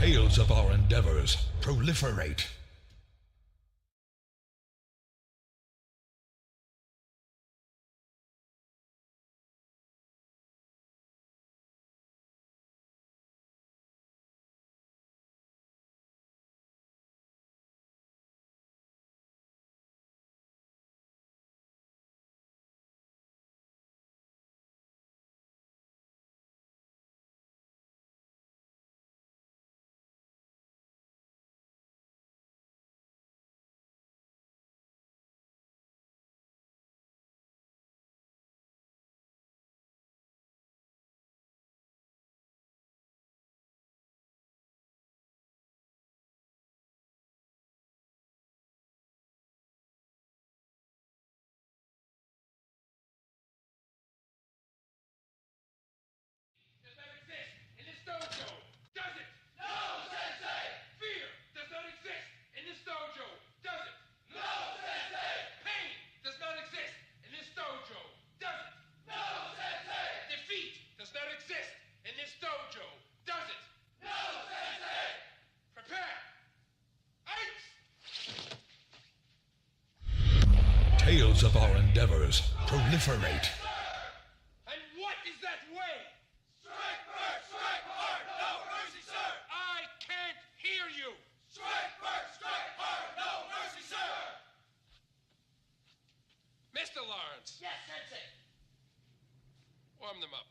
Tales of our endeavors proliferate. Does not exist in this dojo, does it? No, Sensei! Fear does not exist in this dojo, does it? No, Sensei! Pain does not exist in this dojo, does it? No, Sensei! Defeat does not exist in this dojo, does it? No, Sensei! Prepare! Ice! Tales of our endeavors proliferate. And what is that way? Strike first, strike hard, no mercy, sir! I can't hear you! Strike first, strike hard, no mercy, sir! Mr. Lawrence, Yes, Sensei. warm them up.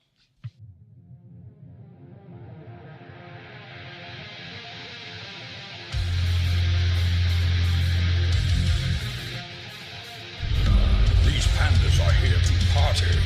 These pandas are here to party.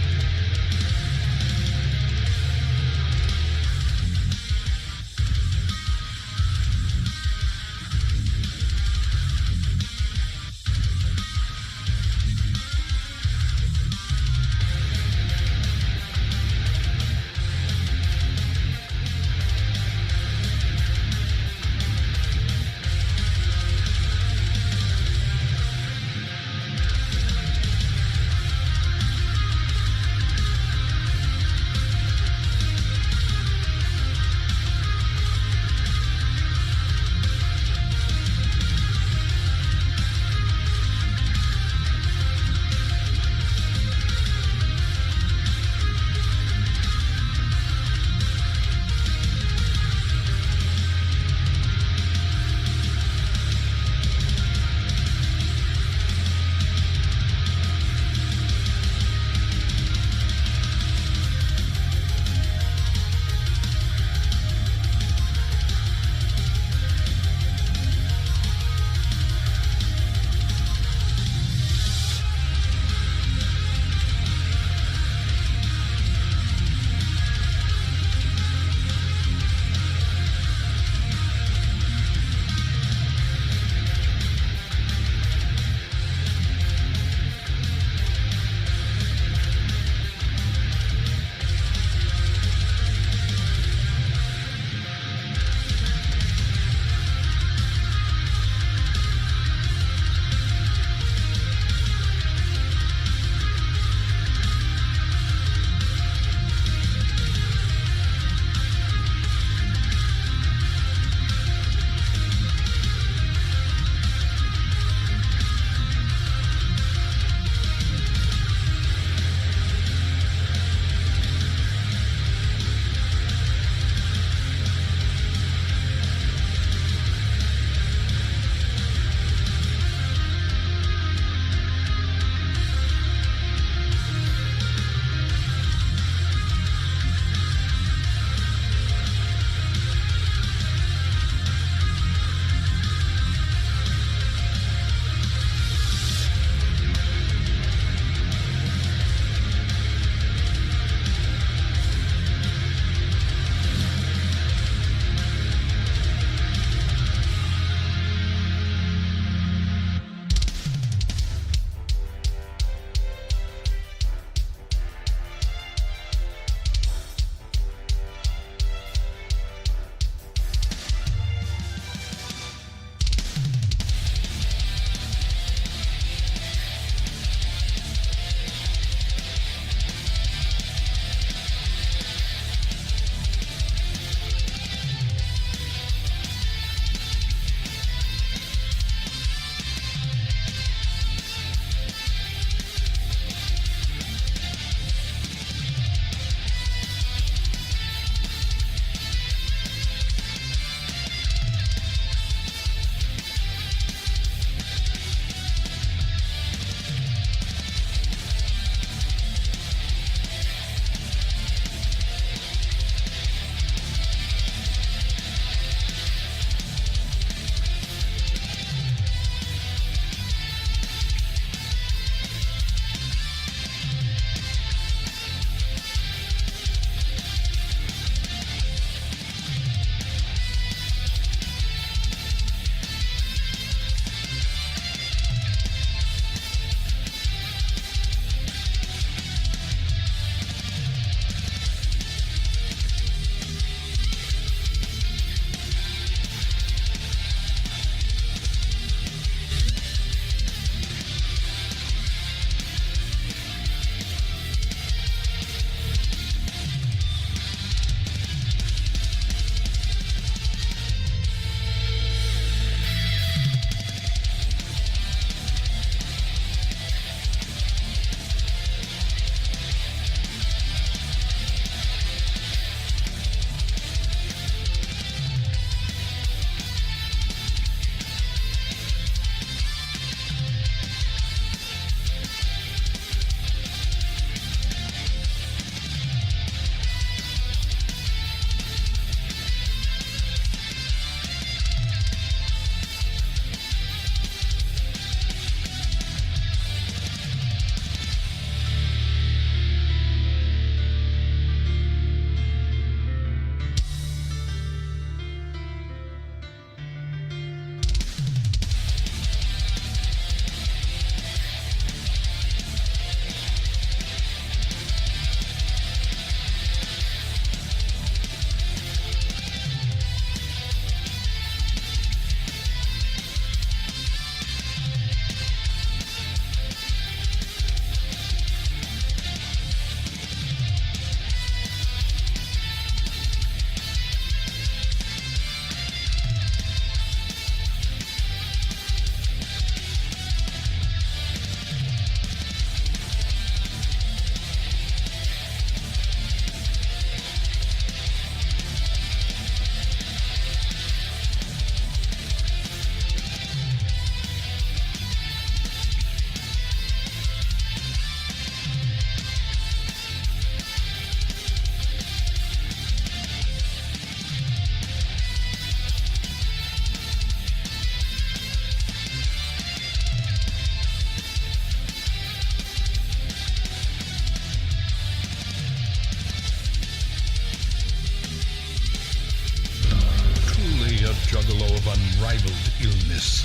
unrivaled illness.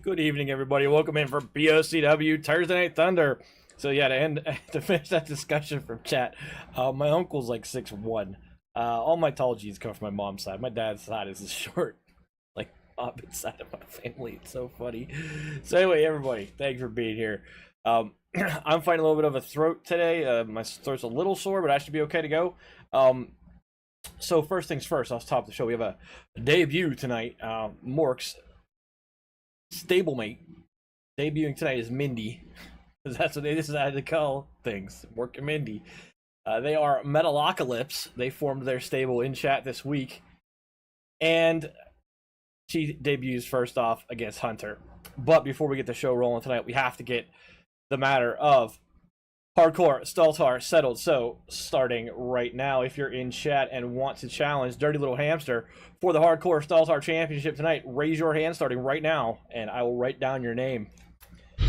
Good evening, everybody. Welcome in for BOCW Thursday Night Thunder. So yeah, to finish that discussion from chat, my uncle's like 6'1". All my tall G's come from my mom's side. My dad's side is short, like opposite side of my family. It's so funny. So anyway, everybody, thanks for being here. I'm fighting a little bit of a throat today. My throat's a little sore, but I should be okay to go. So first things first, off the top of the show, we have a debut tonight. Mork's stablemate debuting tonight is Mindy, because that's what they decided to call things. Mork and Mindy. They are Metalocalypse. They formed their stable in chat this week, and she debuts first off against Hunter. But before we get the show rolling tonight, we have to get the matter of Hardcore Staltar settled. So starting right now, if you're in chat and want to challenge Dirty Little Hamster for the Hardcore Staltar Championship tonight, raise your hand starting right now, and I will write down your name.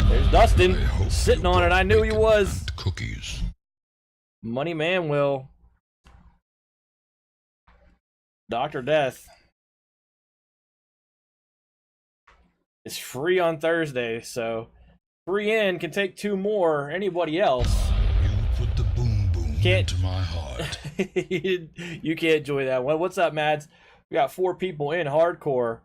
There's Dustin sitting on it. I knew he was. Cookies. Money Manuel. Dr. Death is free on Thursday, so free in can take 2 more. Anybody else You put the boom boom into my heart. you can't join that one. What's up, Mads? We got 4 people in hardcore.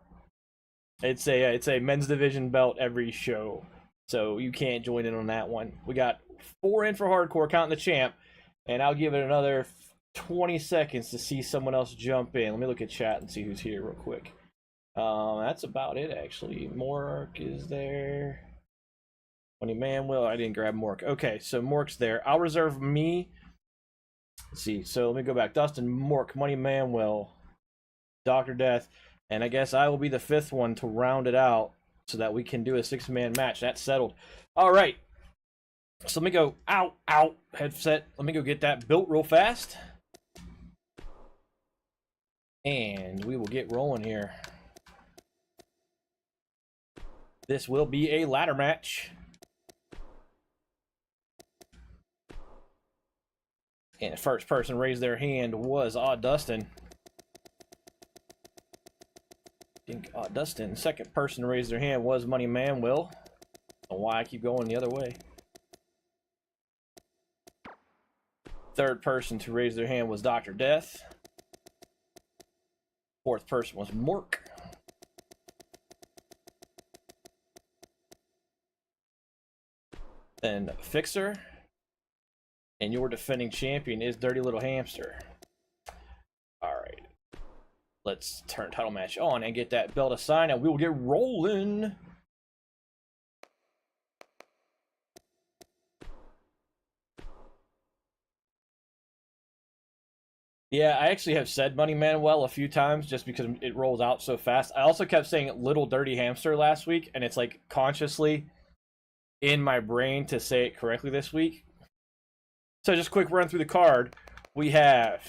It's a men's division belt every show, so you can't join in on that one. We got 4 in for hardcore, counting the champ, and I'll give it another 20 seconds to see someone else jump in. Let me look at chat and see who's here real quick. That's about it, actually. Mork is there. Money Manuel. I didn't grab Mork. Okay, so Mork's there. I'll reserve me. Let's see. So let me go back. Dustin, Mork, Money Manuel, Dr. Death, and I guess I will be the 5th one to round it out so that we can do a 6-man match. That's settled. All right. So let me go out, headset. Let me go get that built real fast. And we will get rolling here. This will be a ladder match. And the first person raised their hand was Dustin. I think Dustin. Second person raised their hand was Money Manuel. I don't know why I keep going the other way. Third person to raise their hand was Dr. Death. Fourth person was Mork. Then Fixer. And your defending champion is Dirty Little Hamster. Alright. Let's turn title match on and get that belt assigned, and we will get rolling. Yeah, I actually have said Money Manuel a few times just because it rolls out so fast. I also kept saying Little Dirty Hamster last week, and it's like consciously in my brain to say it correctly this week. So just quick run through the card. We have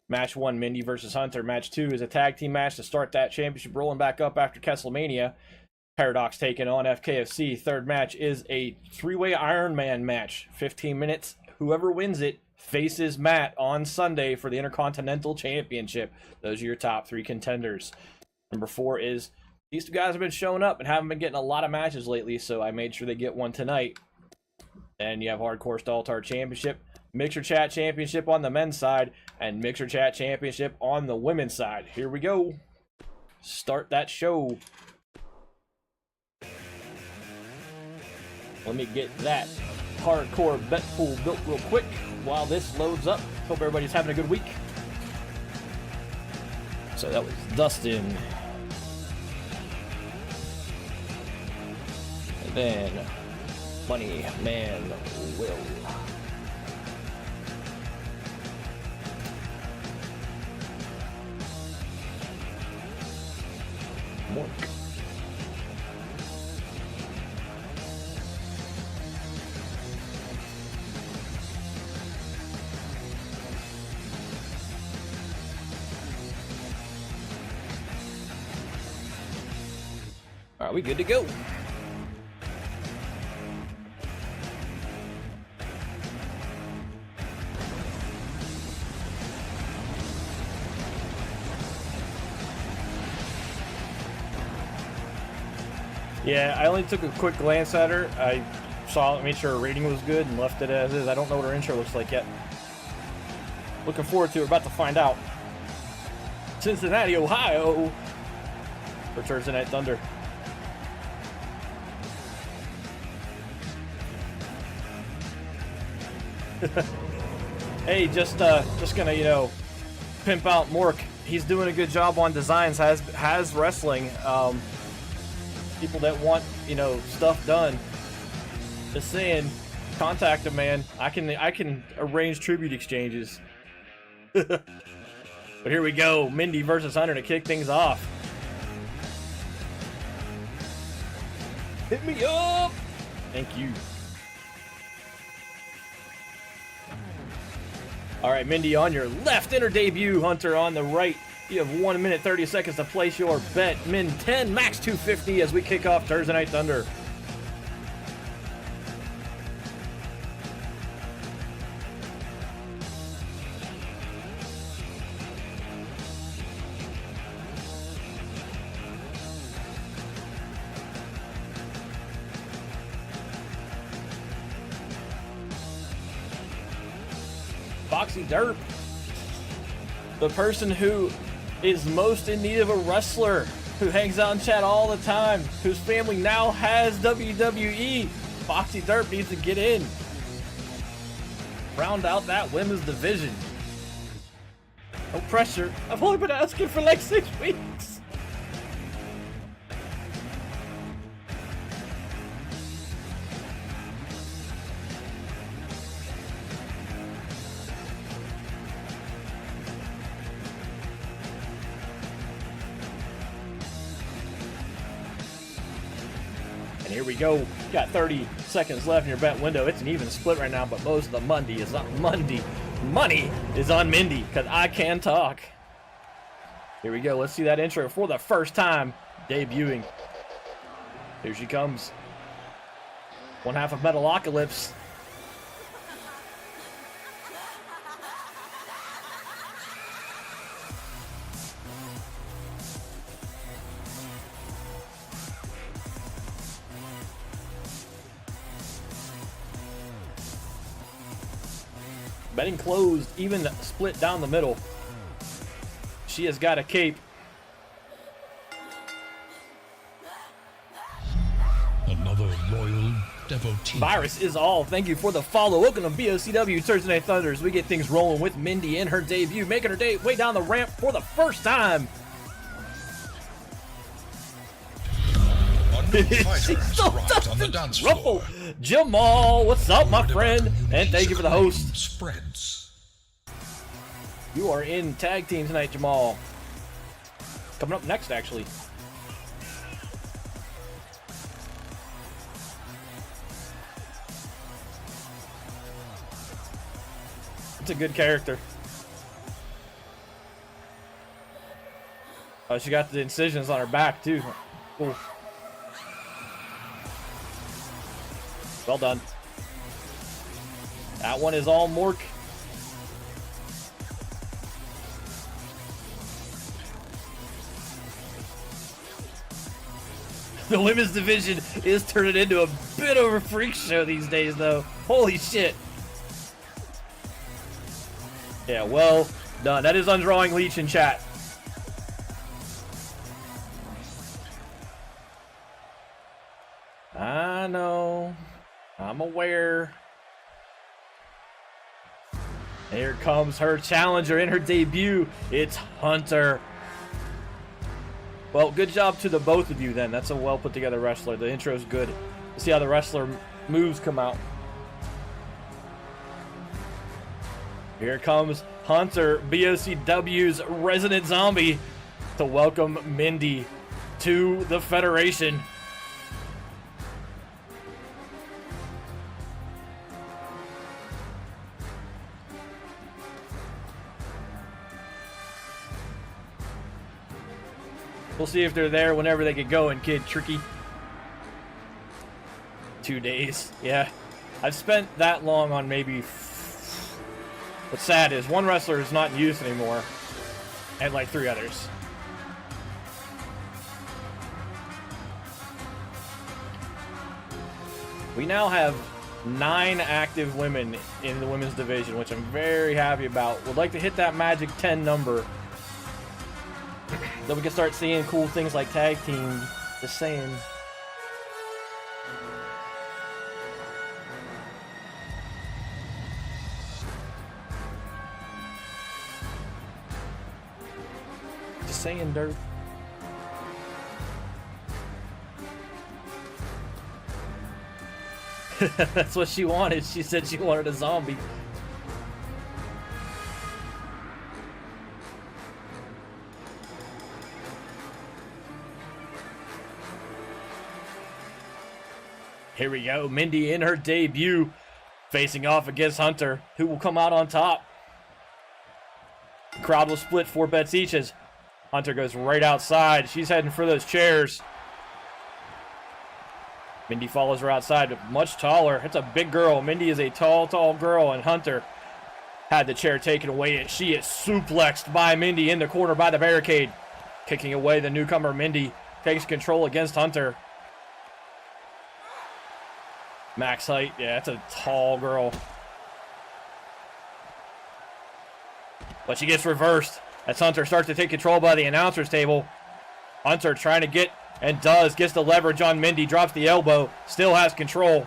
match 1, Mindy versus Hunter. Match 2 is a tag team match to start that championship rolling back up after Kesslemania. Paradox taking on FKFC. Third match is a 3-way Iron Man match. 15 minutes. Whoever wins it faces Matt on Sunday for the Intercontinental Championship. Those are your top 3 contenders. Number 4 is these 2 guys have been showing up and haven't been getting a lot of matches lately, so I made sure they get one tonight. And you have Hardcore Star Championship, Mixer Chat Championship on the men's side, and Mixer Chat Championship on the women's side. Here we go. Start that show. Let me get that hardcore bet pool built real quick while this loads up. Hope everybody's having a good week. So that was Dustin. And then Money Man Will. Mork. Are we good to go? Yeah, I only took a quick glance at her. I saw it, made sure her rating was good, and left it as is. I don't know what her intro looks like yet. Looking forward to it. About to find out. Cincinnati, Ohio, for Turdsday Night Thunder. Hey, just gonna, pimp out Mork. He's doing a good job on designs. Has wrestling. People that want, stuff done. Just saying, contact him, man. I can arrange tribute exchanges. But here we go, Mindy versus Hunter to kick things off. Hit me up. Thank you. All right, Mindy on your left, enter debut. Hunter on the right. You have 1 minute 30 seconds to place your bet. Min 10, max 250 as we kick off Thursday Night Thunder. Boxy Derp, the person who is most in need of a wrestler, who hangs out in chat all the time, whose family now has WWE. Boxy Derp needs to get in. Round out that women's division. No pressure. I've only been asking for like 6 weeks. Here we go. Got 30 seconds left in your bet window. It's an even split right now, but most of the money is on Mindy, because I can talk. Here we go. Let's see that intro for the first time debuting. Here she comes. One half of Metalocalypse. Betting closed, even split down the middle. She has got a cape. Another loyal devotee. Virus is all. Thank you for the follow. Welcome to BOCW Thursday Night Thunders. We get things rolling with Mindy in her debut, making her way down the ramp for the first time. She still on the dance floor. Jamal, what's up, my friend? And thank you for the host. Spreads. You are in tag team tonight, Jamal. Coming up next, actually. It's a good character. Oh, she got the incisions on her back, too. Cool. Well done. That one is all Mork. The women's division is turning into a bit of a freak show these days, though. Holy shit. Yeah, well done. That is Undrawing Leech in chat. I know. I'm aware. Here comes her challenger in her debut. It's Hunter. Well, good job to the both of you then. That's a well put together wrestler. The intro's good. Let's see how the wrestler moves come out. Here comes Hunter, BOCW's resident zombie, to welcome Mindy to the Federation. We'll see if they're there whenever they get going, kid. Tricky. 2 days. Yeah. I've spent that long on maybe... What's sad is one wrestler is not in use anymore. And like 3 others. We now have 9 active women in the women's division, which I'm very happy about. Would like to hit that magic 10 number. Then we can start seeing cool things like tag team. Just saying. Just saying, Dirt. That's what she wanted. She said she wanted a zombie. Here we go, Mindy in her debut, facing off against Hunter, who will come out on top. The crowd will split 4 bets each as Hunter goes right outside. She's heading for those chairs. Mindy follows her outside, but much taller. It's a big girl. Mindy is a tall, tall girl, and Hunter had the chair taken away, and she is suplexed by Mindy in the corner by the barricade. Kicking away the newcomer, Mindy takes control against Hunter. Max height, yeah, that's a tall girl. But she gets reversed as Hunter starts to take control by the announcer's table. Hunter trying to get, and does, gets the leverage on Mindy, drops the elbow, still has control.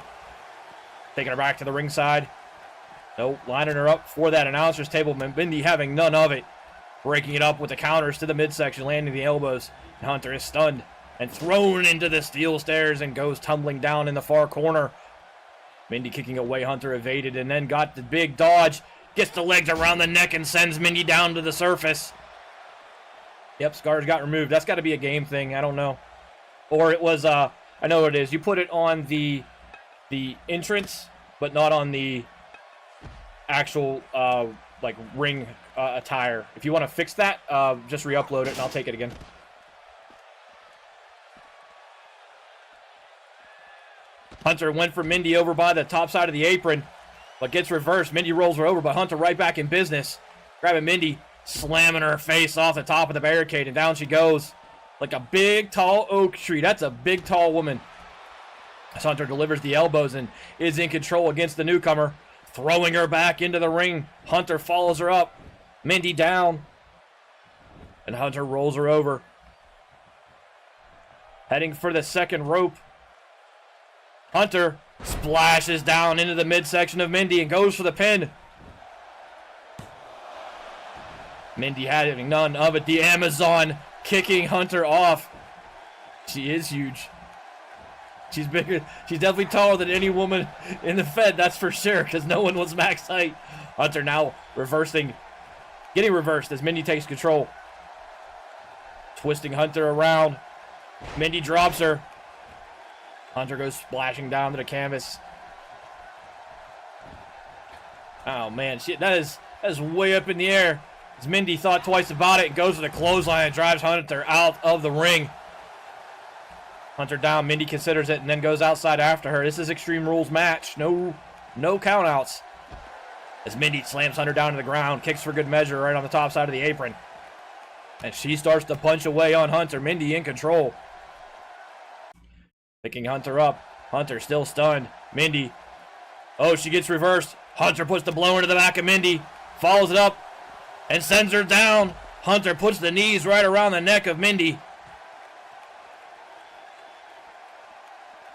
Taking her back to the ringside. Nope, lining her up for that announcer's table. Mindy having none of it. Breaking it up with the counters to the midsection, landing the elbows. And Hunter is stunned and thrown into the steel stairs and goes tumbling down in the far corner. Mindy kicking away, Hunter evaded and then got the big dodge. Gets the legs around the neck and sends Mindy down to the surface. Yep, scars got removed. That's got to be a game thing. I don't know. Or it was, I know what it is. You put it on the entrance, but not on the actual, like, ring attire. If you want to fix that, just re-upload it and I'll take it again. Hunter went for Mindy over by the top side of the apron, but gets reversed. Mindy rolls her over, but Hunter right back in business. Grabbing Mindy, slamming her face off the top of the barricade, and down she goes. Like a big, tall oak tree. That's a big, tall woman. As Hunter delivers the elbows and is in control against the newcomer, throwing her back into the ring. Hunter follows her up. Mindy down. And Hunter rolls her over. Heading for the second rope. Hunter splashes down into the midsection of Mindy and goes for the pin. Mindy having none of it. The Amazon kicking Hunter off. She is huge. She's bigger. She's definitely taller than any woman in the Fed, that's for sure, because no one was max height. Hunter now reversing Getting reversed as Mindy takes control. Twisting Hunter around. Mindy drops her. Hunter goes splashing down to the canvas. Oh man, that is way up in the air. As Mindy thought twice about it and goes to the clothesline and drives Hunter out of the ring. Hunter down, Mindy considers it and then goes outside after her. This is Extreme Rules match. No countouts. As Mindy slams Hunter down to the ground, kicks for good measure right on the top side of the apron. And she starts to punch away on Hunter. Mindy in control. Picking Hunter up. Hunter still stunned. Mindy. Oh, she gets reversed. Hunter puts the blow into the back of Mindy. Follows it up. And sends her down. Hunter puts the knees right around the neck of Mindy.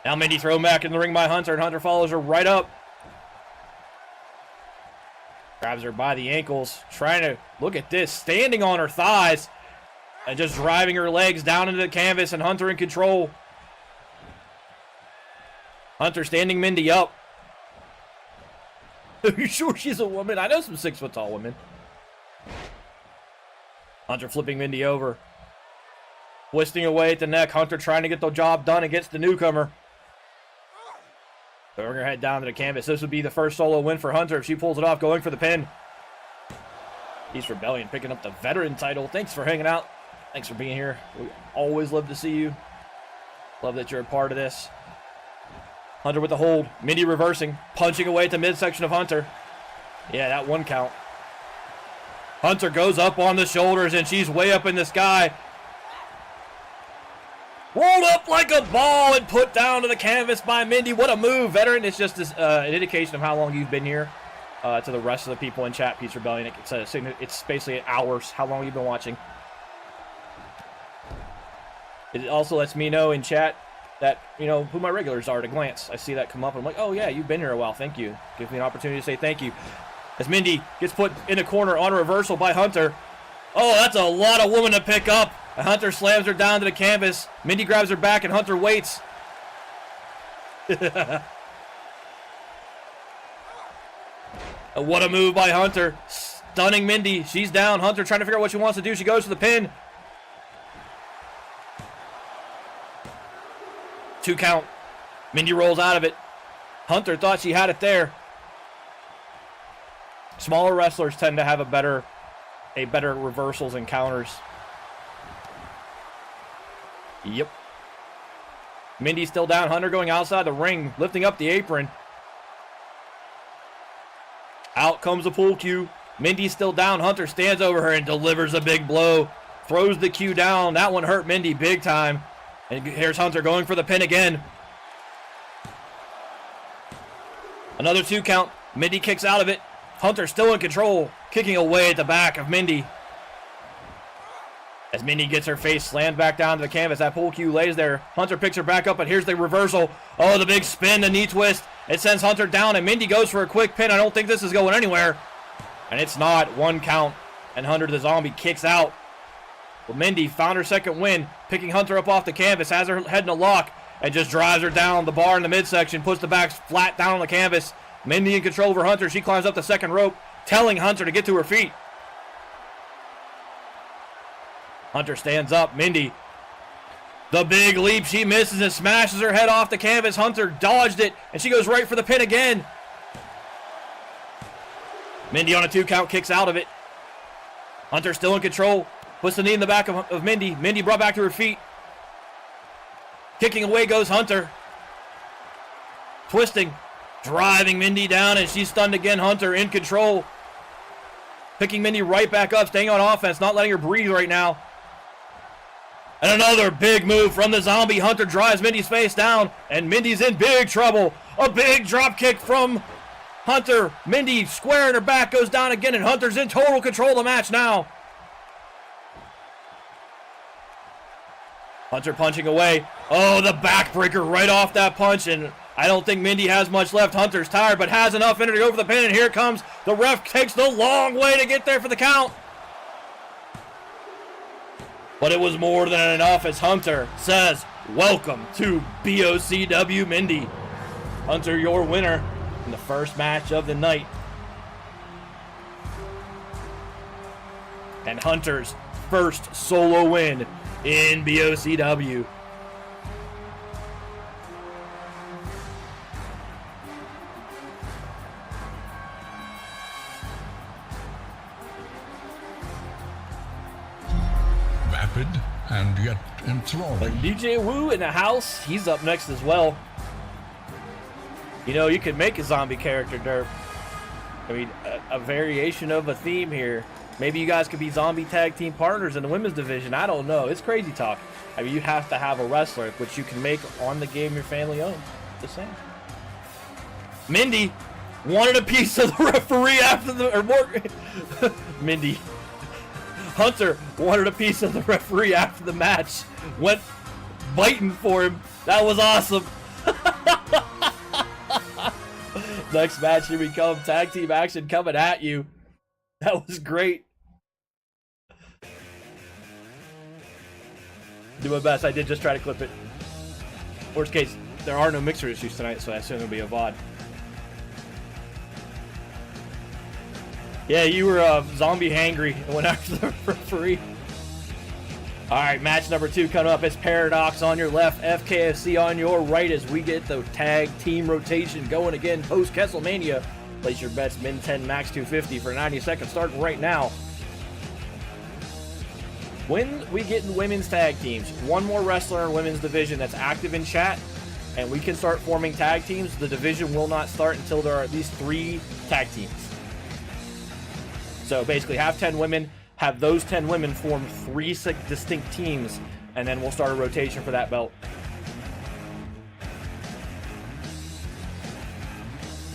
Now Mindy thrown back in the ring by Hunter. And Hunter follows her right up. Grabs her by the ankles. Trying to, look at this, standing on her thighs. And just driving her legs down into the canvas. And Hunter in control. Hunter standing Mindy up. Are you sure she's a woman? I know some 6-foot-tall women. Hunter flipping Mindy over. Twisting away at the neck. Hunter trying to get the job done against the newcomer. Throwing her head down to the canvas. This would be the first solo win for Hunter if she pulls it off, going for the pin. East Rebellion picking up the veteran title. Thanks for hanging out. Thanks for being here. We always love to see you. Love that you're a part of this. Hunter with the hold. Mindy reversing. Punching away at the midsection of Hunter. Yeah, that 1 count. Hunter goes up on the shoulders and she's way up in the sky. Rolled up like a ball and put down to the canvas by Mindy. What a move, veteran. It's just an indication of how long you've been here. To the rest of the people in chat, Peace Rebellion, it's basically hours, how long you've been watching. It also lets me know in chat that, you know, who my regulars are at a glance. I see that come up and I'm like, oh yeah, you've been here a while, thank you. Gives me an opportunity to say thank you. As Mindy gets put in a corner on reversal by Hunter. Oh, that's a lot of woman to pick up. And Hunter slams her down to the canvas. Mindy grabs her back and Hunter waits. What a move by Hunter. Stunning Mindy. She's down. Hunter trying to figure out what she wants to do. She goes for the pin. 2 count. Mindy rolls out of it. Hunter thought she had it there. Smaller wrestlers tend to have a better reversals and counters. Yep. Mindy's still down. Hunter going outside the ring, lifting up the apron. Out comes the pull cue. Mindy's still down. Hunter stands over her and delivers a big blow. Throws the cue down. That one hurt Mindy big time. And here's Hunter going for the pin again. Another 2 count. Mindy kicks out of it. Hunter still in control, kicking away at the back of Mindy. As Mindy gets her face slammed back down to the canvas, that pull cue lays there. Hunter picks her back up, and here's the reversal. Oh, the big spin, the knee twist. It sends Hunter down, and Mindy goes for a quick pin. I don't think this is going anywhere. And it's not. 1 count, and Hunter the Zombie kicks out. But Mindy found her second win, picking Hunter up off the canvas, has her head in a lock, and just drives her down the bar in the midsection, puts the back flat down on the canvas. Mindy in control over Hunter. She climbs up the second rope, telling Hunter to get to her feet. Hunter stands up. Mindy, the big leap. She misses and smashes her head off the canvas. Hunter dodged it, and she goes right for the pin again. Mindy on a 2 count kicks out of it. Hunter still in control. Puts the knee in the back of Mindy. Mindy brought back to her feet. Kicking away goes Hunter. Twisting. Driving Mindy down, and she's stunned again. Hunter in control. Picking Mindy right back up, staying on offense, not letting her breathe right now. And another big move from the Zombie. Hunter drives Mindy's face down, and Mindy's in big trouble. A big drop kick from Hunter. Mindy squaring her back, goes down again, and Hunter's in total control of the match now. Hunter punching away. Oh, the backbreaker right off that punch, and I don't think Mindy has much left. Hunter's tired, but has enough in her to go for the pin, and here it comes. The ref takes the long way to get there for the count. But it was more than enough as Hunter says, welcome to BOCW, Mindy. Hunter, your winner in the first match of the night. and Hunter's first solo win in BOCW. Rapid and yet enthralling. DJ Wu in the house, he's up next as well. You know, you could make a zombie character, Derp. I mean, a variation of a theme here. Maybe you guys could be zombie tag team partners in the women's division. I don't know. It's crazy talk. I mean, you have to have a wrestler, which you can make on the game your family owns. Just saying. Mindy wanted a piece of the referee after the... Or more... Mindy. Hunter wanted a piece of the referee after the match. Went biting for him. That was awesome. Next match, here we come. Tag team action coming at you. That was great. Do my best. I did just try to clip it. Worst case, there are no mixer issues tonight, so I assume it'll be a VOD. Yeah, you were zombie hangry and went after the referee. All right, match number 2 coming up. It's Paradox on your left, FKFC on your right as we get the tag team rotation going again post Kesselmania. Place your bets, min 10, max 250 for 90 seconds starting right now. When we get in women's tag teams, one more wrestler in women's division that's active in chat, and we can start forming tag teams, the division will not start until there are at least 3 tag teams. So basically have 10 women, have those 10 women form 3 distinct teams, and then we'll start a rotation for that belt.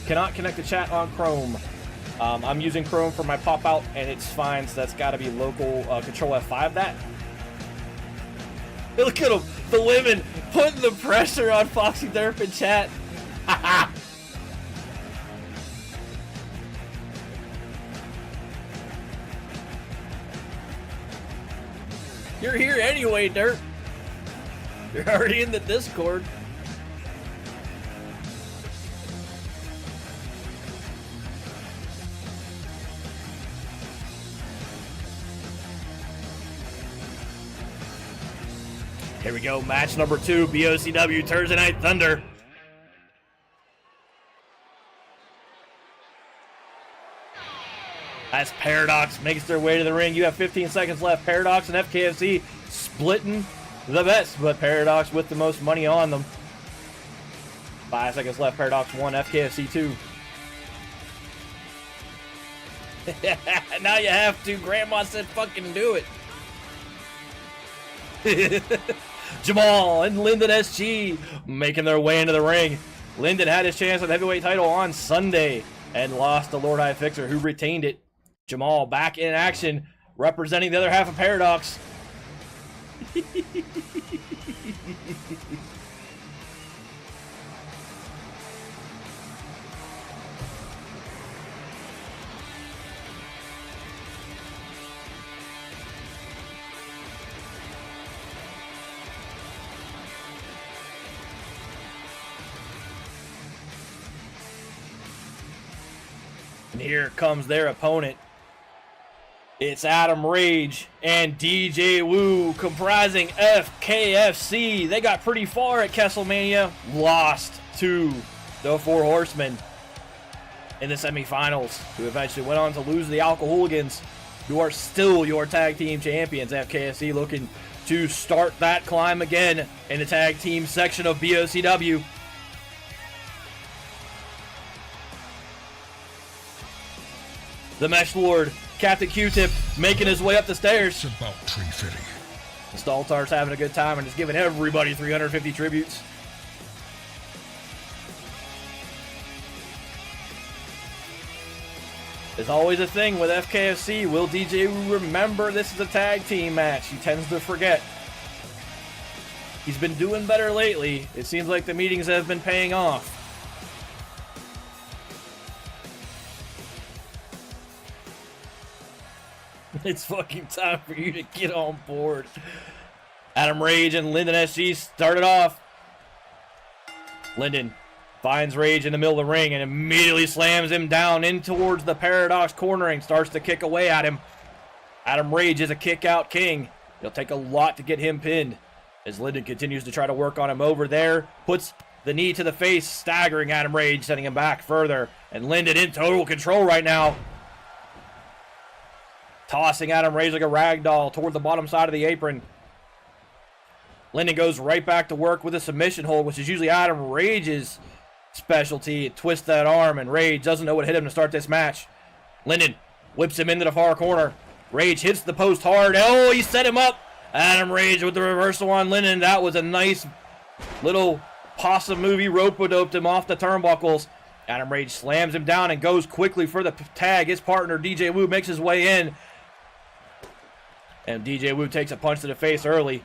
Cannot connect the chat on Chrome. I'm using Chrome for my pop-out, and it's fine, so that's got to be local Control F5 that. Look at them, the women putting the pressure on Foxy Derp in chat. Haha. You're here anyway, Derp. You're already in the Discord. Here we go, match number 2, BOCW Thursday Night Thunder. As Paradox makes their way to the ring. You have 15 seconds left. Paradox and FKFC splitting the bets, but Paradox with the most money on them. 5 seconds left. Paradox 1, FKFC 2. Now you have to. Grandma said fucking do it. Jamal and Lyndon SG making their way into the ring. Lyndon had his chance at the heavyweight title on Sunday and lost to Lord High Fixer, who retained it. Jamal back in action, representing the other half of Paradox. And here comes their opponent. It's Adam Rage and DJ Wu, comprising FKFC. They got pretty far at Kesselmania, lost to the Four Horsemen in the semifinals, who eventually went on to lose to the Alcoholicans, who are still your tag team champions. FKFC looking to start that climb again in the tag team section of BOCW. The Mesh Lord, Captain Q-Tip, making his way up the stairs. It's about tree fitting. The Staltar's having a good time and is giving everybody 350 tributes. There's always a thing with FKFC. Will DJ remember this is a tag team match? He tends to forget. He's been doing better lately. It seems like the meetings have been paying off. It's fucking time for you to get on board. Adam Rage and Lyndon SG started off. Lyndon finds Rage in the middle of the ring and immediately slams him down in towards the Paradox corner and starts to kick away at him. Adam Rage is a kick-out king. It'll take a lot to get him pinned as Linden continues to try to work on him over there. Puts the knee to the face, staggering Adam Rage, sending him back further. And Linden in total control right now. Tossing Adam Rage like a rag doll toward the bottom side of the apron. Linden goes right back to work with a submission hold, which is usually Adam Rage's specialty. Twist that arm, and Rage doesn't know what hit him to start this match. Linden whips him into the far corner. Rage hits the post hard. Oh, he set him up. Adam Rage with the reversal on Linden. That was a nice little possum movie. Rope-a-doped him off the turnbuckles. Adam Rage slams him down and goes quickly for the tag. His partner, DJ Wu, makes his way in. And DJ Wu takes a punch to the face early.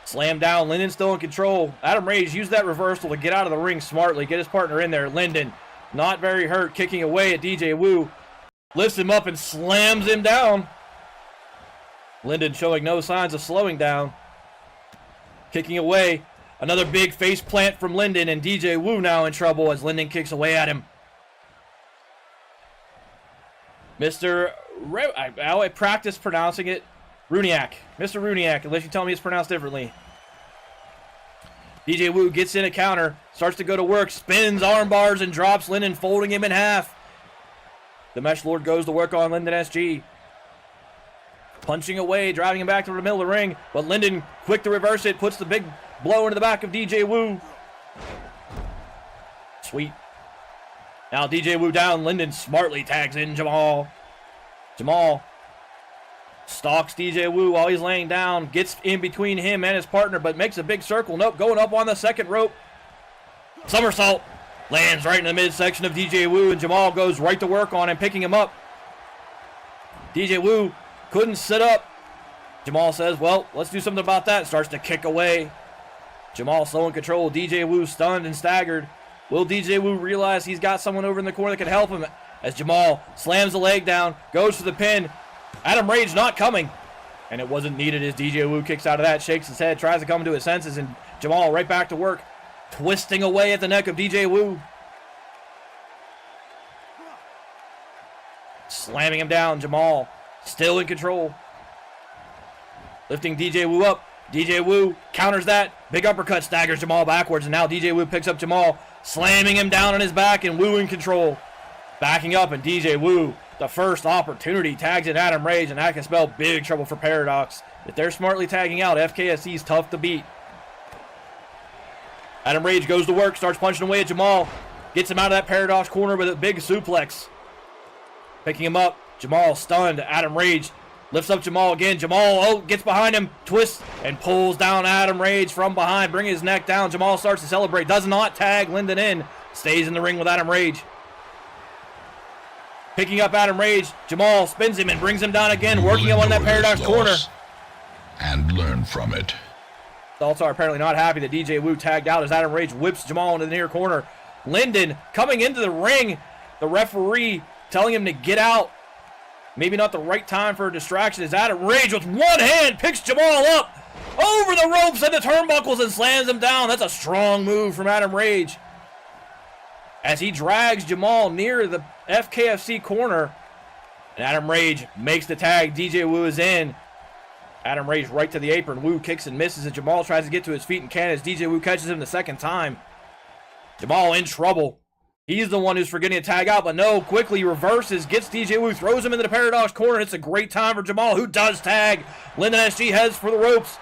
Slam down. Linden still in control. Adam Rage used that reversal to get out of the ring smartly. Get his partner in there. Linden, not very hurt, kicking away at DJ Wu. Lifts him up and slams him down. Linden showing no signs of slowing down. Kicking away. Another big face plant from Linden, and DJ Wu now in trouble as Linden kicks away at him. I practice pronouncing it. Runiak. Mr. Runiak, unless you tell me it's pronounced differently. DJ Wu gets in a counter, starts to go to work, spins arm bars and drops Linden, folding him in half. The Mesh Lord goes to work on Linden SG. Punching away, driving him back to the middle of the ring, but Linden, quick to reverse it, puts the big blow into the back of DJ Wu. Sweet. Now DJ Wu down, Linden smartly tags in Jamal. Jamal stalks DJ Wu while he's laying down, gets in between him and his partner, but makes a big circle. Nope, going up on the second rope. Somersault. Lands right in the midsection of DJ Wu, and Jamal goes right to work on him, picking him up. DJ Wu couldn't sit up. Jamal says, well, let's do something about that. Starts to kick away. Jamal slow in control. DJ Wu stunned and staggered. Will DJ Wu realize he's got someone over in the corner that can help him? As Jamal slams the leg down, goes for the pin. Adam Rage not coming. And it wasn't needed as DJ Wu kicks out of that, shakes his head, tries to come to his senses, and Jamal right back to work. Twisting away at the neck of DJ Wu. Slamming him down. Jamal still in control. Lifting DJ Wu up. DJ Wu counters that. Big uppercut, staggers Jamal backwards, and now DJ Wu picks up Jamal, slamming him down on his back, and Wu in control. Backing up, and DJ Wu, the first opportunity, tags in Adam Rage, and that can spell big trouble for Paradox. If they're smartly tagging out, FKSC's tough to beat. Adam Rage goes to work, starts punching away at Jamal. Gets him out of that Paradox corner with a big suplex. Picking him up. Jamal stunned. Adam Rage lifts up Jamal again. Jamal gets behind him, twists, and pulls down Adam Rage from behind, bringing his neck down. Jamal starts to celebrate. Does not tag Linden in. Stays in the ring with Adam Rage. Picking up Adam Rage. Jamal spins him and brings him down again, working him on that Paradox corner. And learn from it. Also are apparently not happy that DJ Wu tagged out as Adam Rage whips Jamal into the near corner. Linden coming into the ring. The referee telling him to get out. Maybe not the right time for a distraction as Adam Rage with one hand picks Jamal up over the ropes and the turnbuckles and slams him down. That's a strong move from Adam Rage. As he drags Jamal near the FKFC corner. And Adam Rage makes the tag. DJ Wu is in. Adam Rage right to the apron. Wu kicks and misses, and Jamal tries to get to his feet and can't as DJ Wu catches him the second time. Jamal in trouble. He's the one who's forgetting to tag out, but no, quickly reverses, gets DJ Wu, throws him into the Paradox corner. It's a great time for Jamal, who does tag. Linden SG heads for the ropes.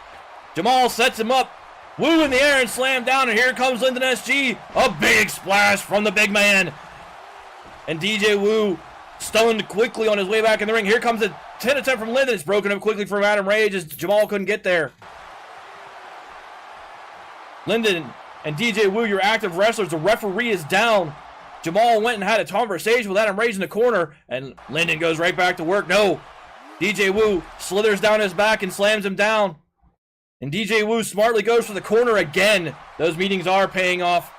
Jamal sets him up. Wu in the air and slam down, and here comes Linden SG. A big splash from the big man. And DJ Wu stunned quickly on his way back in the ring. Here comes a 10 attempt from Linden. It's broken up quickly from Adam Rage as Jamal couldn't get there. Linden and DJ Wu, your active wrestlers. The referee is down. Jamal went and had a conversation with Adam Rage in the corner, and Linden goes right back to work. No. DJ Wu slithers down his back and slams him down. And DJ Wu smartly goes for the corner again. Those meetings are paying off.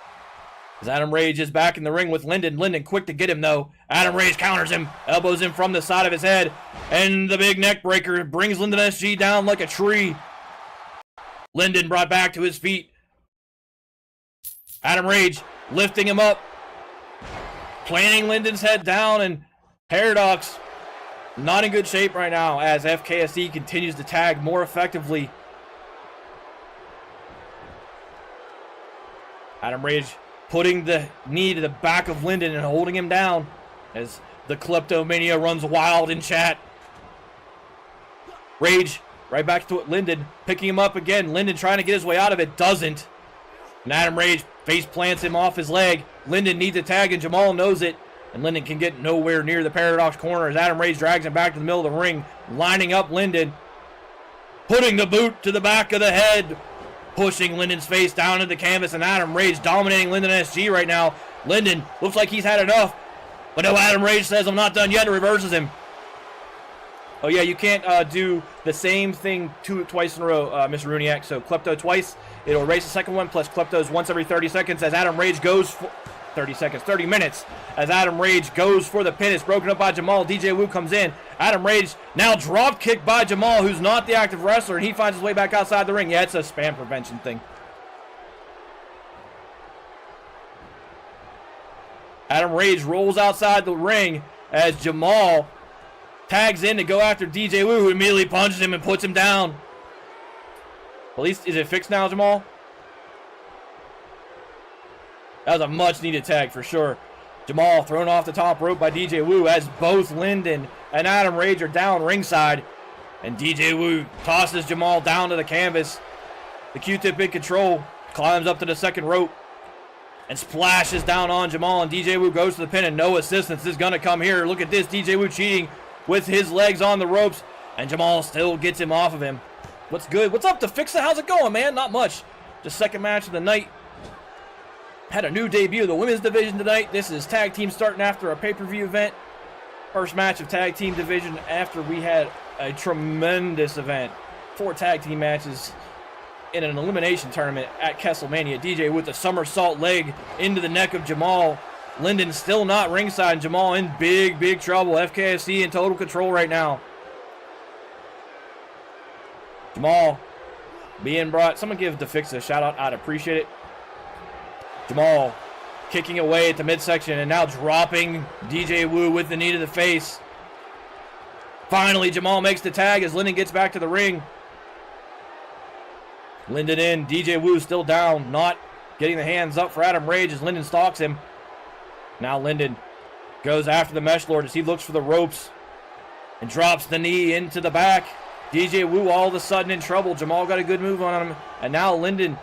As Adam Rage is back in the ring with Linden. Linden quick to get him, though. Adam Rage counters him, elbows him from the side of his head, and the big neck breaker brings Linden SG down like a tree. Linden brought back to his feet. Adam Rage lifting him up, planting Linden's head down, and Paradox not in good shape right now as FKSE continues to tag more effectively. Adam Rage putting the knee to the back of Linden and holding him down as the kleptomania runs wild in chat. Rage right back to it. Linden picking him up again. Linden trying to get his way out of it. Doesn't. And Adam Rage face plants him off his leg. Linden needs a tag and Jamal knows it. And Linden can get nowhere near the Paradox corner as Adam Rage drags him back to the middle of the ring. Lining up Linden. Putting the boot to the back of the head. Pushing Linden's face down into the canvas. And Adam Rage dominating Linden SG right now. Linden looks like he's had enough. But no, Adam Rage says, I'm not done yet, and reverses him. Oh yeah, you can't do the same thing twice in a row, Mr. Rooniak. So Klepto twice, it'll erase the second one, plus Klepto's once every 30 seconds as Adam Rage goes for 30 minutes. As Adam Rage goes for the pin, it's broken up by Jamal. DJ Wu comes in. Adam Rage now drop kicked by Jamal, who's not the active wrestler, and he finds his way back outside the ring. Yeah, it's a spam prevention thing. Adam Rage rolls outside the ring as Jamal tags in to go after DJ Wu, who immediately punches him and puts him down. At least, is it fixed now, Jamal? That was a much-needed tag for sure. Jamal thrown off the top rope by DJ Wu as both Linden and Adam Rage are down ringside. And DJ Wu tosses Jamal down to the canvas. The Q-tip in control, climbs up to the second rope and splashes down on Jamal. And DJ Wu goes to the pin and no assistance is going to come here. Look at this, DJ Wu cheating with his legs on the ropes. And Jamal still gets him off of him. What's good? What's up, Defixa? How's it going, man? Not much. Just second match of the night. Had a new debut of the women's division tonight. This is tag team starting after a pay-per-view event. First match of tag team division after we had a tremendous event. 4 tag team matches in an elimination tournament at Kesselmania. DJ with a somersault leg into the neck of Jamal. Linden still not ringside. Jamal in big, big trouble. FKSE in total control right now. Jamal being brought. Someone give Defixa a shout out. I'd appreciate it. Jamal kicking away at the midsection and now dropping DJ Wu with the knee to the face. Finally, Jamal makes the tag as Linden gets back to the ring. Linden in. DJ Wu still down. Not getting the hands up for Adam Rage as Linden stalks him. Now Linden goes after the Mesh Lord as he looks for the ropes and drops the knee into the back. DJ Wu all of a sudden in trouble. Jamal got a good move on him. And now Linden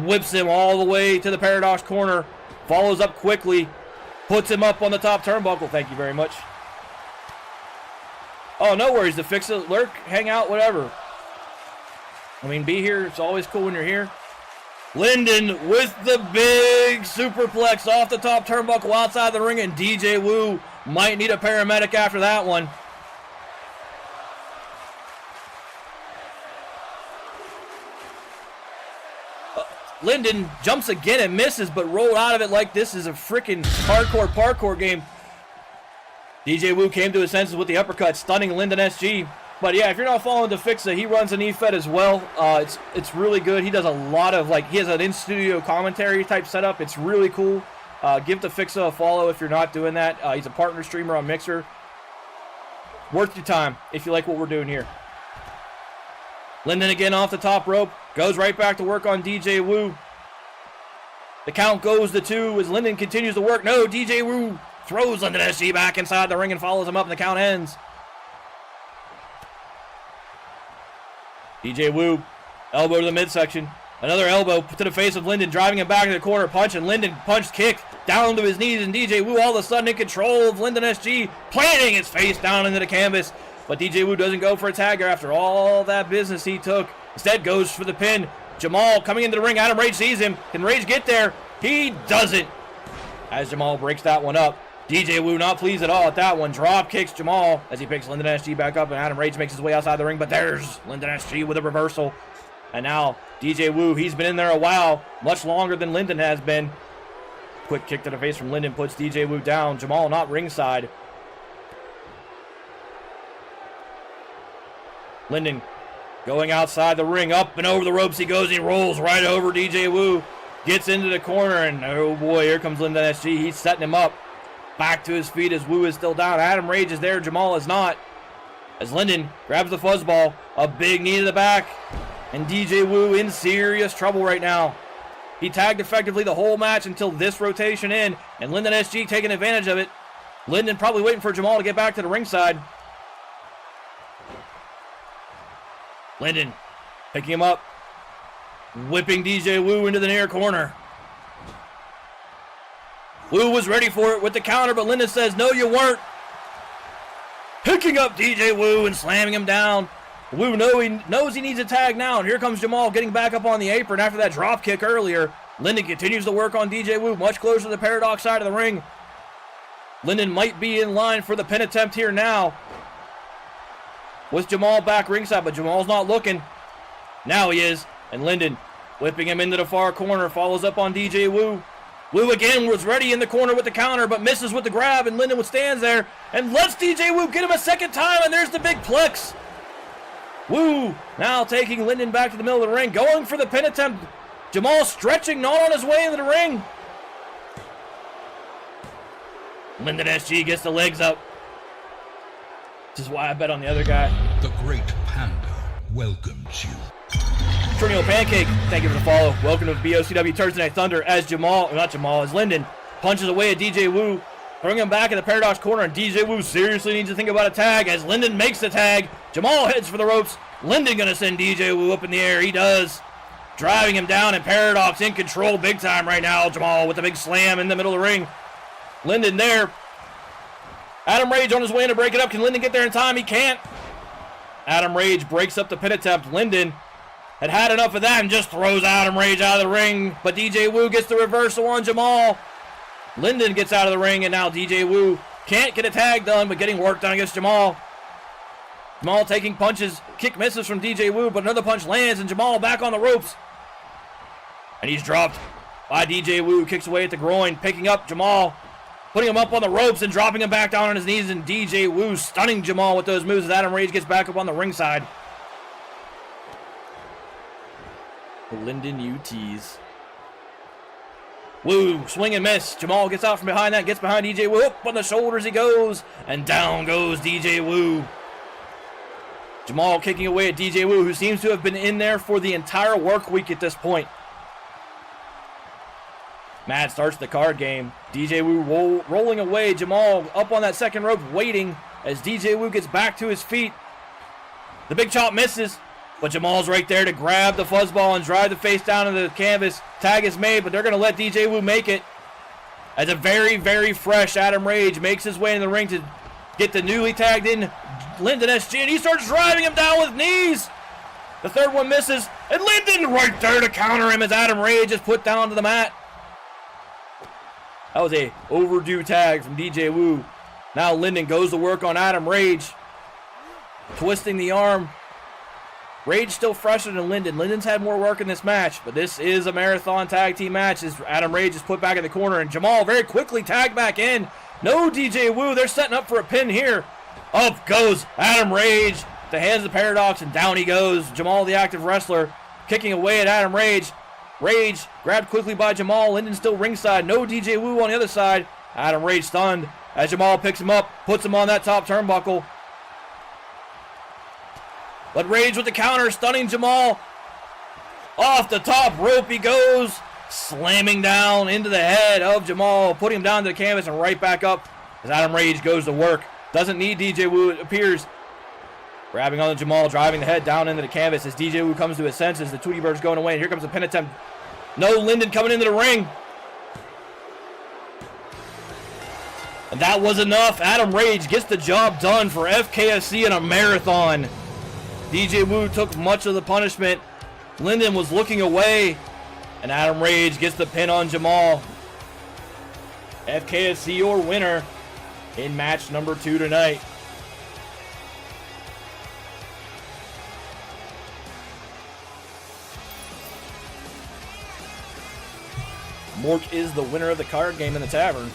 whips him all the way to the Paradox corner. Follows up quickly. Puts him up on the top turnbuckle. Thank you very much. Oh, no worries. The fix it, lurk, hang out, whatever. I mean, be here. It's always cool when you're here. Linden with the big superplex off the top turnbuckle outside the ring. And DJ Wu might need a paramedic after that one. Linden jumps again and misses, but rolled out of it like this is a freaking hardcore parkour game. DJ Wu came to his senses with the uppercut, stunning Linden SG. But yeah, if you're not following Defixa, he runs an E-Fed as well. It's really good. He does a lot of, he has an in-studio commentary type setup. It's really cool. Give Defixa a follow if you're not doing that. He's a partner streamer on Mixer. Worth your time if you like what we're doing here. Linden again off the top rope. Goes right back to work on DJ Wu. The count goes to 2 as Linden continues to work. No, DJ Wu throws Linden SG back inside the ring and follows him up and the count ends. DJ Wu, elbow to the midsection. Another elbow to the face of Linden, driving him back to the corner. Punch, and Linden punch kick down to his knees. And DJ Wu all of a sudden in control of Linden SG, planting his face down into the canvas. But DJ Wu doesn't go for a tagger after all that business he took. Instead goes for the pin. Jamal coming into the ring. Adam Rage sees him. Can Rage get there? He doesn't. As Jamal breaks that one up. DJ Wu not pleased at all at that one. Drop kicks Jamal as he picks Linden SG back up. And Adam Rage makes his way outside the ring. But there's Linden SG with a reversal. And now DJ Wu, he's been in there a while. Much longer than Linden has been. Quick kick to the face from Linden puts DJ Wu down. Jamal not ringside. Linden going outside the ring, up and over the ropes he goes. He rolls right over DJ Wu. Gets into the corner, and oh boy, here comes Linden SG. He's setting him up. Back to his feet as Wu is still down. Adam Rage is there. Jamal is not. as Linden grabs the fuzzball. A big knee to the back. And DJ Wu in serious trouble right now. He tagged effectively the whole match until this rotation in. And Linden SG taking advantage of it. Linden probably waiting for Jamal to get back to the ringside. Linden picking him up. Whipping DJ Wu into the near corner. Wu was ready for it with the counter, but Linden says, no, you weren't. Picking up DJ Wu and slamming him down. Wu knows he needs a tag now, and here comes Jamal getting back up on the apron after that drop kick earlier. Linden continues to work on DJ Wu, much closer to the Paradox side of the ring. Linden might be in line for the pin attempt here now. With Jamal back ringside, but Jamal's not looking. Now he is, and Linden whipping him into the far corner, follows up on DJ Wu. Wu again was ready in the corner with the counter, but misses with the grab, and Linden stands there and lets DJ Wu get him a second time, and there's the big plex. Wu now taking Linden back to the middle of the ring, going for the pin attempt. Jamal stretching, not on his way into the ring. Linden SG gets the legs up. This is why I bet on the other guy. The Great Panda welcomes you. Trinio Pancake, thank you for the follow. Welcome to BOCW Thursday Night Thunder as as Linden punches away at DJ Wu, throwing him back in the Paradox corner, and DJ Wu seriously needs to think about a tag as Linden makes the tag. Jamal heads for the ropes. Linden gonna send DJ Wu up in the air. He does. Driving him down, and Paradox in control big time right now. Jamal with a big slam in the middle of the ring. Linden there. Adam Rage on his way in to break it up. Can Linden get there in time? He can't. Adam Rage breaks up the pin attempt. Linden had enough of that and just throws Adam Rage out of the ring. But DJ Wu gets the reversal on Jamal. Linden gets out of the ring, and now DJ Wu can't get a tag done, but getting work done against Jamal. Jamal taking punches. Kick misses from DJ Wu, but another punch lands, and Jamal back on the ropes. And he's dropped by DJ Wu. Kicks away at the groin, picking up Jamal, putting him up on the ropes and dropping him back down on his knees, and DJ Wu stunning Jamal with those moves as Adam Rage gets back up on the ringside. The Linden UTs. Wu, swing and miss. Jamal gets out from behind that, gets behind DJ Wu. Up on the shoulders he goes, and down goes DJ Wu. Jamal kicking away at DJ Wu, who seems to have been in there for the entire work week at this point. Matt starts the card game. DJ Wu rolling away. Jamal up on that second rope waiting as DJ Wu gets back to his feet. The big chop misses, but Jamal's right there to grab the fuzzball and drive the face down into the canvas. Tag is made, but they're going to let DJ Wu make it. As a very, very fresh Adam Rage makes his way in the ring to get the newly tagged in Linden SG, and he starts driving him down with knees. The third one misses, and Linden right there to counter him as Adam Rage is put down to the mat. That was a overdue tag from DJ Wu. Now Linden goes to work on Adam Rage, twisting the arm. Rage still fresher than Linden. Linden's had more work in this match, but this is a marathon tag team match as Adam Rage is put back in the corner, and Jamal very quickly tagged back in. No DJ Wu, they're setting up for a pin here. Up goes Adam Rage, the hands of the Paradox, and down he goes. Jamal, the active wrestler, kicking away at Adam Rage. Rage grabbed quickly by Jamal. Linden still ringside. No DJ Wu on the other side. Adam Rage stunned as Jamal picks him up, puts him on that top turnbuckle. But Rage with the counter, stunning Jamal. Off the top rope he goes, slamming down into the head of Jamal, putting him down to the canvas and right back up as Adam Rage goes to work. Doesn't need DJ Wu, it appears. Grabbing on the Jamal, driving the head down into the canvas as DJ Wu comes to his senses. The Tweety Bird's going away, and here comes the pin attempt. No Linden coming into the ring. And that was enough. Adam Rage gets the job done for FKFC in a marathon. DJ Wu took much of the punishment. Linden was looking away, and Adam Rage gets the pin on Jamal. FKFC your winner in match number 2 tonight. Mork is the winner of the card game in the tavern.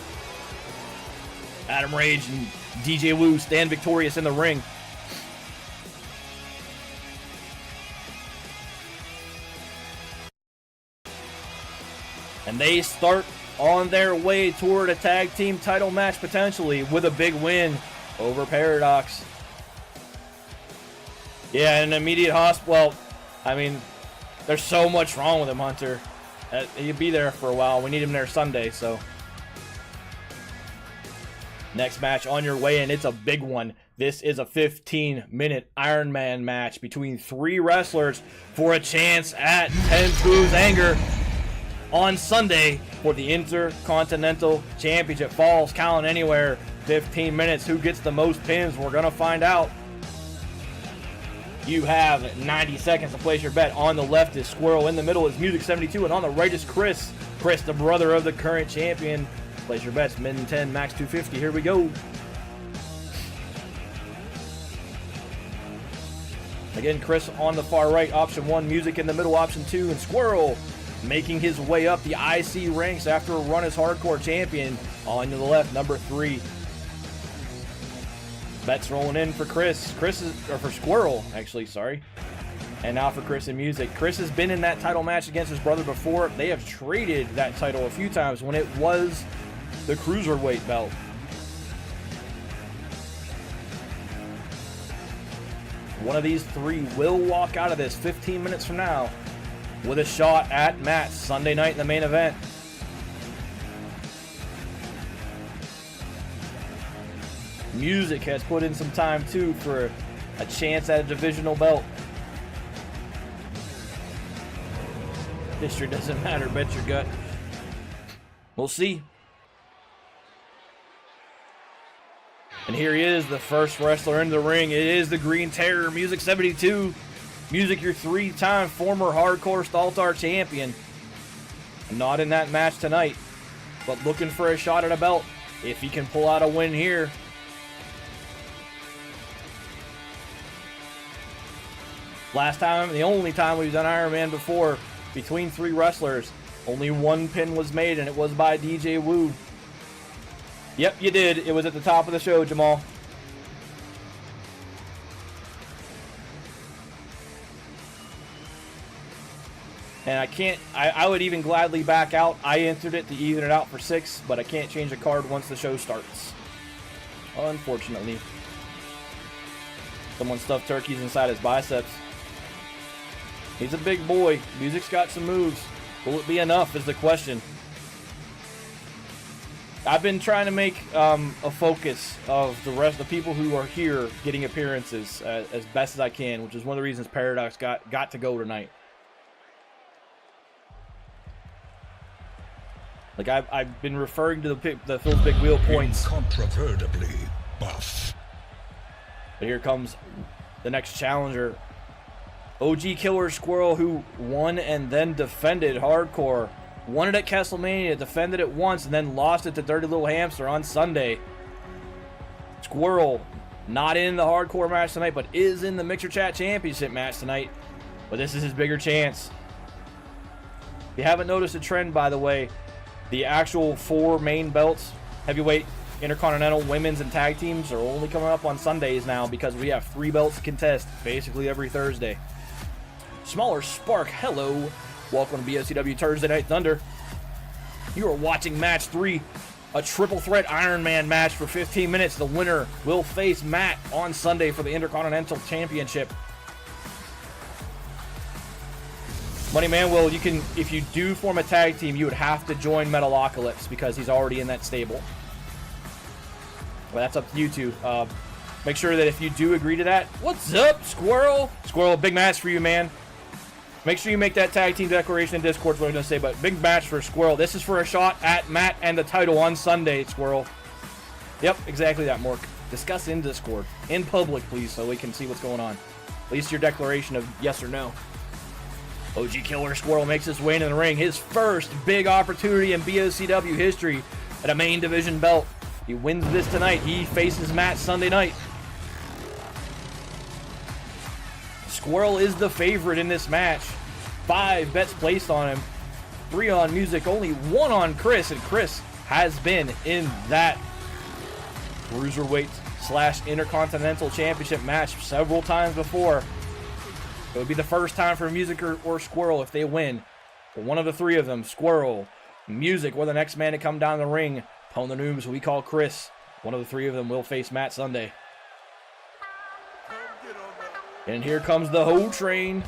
Adam Rage and DJ Wu stand victorious in the ring. And they start on their way toward a tag team title match potentially with a big win over Paradox. Yeah, an immediate hospital. Well, I mean, there's so much wrong with him, Hunter. He'll be there for a while. We need him there Sunday, so. Next match on your way, and it's a big one. This is a 15-minute Iron Man match between 3 wrestlers for a chance at 10 Boo's Anger on Sunday for the Intercontinental Championship. Falls count anywhere. 15 minutes. Who gets the most pins? We're going to find out. You have 90 seconds to place your bet. On the left is Squirrel. In the middle is Music 72. And on the right is Chris. Chris, the brother of the current champion. Place your bets. Min 10, max 250. Here we go. Again, Chris on the far right, option 1. Music in the middle, option 2. And Squirrel making his way up the IC ranks after a run as hardcore champion. On to the left, number 3. Bets rolling in for Chris. Or for Squirrel, actually, sorry. And now for Chris and Music. Chris has been in that title match against his brother before. They have traded that title a few times when it was the Cruiserweight belt. One of these 3 will walk out of this 15 minutes from now with a shot at Matt Sunday night in the main event. Music has put in some time too for a chance at a divisional belt. History doesn't matter, bet your gut. We'll see. And here he is, the first wrestler in the ring. It is the Green Terror, Music 72. Music, your 3-time former Hardcore Staltar champion. Not in that match tonight, but looking for a shot at a belt. If he can pull out a win here. Last time, the only time we've done Iron Man before, between 3 wrestlers, only 1 pin was made, and it was by DJ Wu. Yep, you did. It was at the top of the show, Jamal. And I would even gladly back out. I entered it to even it out for 6, but I can't change the card once the show starts. Unfortunately. Someone stuffed turkeys inside his biceps. He's a big boy. Music's got some moves. Will it be enough is the question. I've been trying to make a focus of the people who are here getting appearances as best as I can, which is one of the reasons Paradox got to go tonight. Like I've been referring to the Phil's Big Wheel points. Incontrovertibly buff. But here comes the next challenger. OG Killer Squirrel, who won and then defended Hardcore. Won it at Castlemania, defended it once, and then lost it to Dirty Little Hamster on Sunday. Squirrel, not in the Hardcore match tonight, but is in the Mixer Chat Championship match tonight. But this is his bigger chance. If you haven't noticed a trend, by the way, the actual 4 main belts, heavyweight, Intercontinental, women's, and tag teams, are only coming up on Sundays now because we have 3 belts to contest basically every Thursday. Smaller Spark, hello. Welcome to BOCW Turdsday Night Thunder. You are watching match 3, a triple threat Iron Man match for 15 minutes. The winner will face Matt on Sunday for the Intercontinental Championship. Money Man, well, you can, if you do form a tag team, you would have to join Metalocalypse because he's already in that stable. Well, that's up to you two. Make sure that if you do agree to that, what's up, Squirrel? Squirrel, big match for you, man. Make sure you make that tag team declaration in Discord, what I'm going to say, but big match for Squirrel. This is for a shot at Matt and the title on Sunday, Squirrel. Yep, exactly that, Mork. Discuss in Discord. In public, please, so we can see what's going on. At least your declaration of yes or no. OG Killer Squirrel makes his way into the ring. His first big opportunity in BOCW history at a main division belt. He wins this tonight. He faces Matt Sunday night. Squirrel is the favorite in this match. 5 bets placed on him. 3 on Music, only 1 on Chris, and Chris has been in that Cruiserweight / Intercontinental Championship match several times before. It would be the first time for Music or Squirrel if they win. But one of the 3 of them, Squirrel, Music, or the next man to come down the ring, Pwn the Noobs, we call Chris. One of the 3 of them will face Matt Sunday. And here comes the whole train.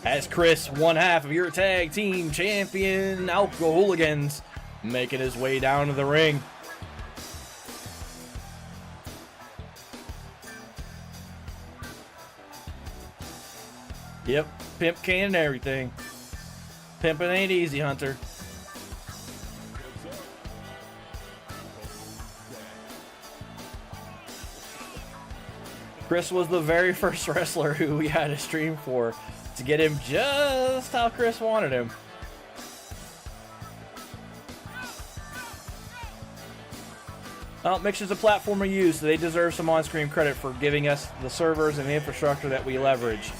As Chris, one half of your tag team champion Alcoholigans, making his way down to the ring. Yep, pimp can and everything. Pimping ain't easy, Hunter. Chris was the very first wrestler who we had a stream for to get him just how Chris wanted him. Well, Mix is a platform we use, so they deserve some on-screen credit for giving us the servers and the infrastructure that we leverage.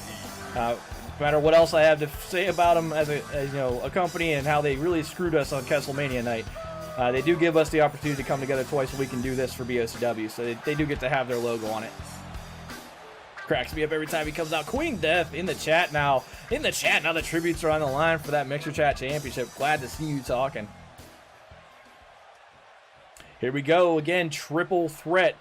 No matter what else I have to say about them as a company and how they really screwed us on Kesslemania night, they do give us the opportunity to come together twice a week and do this for BOCW, so they do get to have their logo on it. Cracks me up every time he comes out. Queen Death in the chat now. In the chat now, the tributes are on the line for that Mixer Chat Championship. Glad to see you talking. Here we go again. Triple threat.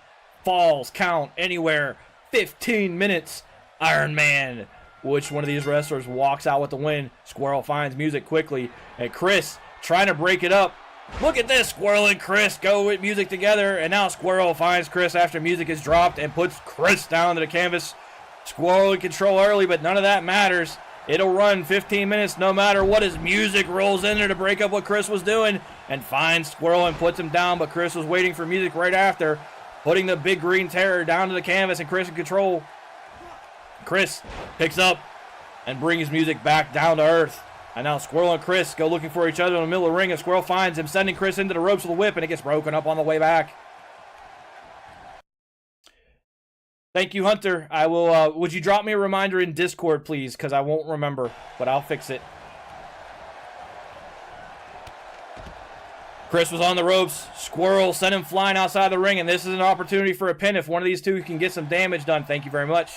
Falls count anywhere. 15 minutes. Iron Man. Which one of these wrestlers walks out with the win? Squirrel finds music quickly. And Chris trying to break it up. Look at this. Squirrel and Chris go with music together. And now Squirrel finds Chris after music is dropped and puts Chris down to the canvas. Squirrel in control early, but none of that matters. It'll run 15 minutes no matter what. His music rolls in there to break up what Chris was doing and finds Squirrel and puts him down. But Chris was waiting for music right after, putting the big green terror down to the canvas and Chris in control. Chris picks up and brings music back down to earth. And now Squirrel and Chris go looking for each other in the middle of the ring, and Squirrel finds him, sending Chris into the ropes with a whip, and it gets broken up on the way back. Thank you, Hunter. I will, would you drop me a reminder in Discord, please? Because I won't remember, but I'll fix it. Chris was on the ropes. Squirrel sent him flying outside the ring, and this is an opportunity for a pin if one of these two can get some damage done. Thank you very much.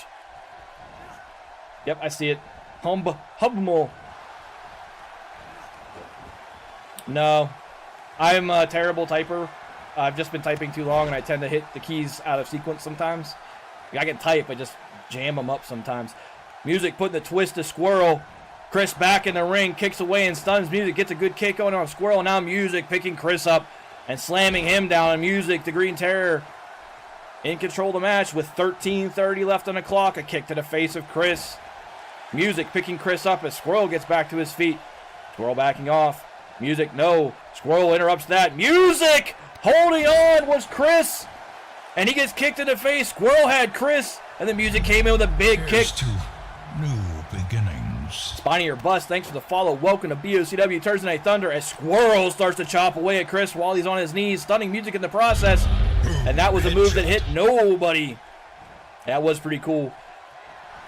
Yep, I see it. Hubble. No, I'm a terrible typer. I've just been typing too long, and I tend to hit the keys out of sequence sometimes. I can type, I just jam them up sometimes. Music putting the twist to Squirrel. Chris back in the ring, kicks away and stuns Music. Gets a good kick going on Squirrel. Now Music picking Chris up and slamming him down. And Music, the Green Terror, in control of the match with 13:30 left on the clock. A kick to the face of Chris. Music picking Chris up as Squirrel gets back to his feet. Squirrel backing off. Music, no. Squirrel interrupts that. Music holding on was Chris. And he gets kicked in the face. Squirrel had Chris. And then Music came in with a big kick. To new beginnings. Spiny or Bust, thanks for the follow. Welcome to BOCW Turdsday Night Thunder as Squirrel starts to chop away at Chris while he's on his knees, stunning Music in the process. And that was a move that hit nobody. That was pretty cool.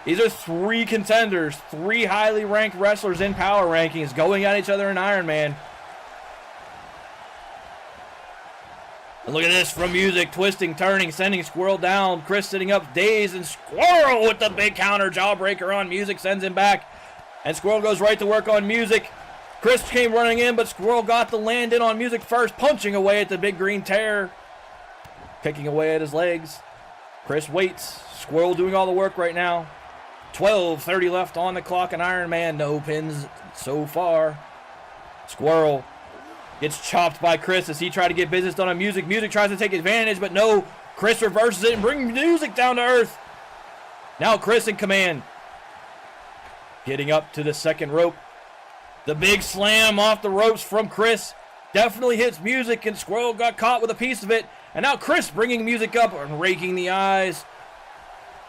These are three contenders, three highly ranked wrestlers in power rankings going at each other in Iron Man. And look at this from Music, twisting, turning, sending Squirrel down. Chris sitting up, dazed, and Squirrel with the big counter jawbreaker on Music, sends him back. And Squirrel goes right to work on Music. Chris came running in, but Squirrel got the land in on Music first, punching away at the big green terror. Picking away at his legs. Chris waits. Squirrel doing all the work right now. 12:30 left on the clock, and Iron Man, no pins so far. Squirrel gets chopped by Chris as he tried to get business done on Music. Music tries to take advantage, but no. Chris reverses it and brings Music down to earth. Now Chris in command. Getting up to the second rope. The big slam off the ropes from Chris definitely hits Music, and Squirrel got caught with a piece of it. And now Chris bringing Music up and raking the eyes.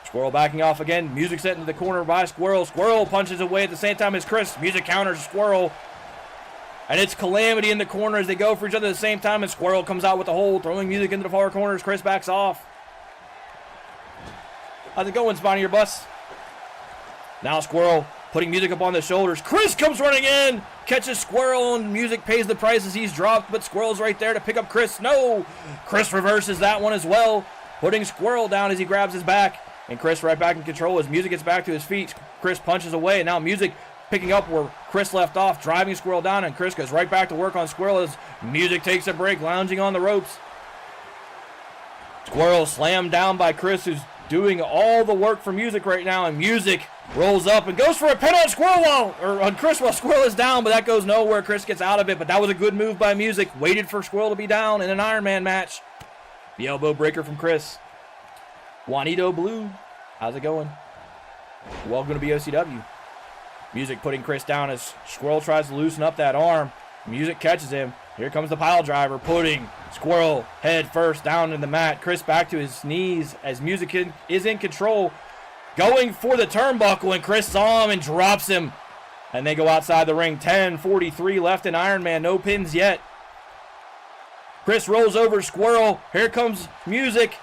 Squirrel backing off again. Music set into the corner by Squirrel. Squirrel punches away at the same time as Chris. Music counters Squirrel. And it's Calamity in the corner as they go for each other at the same time. And Squirrel comes out with the hold, throwing Music into the far corners. Chris backs off. How's it going, Spiny or Bus? Now Squirrel putting Music up on the shoulders. Chris comes running in. Catches Squirrel, and Music pays the price as he's dropped. But Squirrel's right there to pick up Chris. No! Chris reverses that one as well. Putting Squirrel down as he grabs his back. And Chris right back in control as Music gets back to his feet. Chris punches away, and now Music picking up where Chris left off, driving Squirrel down, and Chris goes right back to work on Squirrel as Music takes a break, lounging on the ropes. Squirrel slammed down by Chris, who's doing all the work for Music right now, and Music rolls up and goes for a pin on Squirrel on Chris while Squirrel is down, but that goes nowhere. Chris gets out of it, but that was a good move by Music. Waited for Squirrel to be down in an Iron Man match. The elbow breaker from Chris. Juanito Blue, how's it going? Welcome to BOCW. Music putting Chris down as Squirrel tries to loosen up that arm. Music catches him. Here comes the pile driver, putting Squirrel head first down in the mat. Chris back to his knees as Music is in control, going for the turnbuckle, and Chris saw him and drops him. And they go outside the ring. 10:43 left in Iron Man. No pins yet. Chris rolls over Squirrel. Here comes Music.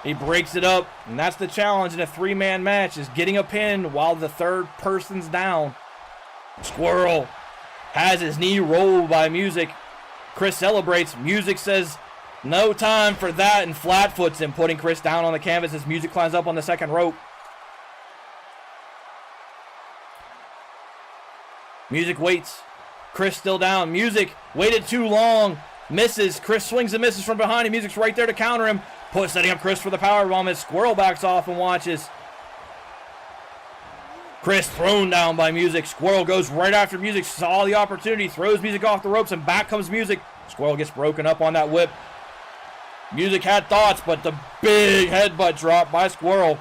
He breaks it up, and that's the challenge in a three-man match, is getting a pin while the third person's down. Squirrel has his knee rolled by Music. Chris celebrates. Music says no time for that and flat-foots him, putting Chris down on the canvas as Music climbs up on the second rope. Music waits. Chris still down. Music waited too long. Misses. Chris swings and misses from behind, and Music's right there to counter him. Setting up Chris for the powerbomb as Squirrel backs off and watches. Chris thrown down by Music. Squirrel goes right after Music. Saw the opportunity. Throws Music off the ropes, and back comes Music. Squirrel gets broken up on that whip. Music had thoughts, but the big headbutt drop by Squirrel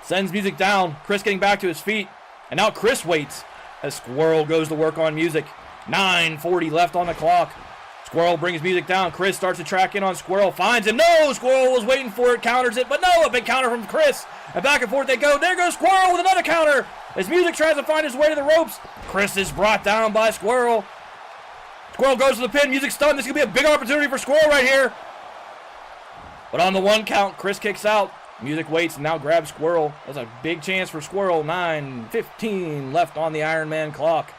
sends Music down. Chris getting back to his feet. And now Chris waits as Squirrel goes to work on Music. 9:40 left on the clock. Squirrel brings Music down. Chris starts to track in on Squirrel. Finds him. No! Squirrel was waiting for it. Counters it. But no! A big counter from Chris. And back and forth they go. There goes Squirrel with another counter. As Music tries to find his way to the ropes. Chris is brought down by Squirrel. Squirrel goes to the pin. Music stunned. This is going to be a big opportunity for Squirrel right here. But on the one count, Chris kicks out. Music waits and now grabs Squirrel. That's a big chance for Squirrel. 9:15 left on the Iron Man clock.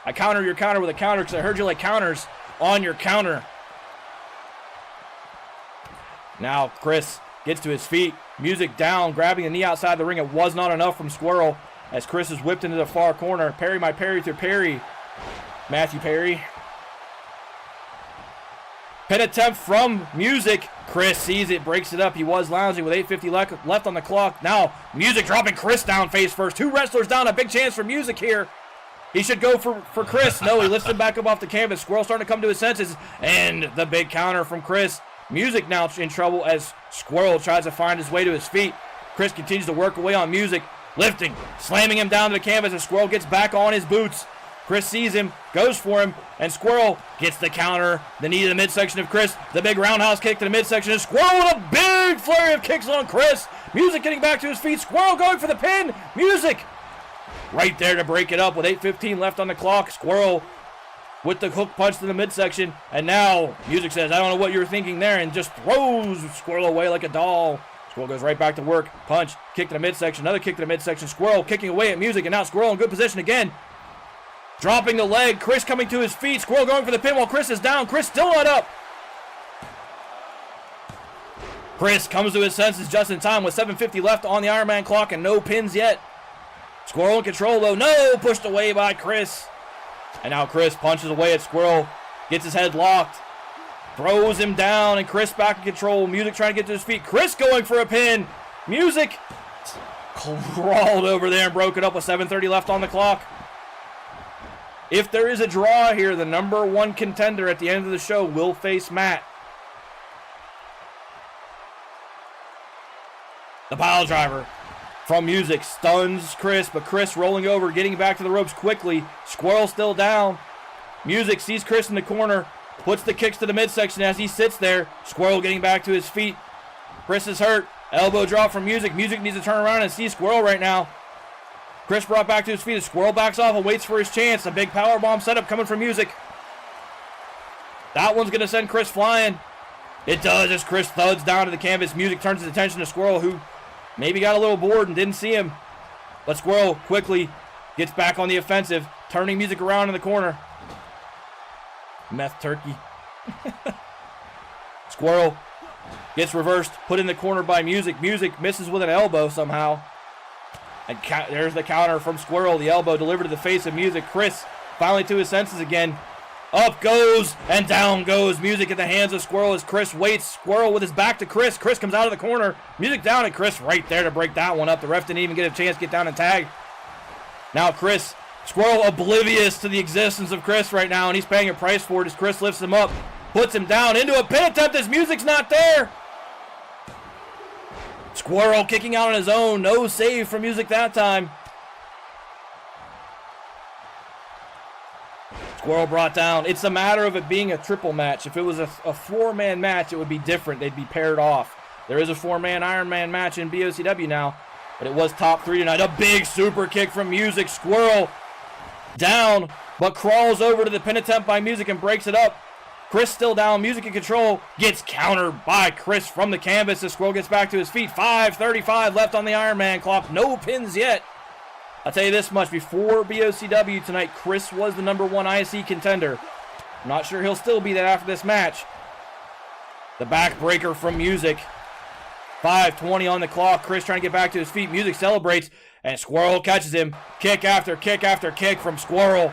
I counter your counter with a counter because I heard you like counters on your counter. Now Chris gets to his feet. Music down, grabbing the knee outside the ring. It was not enough from Squirrel as Chris is whipped into the far corner. Parry my parry through Perry. Matthew Perry. Pin attempt from Music. Chris sees it, breaks it up. He was lounging with 8:50 left on the clock. Now Music dropping Chris down face first. Two wrestlers down. A big chance for Music here. He should go for Chris. No, he lifts him back up off the canvas. Squirrel starting to come to his senses. And the big counter from Chris. Music now in trouble as Squirrel tries to find his way to his feet. Chris continues to work away on Music. Lifting, slamming him down to the canvas as Squirrel gets back on his boots. Chris sees him, goes for him, and Squirrel gets the counter. The knee to the midsection of Chris. The big roundhouse kick to the midsection of Squirrel with a big flurry of kicks on Chris. Music getting back to his feet. Squirrel going for the pin. Music right there to break it up with 8:15 left on the clock. Squirrel with the hook punch to the midsection. And now Music says, I don't know what you were thinking there, and just throws Squirrel away like a doll. Squirrel goes right back to work. Punch, kick to the midsection, another kick to the midsection. Squirrel kicking away at Music, and now Squirrel in good position again. Dropping the leg. Chris coming to his feet. Squirrel going for the pin while Chris is down. Chris still not up. Chris comes to his senses just in time with 7:50 left on the Iron Man clock and no pins yet. Squirrel in control though. No! Pushed away by Chris. And now Chris punches away at Squirrel. Gets his head locked. Throws him down and Chris back in control. Music trying to get to his feet. Chris going for a pin. Music crawled over there and broke it up with 7:30 left on the clock. If there is a draw here, the number one contender at the end of the show will face Matt. The pile driver from Music stuns Chris, but Chris rolling over, getting back to the ropes quickly. Squirrel still down. Music sees Chris in the corner, puts the kicks to the midsection as he sits there. Squirrel getting back to his feet. Chris is hurt. Elbow drop from Music. Music needs to turn around and see Squirrel right now. Chris brought back to his feet. Squirrel backs off and waits for his chance. A big powerbomb setup coming from Music. That one's going to send Chris flying. It does as Chris thuds down to the canvas. Music turns his attention to Squirrel, who maybe got a little bored and didn't see him. But Squirrel quickly gets back on the offensive, turning Music around in the corner. Meth turkey. Squirrel gets reversed, put in the corner by Music. Music misses with an elbow somehow. And there's the counter from Squirrel. The elbow delivered to the face of Music. Chris finally to his senses again. Up goes and down goes Music at the hands of Squirrel as Chris waits. Squirrel with his back to Chris. Chris comes out of the corner. Music down and Chris right there to break that one up. The ref didn't even get a chance to get down and tag. Now Chris, Squirrel oblivious to the existence of Chris right now, and he's paying a price for it as Chris lifts him up, puts him down into a pin attempt as Music's not there. Squirrel kicking out on his own. No save for Music that time. Squirrel brought down. It's a matter of it being a triple match. If it was a four-man match, it would be different. They'd be paired off. There is a four-man Iron Man match in BOCW now, but it was top three tonight. A big super kick from Music. Squirrel down, but crawls over to the pin attempt by Music and breaks it up. Chris still down. Music in control. Gets countered by Chris from the canvas as Squirrel gets back to his feet. 5:35 left on the Iron Man clock. No pins yet. I'll tell you this much, before BOCW tonight, Chris was the #1 IC contender. I'm not sure he'll still be that after this match. The backbreaker from Music. 5:20 on the clock. Chris trying to get back to his feet. Music celebrates, and Squirrel catches him. Kick after kick after kick from Squirrel.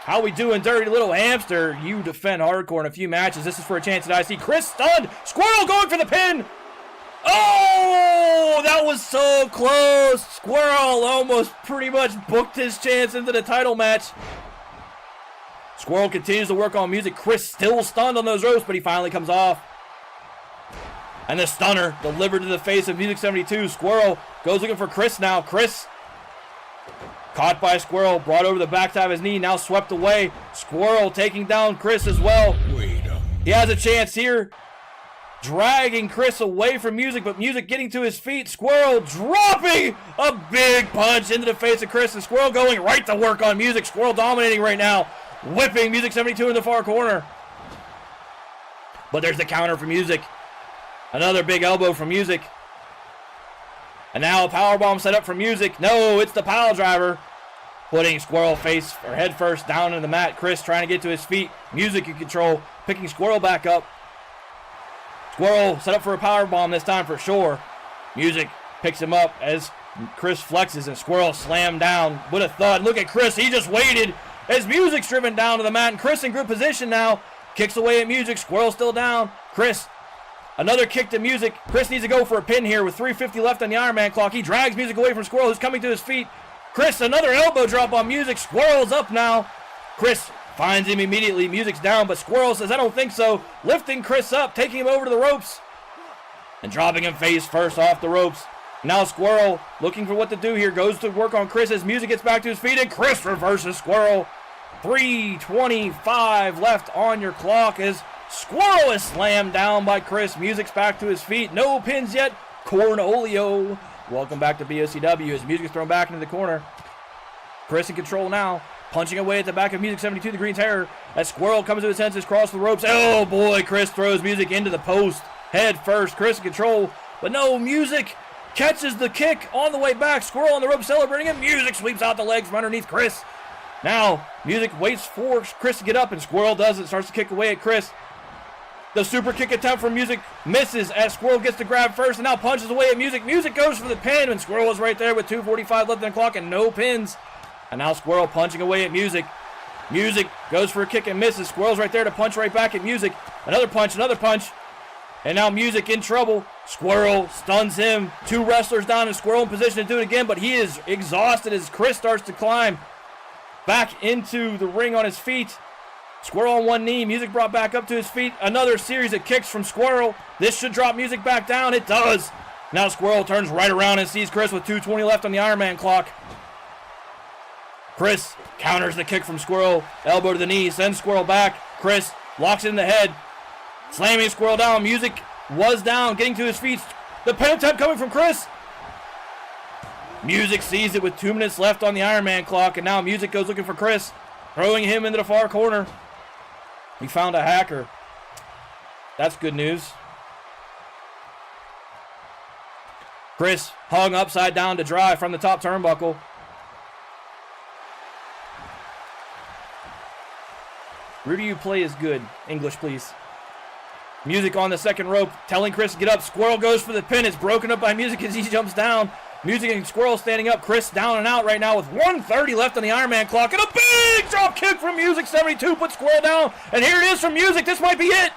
How we doing, dirty little hamster? You defend hardcore in a few matches. This is for a chance at IC. Chris stunned. Squirrel going for the pin. Oh, that was so close. Squirrel almost pretty much booked his chance into the title match. Squirrel continues to work on Music. Chris still stunned on those ropes, but he finally comes off. And the stunner delivered to the face of Music 72. Squirrel goes looking for Chris now. Chris caught by Squirrel, brought over the backside of his knee, now swept away. Squirrel taking down Chris as well. He has a chance here. Dragging Chris away from Music, but Music getting to his feet. Squirrel dropping a big punch into the face of Chris, and Squirrel going right to work on Music. Squirrel dominating right now, whipping Music 72 in the far corner. But there's the counter for Music. Another big elbow from Music. And now a powerbomb set up for Music. No, it's the pile driver. Putting Squirrel face or head first down in the mat. Chris trying to get to his feet. Music in control, picking Squirrel back up. Squirrel set up for a powerbomb this time for sure. Music picks him up as Chris flexes and Squirrel slammed down with a thud. Look at Chris, he just waited as Music's driven down to the mat, and Chris in group position now. Kicks away at Music, Squirrel still down. Chris, another kick to Music. Chris needs to go for a pin here with 3:50 left on the Iron Man clock. He drags Music away from Squirrel, who's coming to his feet. Chris, another elbow drop on Music. Squirrel's up now. Chris finds him immediately. Music's down, but Squirrel says, I don't think so. Lifting Chris up, taking him over to the ropes, and dropping him face first off the ropes. Now Squirrel, looking for what to do here, goes to work on Chris as Music gets back to his feet, and Chris reverses Squirrel. 3:25 left on your clock as Squirrel is slammed down by Chris. Music's back to his feet. No pins yet. Cornolio. Welcome back to BOCW as Music is thrown back into the corner. Chris in control now. Punching away at the back of Music 72, the Green Terror. As Squirrel comes to his senses, cross the ropes. Oh boy, Chris throws Music into the post. Head first, Chris in control. But no, Music catches the kick on the way back. Squirrel on the rope celebrating it. Music sweeps out the legs from underneath Chris. Now, Music waits for Chris to get up, and Squirrel does it. Starts to kick away at Chris. The super kick attempt from Music misses as Squirrel gets to grab first and now punches away at Music. Music goes for the pin, and Squirrel is right there with 2:45 left on the clock and no pins. And now Squirrel punching away at Music. Music goes for a kick and misses. Squirrel's right there to punch right back at Music. Another punch, another punch. And now Music in trouble. Squirrel stuns him. Two wrestlers down and Squirrel in position to do it again, but he is exhausted as Chris starts to climb back into the ring on his feet. Squirrel on one knee. Music brought back up to his feet. Another series of kicks from Squirrel. This should drop Music back down. It does. Now Squirrel turns right around and sees Chris with 2:20 left on the Iron Man clock. Chris counters the kick from Squirrel. Elbow to the knee. Sends Squirrel back. Chris locks it in the head. Slamming Squirrel down. Music was down. Getting to his feet. The pin attempt coming from Chris. Music sees it with 2 minutes left on the Iron Man clock. And now Music goes looking for Chris. Throwing him into the far corner. He found a hacker. That's good news. Chris hung upside down to dry from the top turnbuckle. Rudy, you play is good. English, please. Music on the second rope, telling Chris to get up. Squirrel goes for the pin. It's broken up by Music as he jumps down. Music and Squirrel standing up. Chris down and out right now with 1:30 left on the Iron Man clock. And a big drop kick from Music. 72 puts Squirrel down. And here it is from Music. This might be it.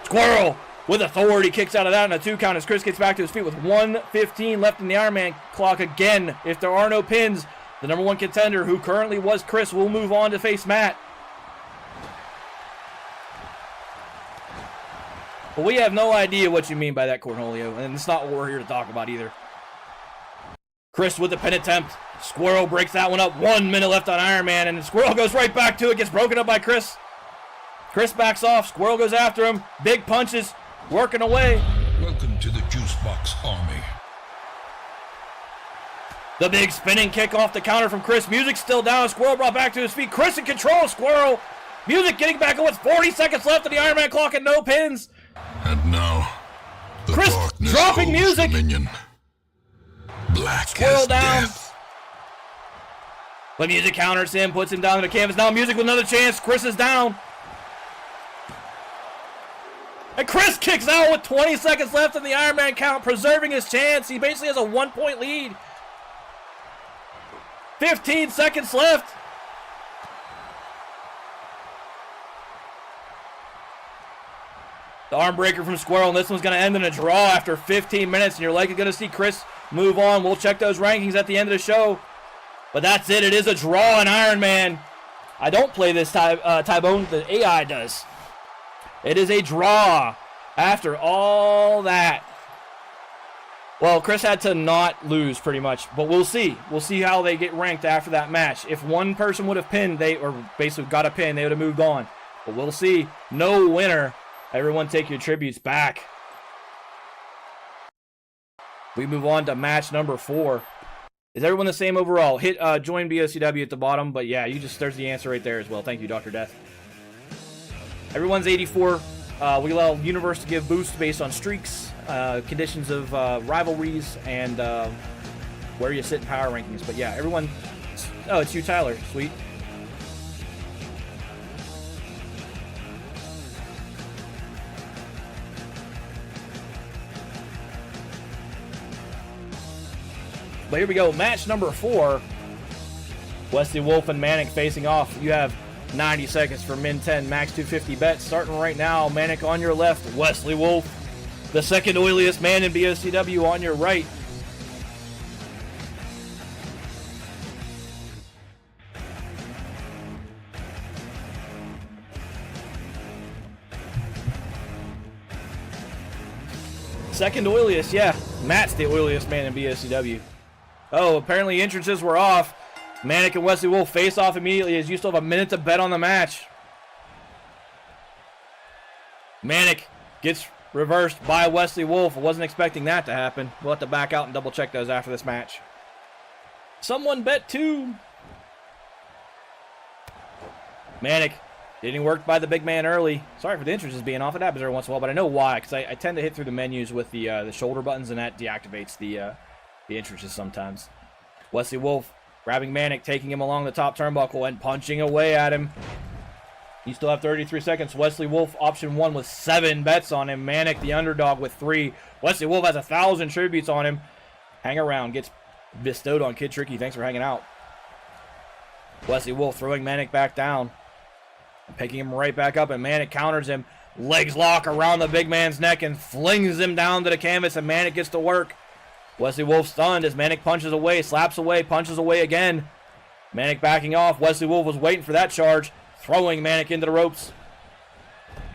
Squirrel with authority kicks out of that and a 2 count as Chris gets back to his feet with 1:15 left in the Iron Man clock. Again, if there are no pins, the number 1 contender, who currently was Chris, will move on to face Matt. But we have no idea what you mean by that, Cornholio, and it's not what we're here to talk about either. Chris with the pin attempt. Squirrel breaks that one up. 1 minute left on Iron Man, and Squirrel goes right back to it. Gets broken up by Chris. Chris backs off. Squirrel goes after him. Big punches. Working away. Welcome to the Juice Box Army. The big spinning kick off the counter from Chris. Music still down. Squirrel brought back to his feet. Chris in control. Squirrel. Music getting back with 40 seconds left on the Iron Man clock and no pins. And now, the Chris darkness dropping holds Music. dominion. Black Squirrel as down. death. But Music counters him, puts him down to the canvas. Now Music with another chance. Chris is down. And Chris kicks out with 20 seconds left in the Iron Man count, preserving his chance. He basically has a 1-point lead. 15 seconds left. The arm breaker from Squirrel, and this one's going to end in a draw after 15 minutes, and you're likely going to see Chris move on. We'll check those rankings at the end of the show. But that's it. It is a draw in Iron Man. I don't play this Tybone. The AI does. It is a draw after all that. Well, Chris had to not lose pretty much, but we'll see. We'll see how they get ranked after that match. If one person would have pinned, or basically got a pin, they would have moved on. But we'll see. No winner. Everyone take your tributes back. We move on to match number 4. Is everyone the same overall? Hit join BOCW at the bottom, but yeah, there's the answer right there as well. Thank you, Dr. Death. Everyone's 84. We allow Universe to give boosts based on streaks, conditions of rivalries, and where you sit in power rankings. But yeah, everyone... Oh, it's you, Tyler. Sweet. But here we go. Match number 4. Wesley Wolf and Manic facing off. You have 90 seconds for min 10, max 250 bets. Starting right now. Manic on your left. Wesley Wolf, the second oiliest man in BOCW, on your right. Second oiliest, yeah. Matt's the oiliest man in BOCW. Oh, apparently entrances were off. Manic and Wesley Wolf face off immediately as you still have a minute to bet on the match. Manic gets reversed by Wesley Wolf. I wasn't expecting that to happen. We'll have to back out and double check those after this match. Someone bet 2. Manic getting worked by the big man early. Sorry for the entrances being off. It happens every once in a while, but I know why, because I tend to hit through the menus with the shoulder buttons, and that deactivates the entrances sometimes. Wesley Wolf grabbing Manic, taking him along the top turnbuckle and punching away at him. You still have 33 seconds. Wesley Wolf, option 1 with 7 bets on him. Manic, the underdog, with 3. Wesley Wolf has 1,000 tributes on him. Hang around. Gets bestowed on Kid Tricky. Thanks for hanging out. Wesley Wolf throwing Manic back down. Picking him right back up, and Manic counters him. Legs lock around the big man's neck and flings him down to the canvas, and Manic gets to work. Wesley Wolf stunned as Manic punches away, slaps away, punches away again. Manic backing off. Wesley Wolf was waiting for that charge, throwing Manic into the ropes.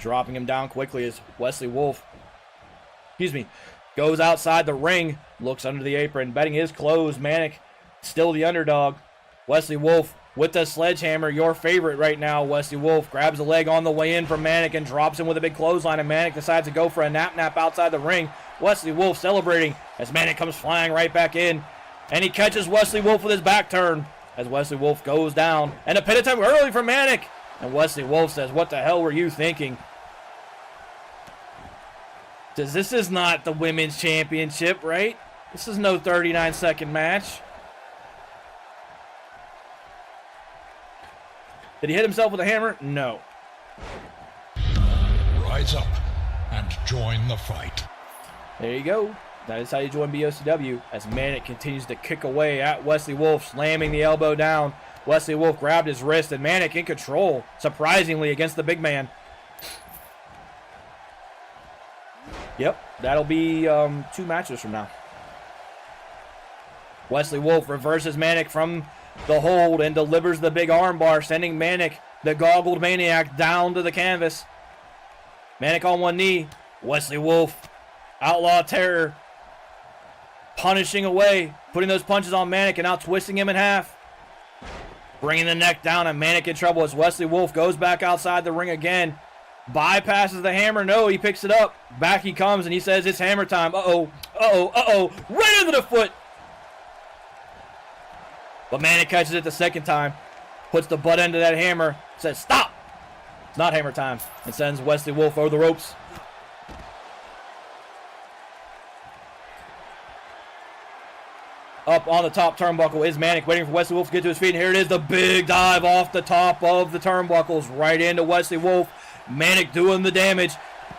Dropping him down quickly as Wesley Wolf, goes outside the ring, looks under the apron. Betting is closed. Manic still the underdog. Wesley Wolf with the sledgehammer, your favorite right now. Wesley Wolf grabs a leg on the way in from Manic and drops him with a big clothesline, and Manic decides to go for a nap outside the ring. Wesley Wolf celebrating as Manic comes flying right back in, and he catches Wesley Wolf with his back turn as Wesley Wolf goes down. And a pin attempt early from Manic, and Wesley Wolf says, "What the hell were you thinking?" This is not the women's championship, right? This is no 39-second match. Did he hit himself with a hammer? No. Rise up and join the fight. There you go. That is how you join BOCW, as Manic continues to kick away at Wesley Wolf, slamming the elbow down. Wesley Wolf grabbed his wrist, and Manic in control, surprisingly, against the big man. Yep, that'll be 2 matches from now. Wesley Wolf reverses Manic from the hold and delivers the big armbar, sending Manic, the goggled maniac, down to the canvas. Manic on one knee. Wesley Wolf, Outlaw Terror, punishing away, putting those punches on Manic and now twisting him in half. Bringing the neck down, and Manic in trouble as Wesley Wolf goes back outside the ring again. Bypasses the hammer. No, he picks it up. Back he comes, and he says it's hammer time. Uh-oh, uh-oh, uh-oh. Right into the foot. But Manic catches it the second time. Puts the butt end of that hammer. Says, stop. It's not hammer time. And sends Wesley Wolf over the ropes. Up on the top turnbuckle is Manic, waiting for Wesley Wolf to get to his feet. And here it is, the big dive off the top of the turnbuckles, right into Wesley Wolf. Manic doing the damage,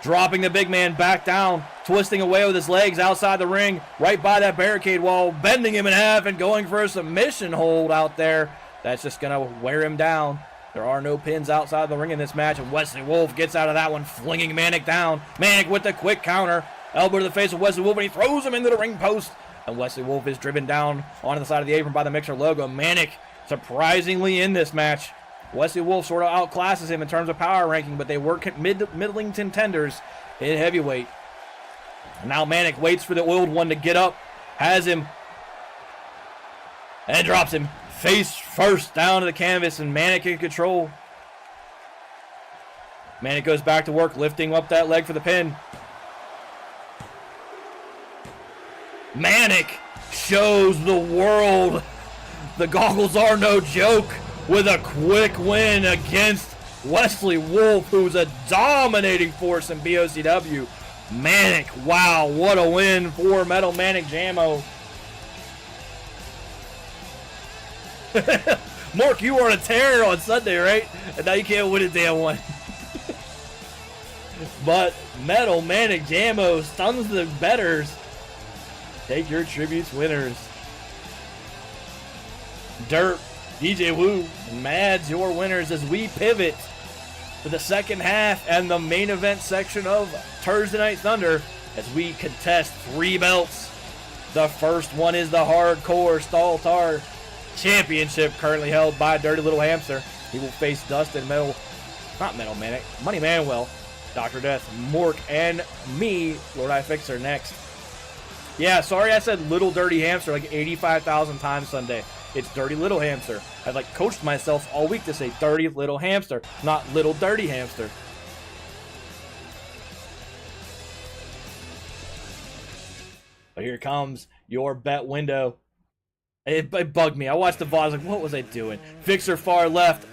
dropping the big man back down, twisting away with his legs outside the ring, right by that barricade wall, bending him in half and going for a submission hold out there. That's just going to wear him down. There are no pins outside the ring in this match, and Wesley Wolf gets out of that one, flinging Manic down. Manic with the quick counter, elbow to the face of Wesley Wolf, and he throws him into the ring post. And Wesley Wolf is driven down onto the side of the apron by the Mixer logo. Manic, surprisingly in this match. Wesley Wolf sort of outclasses him in terms of power ranking, but they were middling contenders in heavyweight. And now Manic waits for the oiled one to get up, has him, and drops him face first down to the canvas, and Manic in control. Manic goes back to work, lifting up that leg for the pin. Manic shows the world the goggles are no joke with a quick win against Wesley Wolf, who's a dominating force in BOCW. Manic, wow, what a win for Metal Manic Jamo. Mark, you were on a tear on Sunday, right? And now you can't win a damn one. But Metal Manic Jamo stuns the betters. Take your tributes, winners. Derp, DJ Woo, and Mads, your winners as we pivot to the second half and the main event section of Thursday Night Thunder as we contest 3 belts. The first one is the Hardcore Staltar Championship, currently held by Dirty Little Hamster. He will face Dustin Metal Manic, Money Manuel, Dr. Death, Mork, and me, Lord I Fixer, next. Yeah, sorry I said Little Dirty Hamster like 85,000 times Sunday. It's Dirty Little Hamster. I've like coached myself all week to say Dirty Little Hamster, not Little Dirty Hamster. But here comes your bet window. It bugged me. I watched the VOD. I was like, what was I doing? Fixer far left.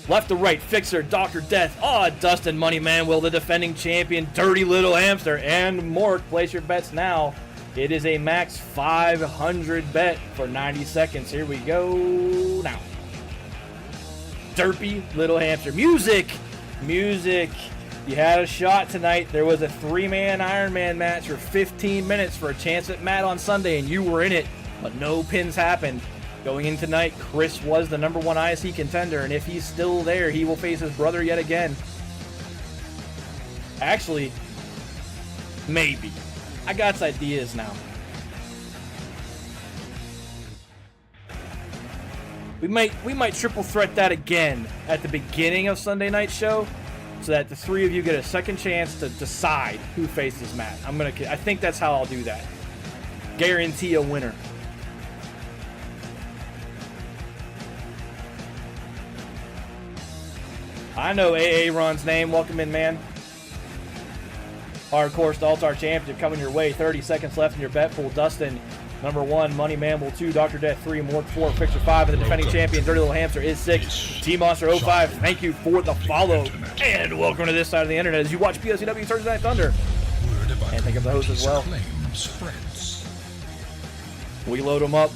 Left to right. Fixer, Dr. Death. Dustin Money Manuel, the defending champion. Dirty Little Hamster. And Mork. Place your bets now. It is a max 500 bet for 90 seconds. Here we go now. Derpy Little Hamster. Music. You had a shot tonight. There was a 3-man Iron Man match for 15 minutes for a chance at Matt on Sunday, and you were in it, but no pins happened. Going in tonight, Chris was the #1 ISC contender, and if he's still there, he will face his brother yet again. Actually, maybe. I got ideas now. We might triple threat that again at the beginning of Sunday night's show, so that the 3 of you get a second chance to decide who faces Matt. I think that's how I'll do that. Guarantee a winner. I know AA Ron's name. Welcome in, man. Hardcore Staltar Championship coming your way. 30 seconds left in your bet pool. Dustin, #1. Money Manuel 2. Dr. Death 3. Mork 4. Fixer 5. And the defending champion, Dirty Little Hamster, is 6. T-Monster 05. Thank you for the follow. And welcome to this side of the internet as you watch BOCW Thursday Night Thunder. And think of the host as well. We load them up.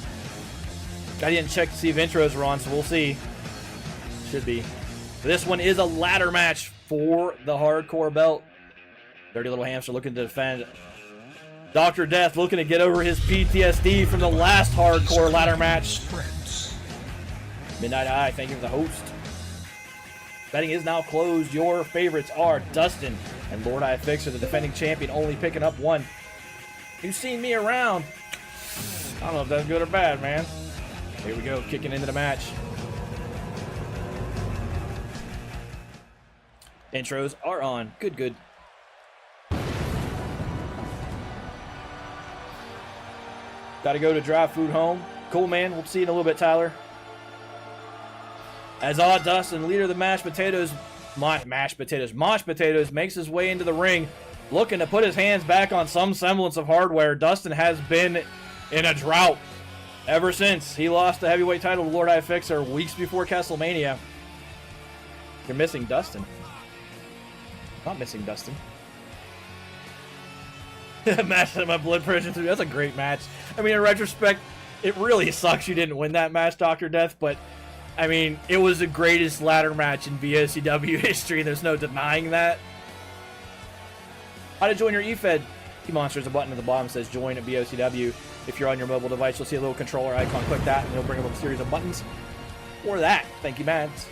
I didn't check to see if intros were on, so we'll see. Should be. This one is a ladder match for the Hardcore belt. Dirty Little Hamster looking to defend Dr. Death looking to get over his PTSD from the last hardcore ladder match. Midnight Eye, thank you for the host. Betting is now closed. Your favorites are Dustin and Lord Eye Fixer, the defending champion, only picking up one. You've seen me around. I don't know if that's good or bad, man. Here we go, kicking into the match. Intros are on. Good, good. Got to go to drive food home. Cool, man. We'll see you in a little bit, Tyler. As Odd Dustin, leader of the Mosh Potatoes, makes his way into the ring, looking to put his hands back on some semblance of hardware. Dustin has been in a drought ever since he lost the heavyweight title to Lord Eye Fixer weeks before Castlemania. You're missing Dustin. Not missing Dustin. Match at my blood pressure through. That's a great match. I mean, in retrospect, it really sucks you didn't win that match, Dr. Death, but I mean, it was the greatest ladder match in BOCW history. There's no denying that. How to join your eFed? T-Monster, there's a button at the bottom that says join at BOCW. If you're on your mobile device, you'll see a little controller icon. Click that, and it'll bring up a series of buttons. Or that. Thank you, Mads.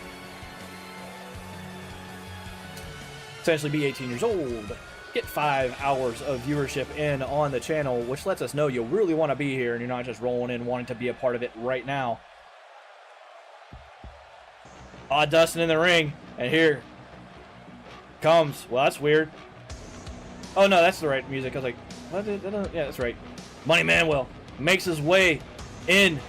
Essentially be 18 years old. Get 5 hours of viewership in on the channel, which lets us know you really want to be here and you're not just rolling in wanting to be a part of it right now. Odd Dustin in the ring, and here comes, well, that's weird. Oh no, that's the right music. I was like, what? Yeah, that's right. Money Manuel makes his way in.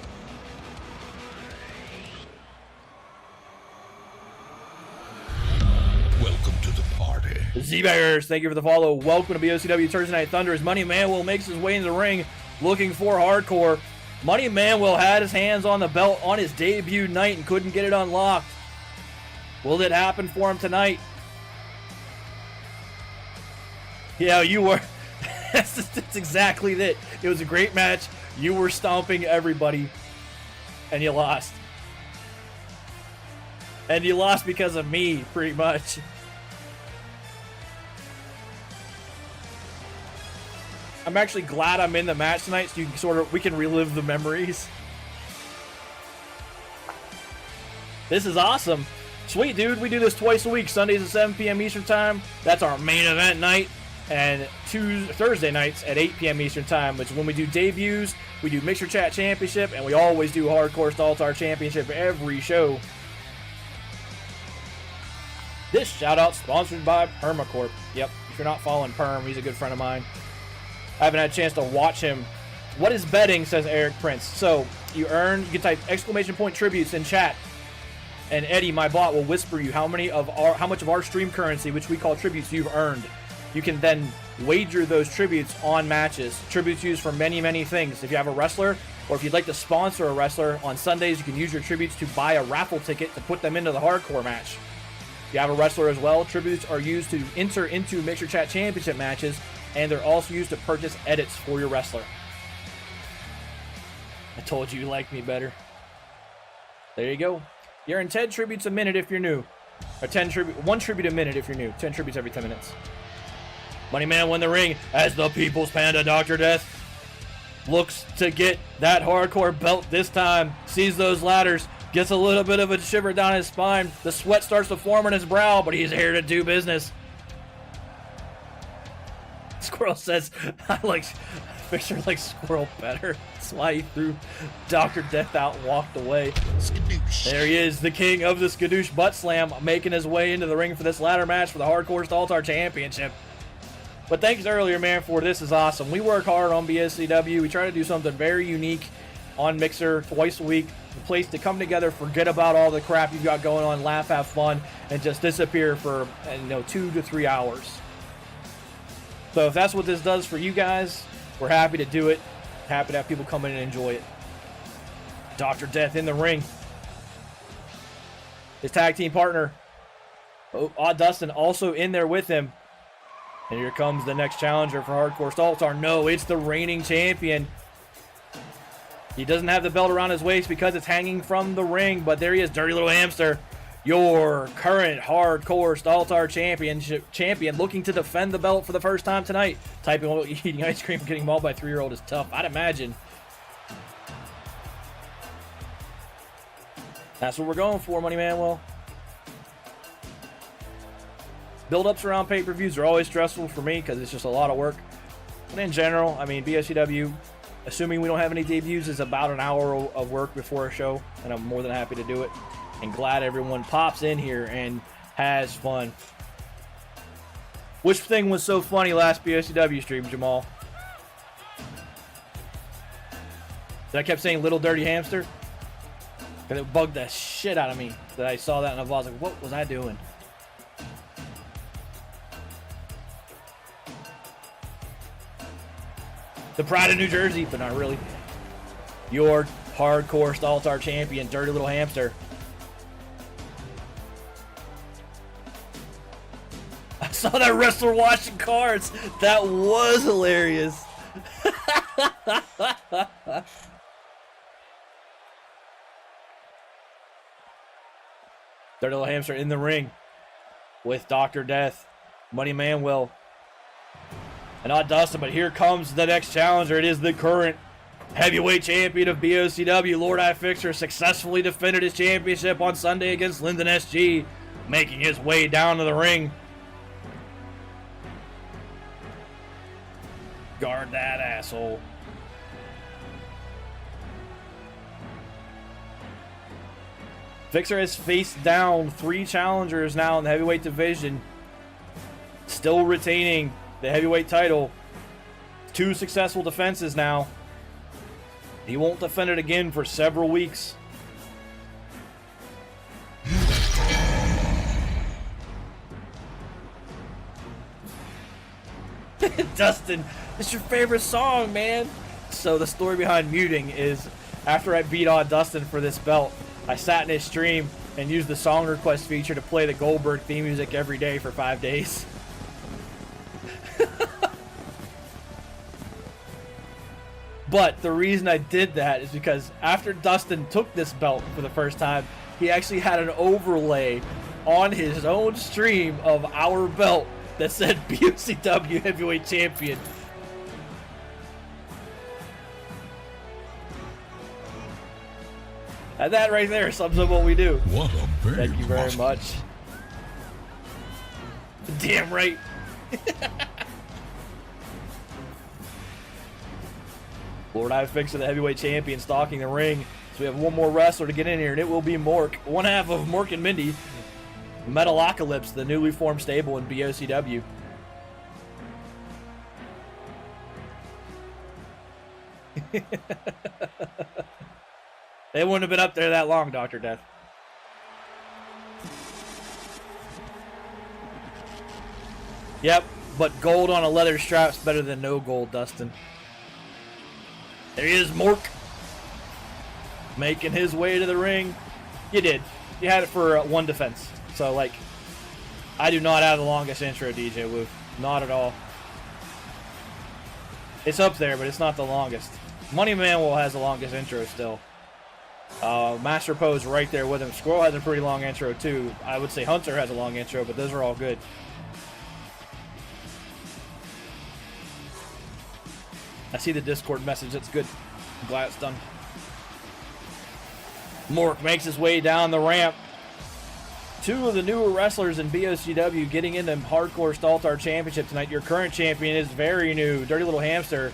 Welcome to the party. Z-Bears, thank you for the follow. Welcome to BOCW Thursday Night Thunder as Money Manuel makes his way in the ring looking for hardcore. Money Manuel had his hands on the belt on his debut night and couldn't get it unlocked. Will it happen for him tonight? Yeah, you were. That's exactly it. It was a great match. You were stomping everybody, and you lost. And you lost because of me, pretty much. I'm actually glad I'm in the match tonight, so you can we can relive the memories. This is awesome. Sweet, dude. We do this twice a week, Sundays at 7 p.m. Eastern Time. That's our main event night. And Thursday nights at 8 p.m. Eastern Time, which is when we do debuts, we do Mixer Chat Championship, and we always do Hardcore All-Star Championship every show. This shout-out sponsored by Permacorp. Yep, if you're not following Perm, he's a good friend of mine. I haven't had a chance to watch him. What is betting, says Eric Prince. So, you can type exclamation point tributes in chat, and Eddie, my bot, will whisper you how much of our stream currency, which we call tributes, you've earned. You can then wager those tributes on matches. Tributes used for many, many things. If you have a wrestler, or if you'd like to sponsor a wrestler, on Sundays you can use your tributes to buy a raffle ticket to put them into the hardcore match. If you have a wrestler as well, tributes are used to enter into Mixer Chat Championship matches, and they're also used to purchase edits for your wrestler. I told you liked me better. There you go. You're in 10 tributes a minute if you're new. Or 1 tribute a minute if you're new. 10 tributes every 10 minutes. Money Man won the ring as the People's Panda. Dr. Death looks to get that hardcore belt this time. Sees those ladders. Gets a little bit of a shiver down his spine. The sweat starts to form on his brow, but he's here to do business. Squirrel says, I like Fisher likes Squirrel better. That's why he threw Dr. Death out and walked away. Skadoosh. There he is, the king of the Skadoosh Butt Slam, making his way into the ring for this ladder match for the Hardcore All-Star Championship. But thanks earlier, man, for this is awesome. We work hard on BSCW. We try to do something very unique on Mixer twice a week. A place to come together, forget about all the crap you've got going on, laugh, have fun, and just disappear for 2 to 3 hours. So if that's what this does for you guys, we're happy to do it. Happy to have people come in and enjoy it. Dr. Death in the ring. His tag team partner, Odd Dustin, also in there with him. And here comes the next challenger for Hardcore All-Star. No, it's the reigning champion. He doesn't have the belt around his waist because it's hanging from the ring, but there he is, Dirty Little Hamster. your current hardcore Staltar champion looking to defend the belt for the first time tonight. Typing while eating ice cream and getting mauled by a 3-year-old is tough, I'd imagine. That's what we're going for, Money Manuel. Build-ups around pay-per-views are always stressful for me because it's just a lot of work. But in general, I mean, BOCW, assuming we don't have any debuts, is about an hour of work before a show, and I'm more than happy to do it. And glad everyone pops in here and has fun. Which thing was so funny last BOCW stream, Jamal? That I kept saying little dirty hamster? Because it bugged the shit out of me that I saw that and I was like, what was I doing? The pride of New Jersey, but not really. Your hardcore Staltar champion, dirty little hamster. I saw that wrestler washing cards. That was hilarious. Dirty little hamster in the ring with Dr. Death, Money Manuel, and not Dustin, but here comes the next challenger. It is the current heavyweight champion of BOCW. Lord I Fixer successfully defended his championship on Sunday against Lyndon SG, making his way down to the ring. Guard that asshole. Fixer has faced down 3 challengers now in the heavyweight division, still retaining the heavyweight title. 2 successful defenses now. He won't defend it again for several weeks. Dustin, it's your favorite song, man. So the story behind muting is, after I beat on Dustin for this belt, I sat in his stream and used the song request feature to play the Goldberg theme music every day for 5 days. But the reason I did that is because after Dustin took this belt for the first time, he actually had an overlay on his own stream of our belt that said BOCW Heavyweight Champion. And that right there sums up what we do. What a big Thank you very muscle. much. Damn right. Lord I Fixer, the heavyweight champion, stalking the ring. So we have one more wrestler to get in here, and it will be Mork. One half of Mork and Mindy. Metalocalypse, the newly formed stable in BOCW. They wouldn't have been up there that long, Dr. Death. Yep, but gold on a leather strap's better than no gold, Dustin. There he is, Mork. Making his way to the ring. You did. You had it for 1 defense. So, like, I do not have the longest intro, DJ Woo. Not at all. It's up there, but it's not the longest. Money Manuel has the longest intro still. Master Poe's right there with him. Squirrel has a pretty long intro, too. I would say Hunter has a long intro, but those are all good. I see the Discord message. That's good. I'm glad it's done. Mork makes his way down the ramp. 2 of the newer wrestlers in BOCW getting into Hardcore Staltar Championship tonight. Your current champion is very new, Dirty Little Hamster.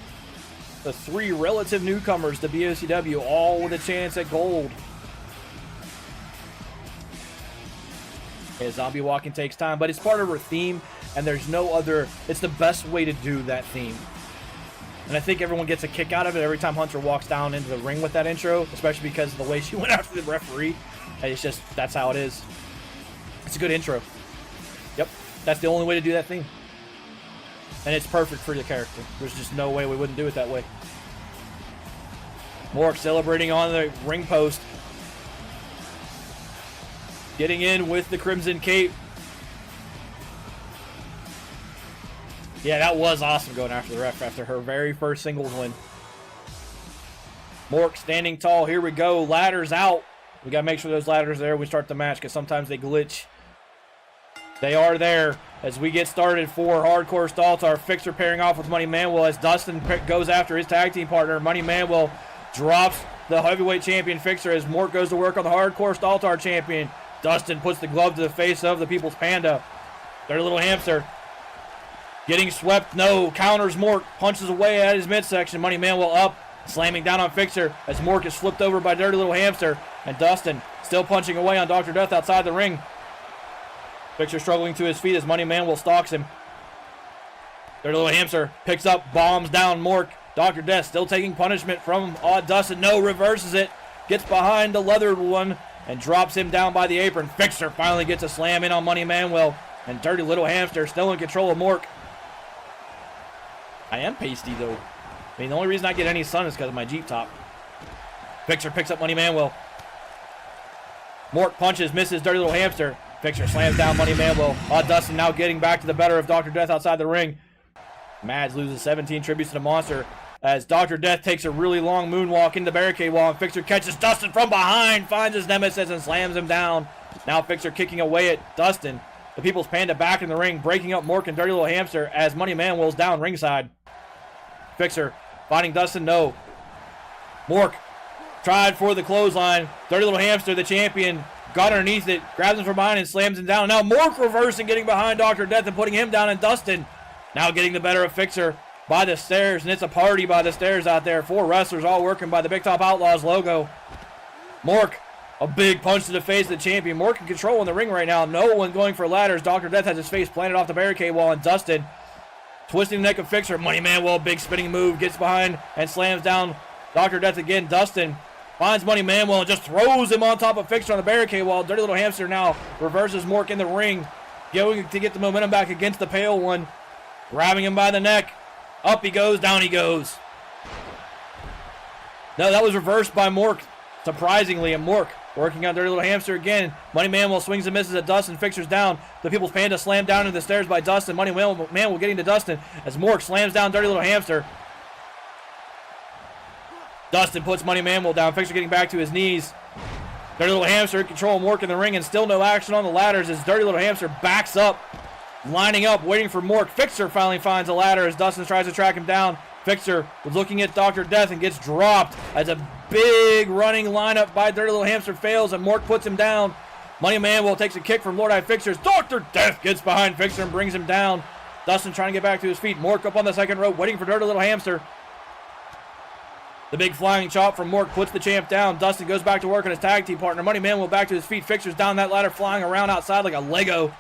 The 3 relative newcomers to BOCW, all with a chance at gold. Yeah, zombie walking takes time, but it's part of her theme, and there's no other. It's the best way to do that theme. And I think everyone gets a kick out of it every time Hunter walks down into the ring with that intro, especially because of the way she went after the referee. And it's just, that's how it is. It's a good intro. Yep, that's the only way to do that theme. And it's perfect for the character. There's just no way we wouldn't do it that way. Mork celebrating on the ring post. Getting in with the Crimson Cape. Yeah, that was awesome going after the ref after her very first singles win. Mork standing tall. Here we go. Ladders out. We got to make sure those ladders are there when we start the match because sometimes they glitch. They are there as we get started for Hardcore Staltar. Fixer pairing off with Money Manuel as Dustin goes after his tag team partner. Money Manuel drops the heavyweight champion Fixer as Mort goes to work on the Hardcore Staltar champion. Dustin puts the glove to the face of the People's Panda. Dirty Little Hamster getting swept. No, counters Mort, punches away at his midsection. Money Manuel up, slamming down on Fixer as Mort is flipped over by Dirty Little Hamster. And Dustin still punching away on Dr. Death outside the ring. Fixer struggling to his feet as Money Manuel stalks him. Dirty Little Hamster picks up, bombs down Mork. Dr. Death still taking punishment from Dustin. No, reverses it. Gets behind the leathered one and drops him down by the apron. Fixer finally gets a slam in on Money Manuel. And Dirty Little Hamster still in control of Mork. I am pasty though. I mean, the only reason I get any sun is because of my Jeep top. Fixer picks up Money Manuel. Mork punches, misses Dirty Little Hamster. Fixer slams down Money Manuel. Dustin now getting back to the better of Dr. Death outside the ring. Mads loses 17 tributes to the Monster as Dr. Death takes a really long moonwalk into the barricade wall, and Fixer catches Dustin from behind, finds his nemesis and slams him down. Now Fixer kicking away at Dustin. The People's Panda back in the ring, breaking up Mork and Dirty Little Hamster as Money Manuel's down ringside. Fixer fighting Dustin, no. Mork tried for the clothesline. Dirty Little Hamster, the champion, got underneath it, grabs him from behind and slams him down. Now Mork reversing, getting behind Dr. Death and putting him down, and Dustin now getting the better of Fixer by the stairs, and it's a party by the stairs out there. 4 wrestlers all working by the Big Top Outlaws logo. Mork, a big punch to the face of the champion. Mork in control in the ring right now. No one going for ladders. Dr. Death has his face planted off the barricade wall, and Dustin twisting the neck of Fixer. Money Manuel, big spinning move, gets behind and slams down Dr. Death again. Dustin finds Money Manuel and just throws him on top of Fixer on the barricade wall. Dirty Little Hamster now reverses Mork in the ring, going to get the momentum back against the pale one. Grabbing him by the neck. Up he goes, down he goes. No, that was reversed by Mork, surprisingly, and Mork working on Dirty Little Hamster again. Money Manuel swings and misses at Dustin. Fixer's down. The People's Panda slammed down into the stairs by Dustin. Money Manuel getting to Dustin as Mork slams down Dirty Little Hamster. Dustin puts Money Manuel down. Fixer getting back to his knees. Dirty Little Hamster in control of Mork in the ring, and still no action on the ladders as Dirty Little Hamster backs up, lining up, waiting for Mork. Fixer finally finds a ladder as Dustin tries to track him down. Fixer was looking at Dr. Death and gets dropped as a big running lineup by Dirty Little Hamster fails, and Mork puts him down. Money Manuel takes a kick from Lord Eye Fixer. Dr. Death gets behind Fixer and brings him down. Dustin trying to get back to his feet. Mork up on the second rope, waiting for Dirty Little Hamster. The big flying chop from Mork puts the champ down. Dustin goes back to work on his tag team partner. Money Manuel back to his feet. Fixer's down that ladder, flying around outside like a Lego.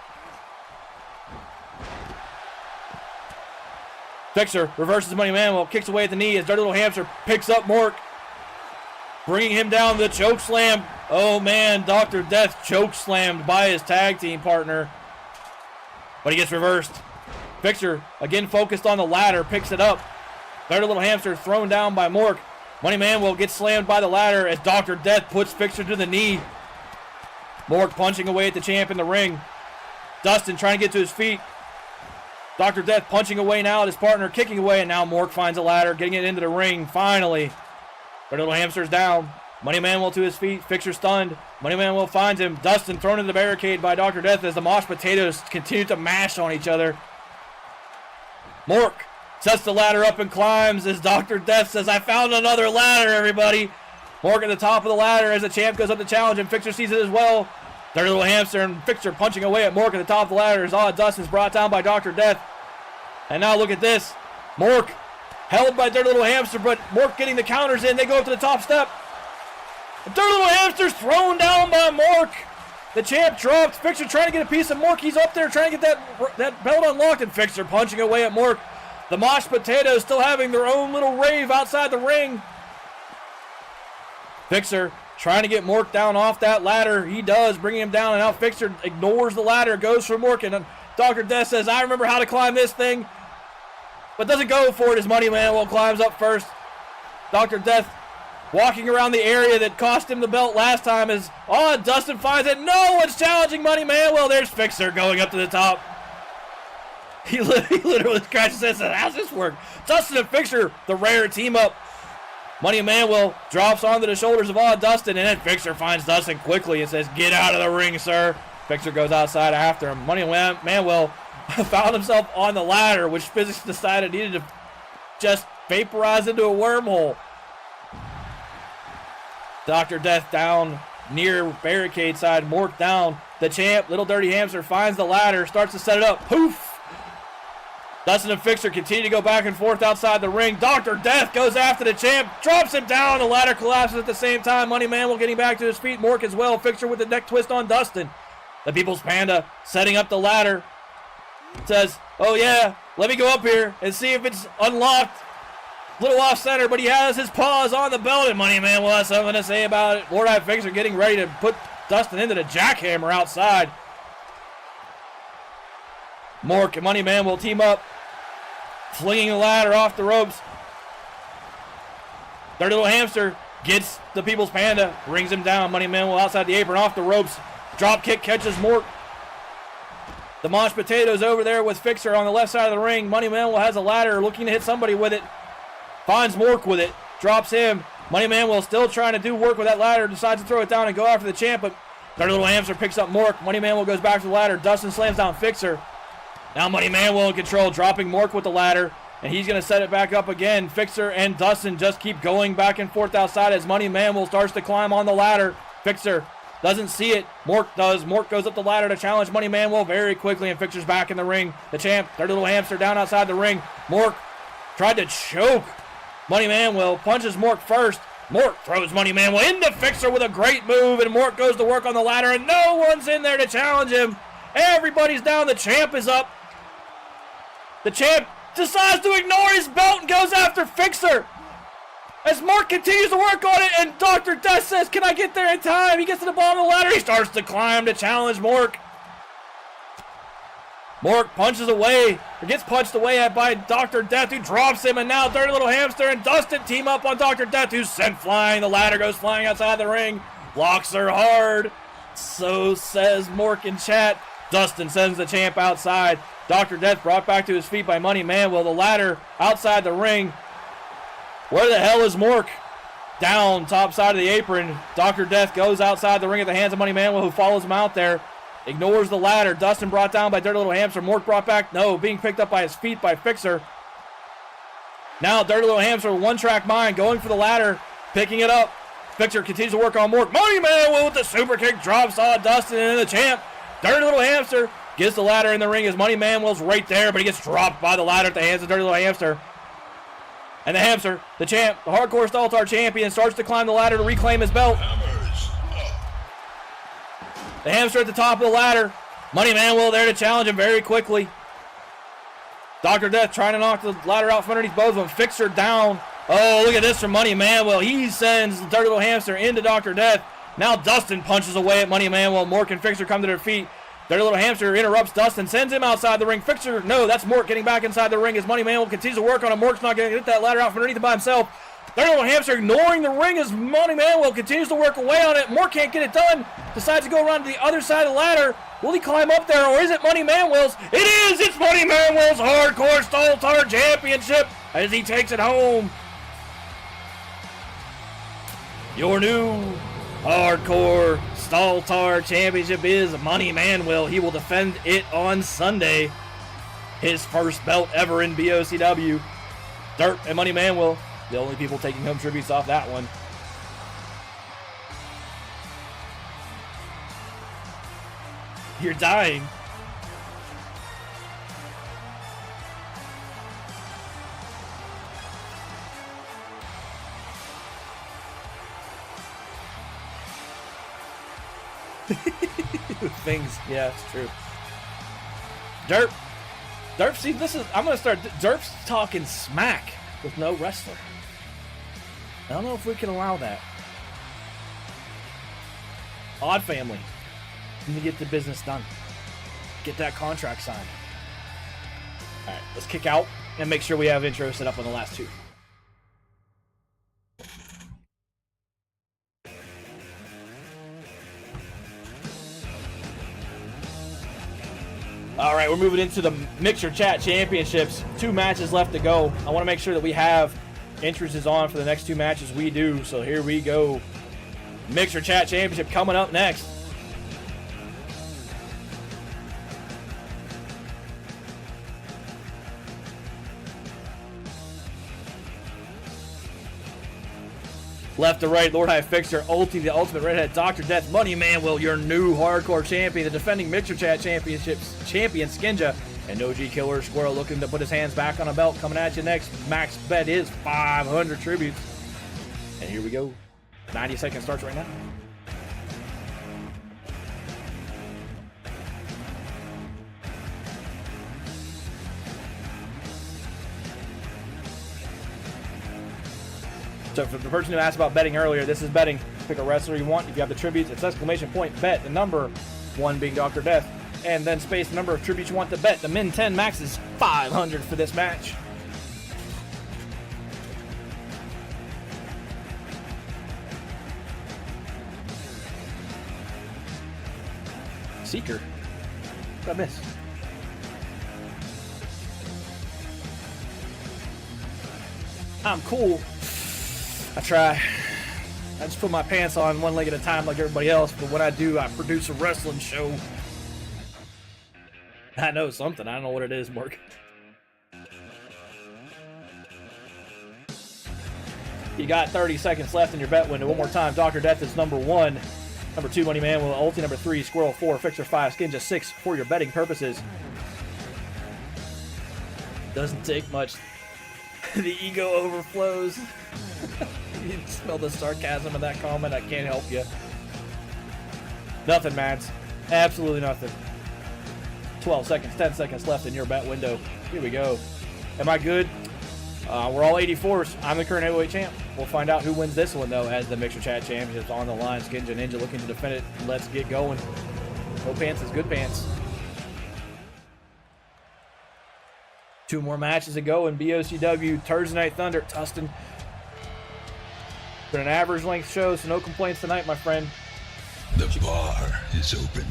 Fixer reverses Money Manuel, kicks away at the knee as Dirty Little Hamster picks up Mork, bringing him down. The choke slam. Oh man, Dr. Death choke slammed by his tag team partner, but he gets reversed. Fixer again focused on the ladder, picks it up. Dirty Little Hamster thrown down by Mork. Money Manuel gets slammed by the ladder as Dr. Death puts Fixer to the knee. Mork punching away at the champ in the ring. Dustin trying to get to his feet. Dr. Death punching away now at his partner, kicking away, and now Mork finds a ladder, getting it into the ring, finally. Dirty Little Hamster's down. Money Manuel to his feet, Fixer stunned. Money Manuel finds him. Dustin thrown into the barricade by Dr. Death as the mashed potatoes continue to mash on each other. Mork sets the ladder up and climbs as Dr. Death says, I found another ladder, everybody. Mork at the top of the ladder as the champ goes up to challenge, and Fixer sees it as well. Dirty Little Hamster and Fixer punching away at Mork at the top of the ladder as Dustin's brought down by Dr. Death. And now look at this. Mork held by Dirty Little Hamster, but Mork getting the counters in. They go up to the top step. Dirty Little Hamster's thrown down by Mork. The champ dropped. Fixer trying to get a piece of Mork. He's up there trying to get that belt unlocked, and Fixer punching away at Mork. The mashed potatoes still having their own little rave outside the ring. Fixer trying to get Mork down off that ladder. He does, bringing him down, and now Fixer ignores the ladder, goes for Mork, and Dr. Death says, I remember how to climb this thing, but doesn't go for it as Money Manuel climbs up first. Dr. Death walking around the area that cost him the belt last time as Dustin finds it. No one's challenging Money Manuel. There's Fixer going up to the top. He literally scratches his head and says, how's this work? Dustin and Fixer, the rare team up. Money Emanuel drops onto the shoulders of Dustin, and then Fixer finds Dustin quickly and says, "Get out of the ring, sir." Fixer goes outside after him. Money Emanuel found himself on the ladder, which physics decided needed to just vaporize into a wormhole. Dr. Death down near barricade side, Mork down. The champ, Little Dirty Hamster, finds the ladder, starts to set it up. Poof! Dustin and Fixer continue to go back and forth outside the ring. Dr. Death goes after the champ, drops him down. The ladder collapses at the same time. Money Manuel getting back to his feet. Mork as well. Fixer with the neck twist on Dustin. The People's Panda setting up the ladder. Says, "Oh yeah, let me go up here and see if it's unlocked." Little off center, but he has his paws on the belt, and Money Manuel has something to say about it. Lord Eye Fixer getting ready to put Dustin into the jackhammer outside. Mork and Money Man will team up, flinging the ladder off the ropes. Dirty Little Hamster gets the People's Panda, rings him down. Money Man will outside the apron, off the ropes. Drop kick catches Mork. The Mashed Potatoes over there with Fixer on the left side of the ring. Money Man has a ladder, looking to hit somebody with it. Finds Mork with it, drops him. Money Manuel still trying to do work with that ladder, decides to throw it down and go after the champ, but Dirty Little Hamster picks up Mork. Money Manuel goes back to the ladder. Dustin slams down Fixer. Now Money Manuel in control, dropping Mork with the ladder, and he's going to set it back up again. Fixer and Dustin just keep going back and forth outside as Money Manuel starts to climb on the ladder. Fixer doesn't see it. Mork does. Mork goes up the ladder to challenge Money Manuel very quickly, and Fixer's back in the ring. The champ, Dirty Little Hamster, down outside the ring. Mork tried to choke Money Manuel, punches Mork first. Mork throws Money Manuel into Fixer with a great move, and Mork goes to work on the ladder, and no one's in there to challenge him. Everybody's down. The champ is up. The champ decides to ignore his belt and goes after Fixer. As Mork continues to work on it, and Dr. Death says, "Can I get there in time?" He gets to the bottom of the ladder. He starts to climb to challenge Mork. Mork punches away, or gets punched away by Dr. Death, who drops him, and now Dirty Little Hamster and Dustin team up on Dr. Death, who's sent flying. The ladder goes flying outside the ring. Blocks are hard. So says Mork in chat. Dustin sends the champ outside. Dr. Death brought back to his feet by Money Manuel. The ladder outside the ring. Where the hell is Mork? Down top side of the apron. Dr. Death goes outside the ring at the hands of Money Manuel, who follows him out there. Ignores the ladder. Dustin brought down by Dirty Little Hamster. Mork brought back. No, being picked up by his feet by Fixer. Now Dirty Little Hamster, one-track mind, going for the ladder, picking it up. Fixer continues to work on Mork. Money Manuel with the super kick drops on Dustin and the champ. Dirty Little Hamster gets the ladder in the ring as Money Manuel's right there, but he gets dropped by the ladder at the hands of Dirty Little Hamster. And the Hamster, the champ, the Hardcore Staltar champion, starts to climb the ladder to reclaim his belt. The Hamster at the top of the ladder. Money Manuel there to challenge him very quickly. Dr. Death trying to knock the ladder out from underneath both of them. Fixer down. Oh, look at this from Money Manuel. He sends the Dirty Little Hamster into Dr. Death. Now Dustin punches away at Money Manuel. Mork and Fixer come to their feet. Dirty Little Hamster interrupts Dustin, sends him outside the ring. Fixer, no, that's Mork getting back inside the ring as Money Manuel continues to work on him. Mork's not going to get that ladder out from underneath him by himself. Dirty Little Hamster ignoring the ring as Money Manuel continues to work away on it. Mork can't get it done. Decides to go around to the other side of the ladder. Will he climb up there, or is it Money Manuel's? It is! It's Money Manuel's Hardcore Staltar Championship as he takes it home. Your new Hardcore Staltar Championship is Money Manuel. He will defend it on Sunday. His first belt ever in BOCW. Dirt and Money Manuel, the only people taking home tributes off that one. You're dying. Things, yeah, it's true. Derp, see, this is, I'm gonna start, Derp's talking smack with no wrestler. I don't know if we can allow that. Odd Family. Need to get the business done. Get that contract signed. Alright, let's kick out and make sure we have intro set up on the last two. Alright, we're moving into the Mixer Chat Championships. 2 matches left to go. I want to make sure that we have interest is on for the next 2 matches. We do. So here we go. Mixer Chat Championship coming up next. Left to right, Lord High Fixer, Ulti, the Ultimate Redhead, Dr. Death, Money Man Will, your new hardcore champion, the defending Mixer Chat Championships champion, Skinja, and OG Killer Squirrel looking to put his hands back on a belt. Coming at you next. Max bet is 500 tributes. And here we go. 90 seconds starts right now. So for the person who asked about betting earlier, this is betting. Pick a wrestler you want. If you have the tributes, it's exclamation point bet. The number 1 being Dr. Death. And then space the number of tributes you want to bet. The min 10 max is 500 for this match. Seeker. What did I miss? I'm cool. I try. I just put my pants on one leg at a time like everybody else, but when I do, I produce a wrestling show. I know something. I don't know what it is, Mark. You got 30 seconds left in your bet window. One more time. Dr. Death is number 1. Number 2, Money Man Will, Ulti. Number 3, Squirrel. 4, Fixer. 5, Skinja. 6 for your betting purposes. Doesn't take much. The ego overflows. You can smell the sarcasm in that comment. I can't help you. Nothing, Mads. Absolutely nothing. 12 seconds, 10 seconds left in your bet window. Here we go. Am I good? We're all 84s. I'm the current heavyweight champ. We'll find out who wins this one, though, as the Mixer Chat Championship's on the line. Skinja Ninja looking to defend it. Let's get going. No pants is good pants. 2 more matches to go in BOCW. Thursday Night Thunder. Tustin. Been an average length show, so no complaints tonight, my friend. The bar is open.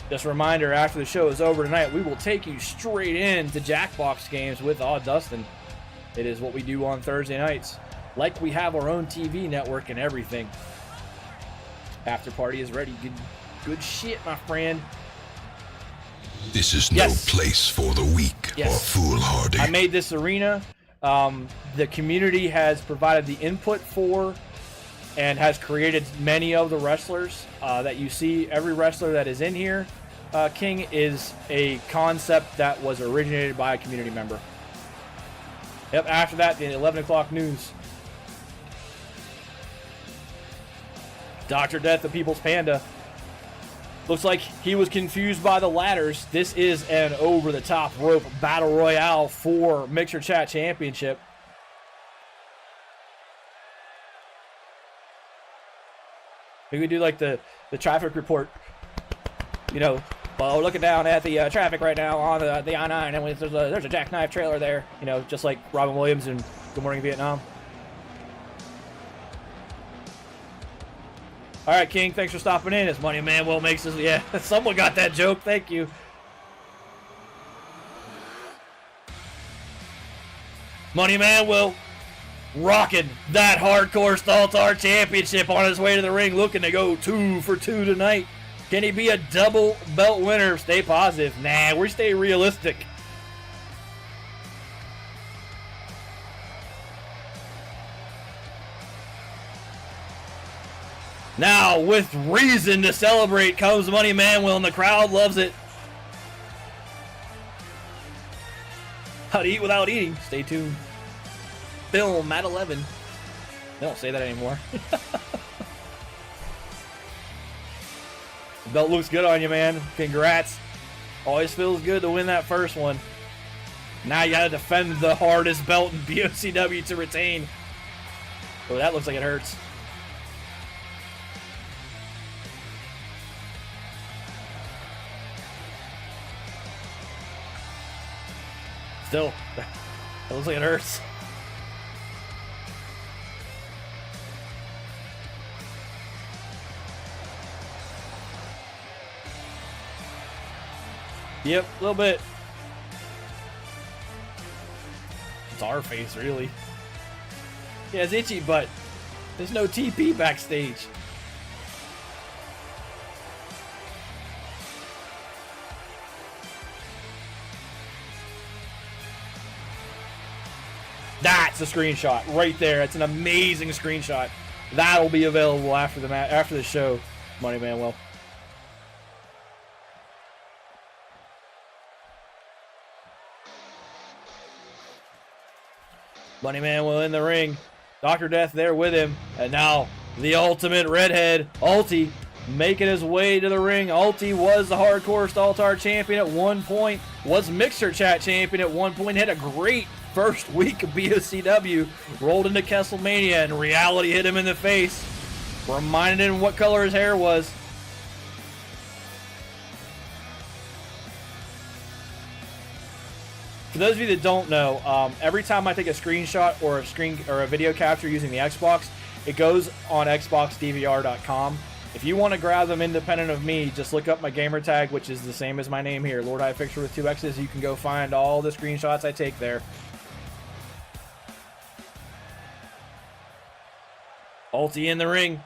Just a reminder, after the show is over tonight, we will take you straight into Jackbox games with Dustin. It is what we do on Thursday nights. Like we have our own TV network and everything. After party is ready. Good shit, my friend. This is no place for the weak or foolhardy. I made this arena. The community has provided the input for and has created many of the wrestlers that you see. Every wrestler that is in here, King, is a concept that was originated by a community member. Yep, after that, the 11 o'clock news. Dr. Death, the People's Panda. Looks like he was confused by the ladders. This is an over-the-top rope battle royale for Mixer Chat Championship. We could do like the traffic report. You know, well, we're looking down at the traffic right now on the I-9, and there's a jackknife trailer there. You know, just like Robin Williams in Good Morning Vietnam. All right, King, thanks for stopping in. As Money Man Will makes us, yeah, someone got that joke. Thank you. Money Man Will rocking that hardcore Staltar Championship on his way to the ring, looking to go 2 for 2 tonight. Can he be a double belt winner? Stay positive. Nah, we stay realistic. Now, with reason to celebrate comes Money Man Will, and the crowd loves it. How to eat without eating. Stay tuned. Film at 11. They don't say that anymore. The belt looks good on you, man. Congrats. Always feels good to win that first one. Now you gotta defend the hardest belt in BOCW to retain. Oh, that looks like it hurts. Still, that looks like it hurts. Yep, a little bit. to our face, really. Yeah, it's itchy, but there's no TP backstage. That's a screenshot right there. It's an amazing screenshot. That'll be available after the show, Money Manuel. Money Manuel in the ring. Dr. Death there with him. And now the ultimate redhead, Ulti, making his way to the ring. Ulti was the Hardcore Star champion at one point, was Mixer Chat champion at one point, had a great first week of BOCW, rolled into Kesselmania, and reality hit him in the face, reminded him what color his hair was. For those of you that don't know, every time I take a screenshot or a video capture using the Xbox, it goes on xboxdvr.com. If you want to grab them independent of me, just look up my gamer tag, which is the same as my name here, Lord High Fixer with 2 X's. You can go find all the screenshots I take there. Ulti in the ring.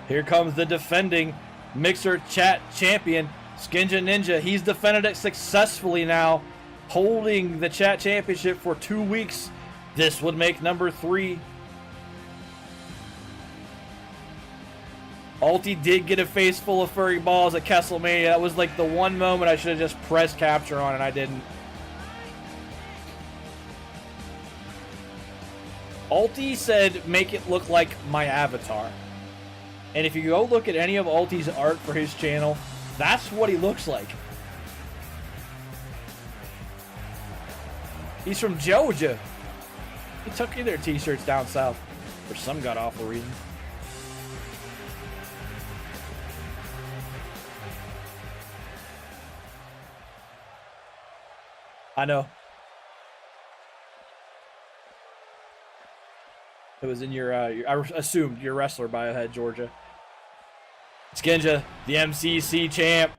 Here comes the defending Mixer Chat champion, Skinja Ninja. He's defended it successfully now, holding the Chat Championship for 2 weeks. This would make number 3. Ulti did get a face full of furry balls at Kesselmania. That was like the one moment I should have just pressed capture on, and I didn't. Ulti said, make it look like my avatar. And if you go look at any of Ulti's art for his channel, that's what he looks like. He's from Georgia. He took you their t-shirts down south for some god-awful reason. I know. It was in your I assumed your wrestler biohead, Georgia. Skinja, the MCC champ,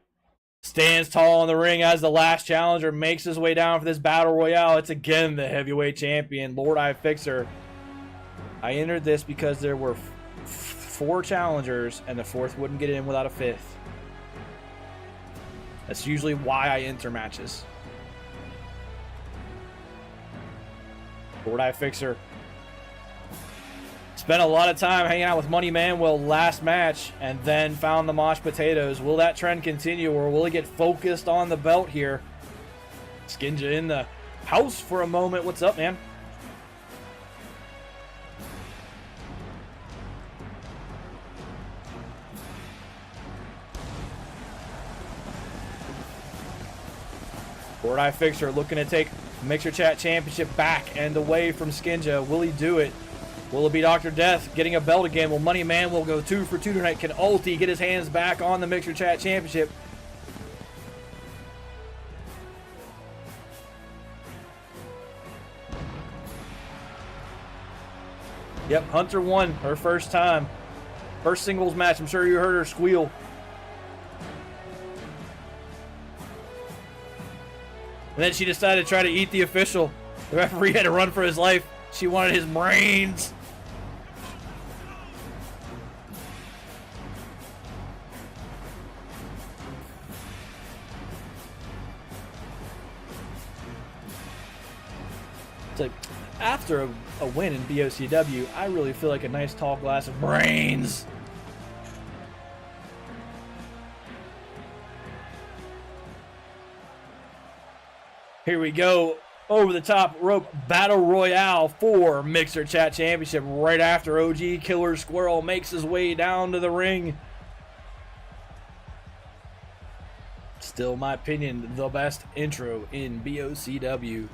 stands tall in the ring as the last challenger makes his way down for this battle royale. It's again the heavyweight champion, Lord Eye Fixer. I entered this because there were 4 challengers, and the 4th wouldn't get in without a 5th. That's usually why I enter matches. Lord Eye Fixer spent a lot of time hanging out with Money Manuel last match and then found the mashed potatoes. Will that trend continue, or will he get focused on the belt here? Skinja in the house for a moment. What's up, man? Lord Eye Fixer looking to take Mixer Chat Championship back and away from Skinja. Will he do it? Will it be Dr. Death getting a belt again? Will Money Manuel go 2 for 2 tonight? Can Ulti get his hands back on the Mixer Chat Championship? Yep, Hunter won her first time. First singles match. I'm sure you heard her squeal. And then she decided to try to eat the official. The referee had to run for his life. She wanted his brains. It's like, after a win in BOCW, I really feel like a nice tall glass of brains. Here we go. Over the top rope battle royale for Mixer Chat Championship right after OG Killer Squirrel makes his way down to the ring. Still, my opinion, the best intro in BOCW.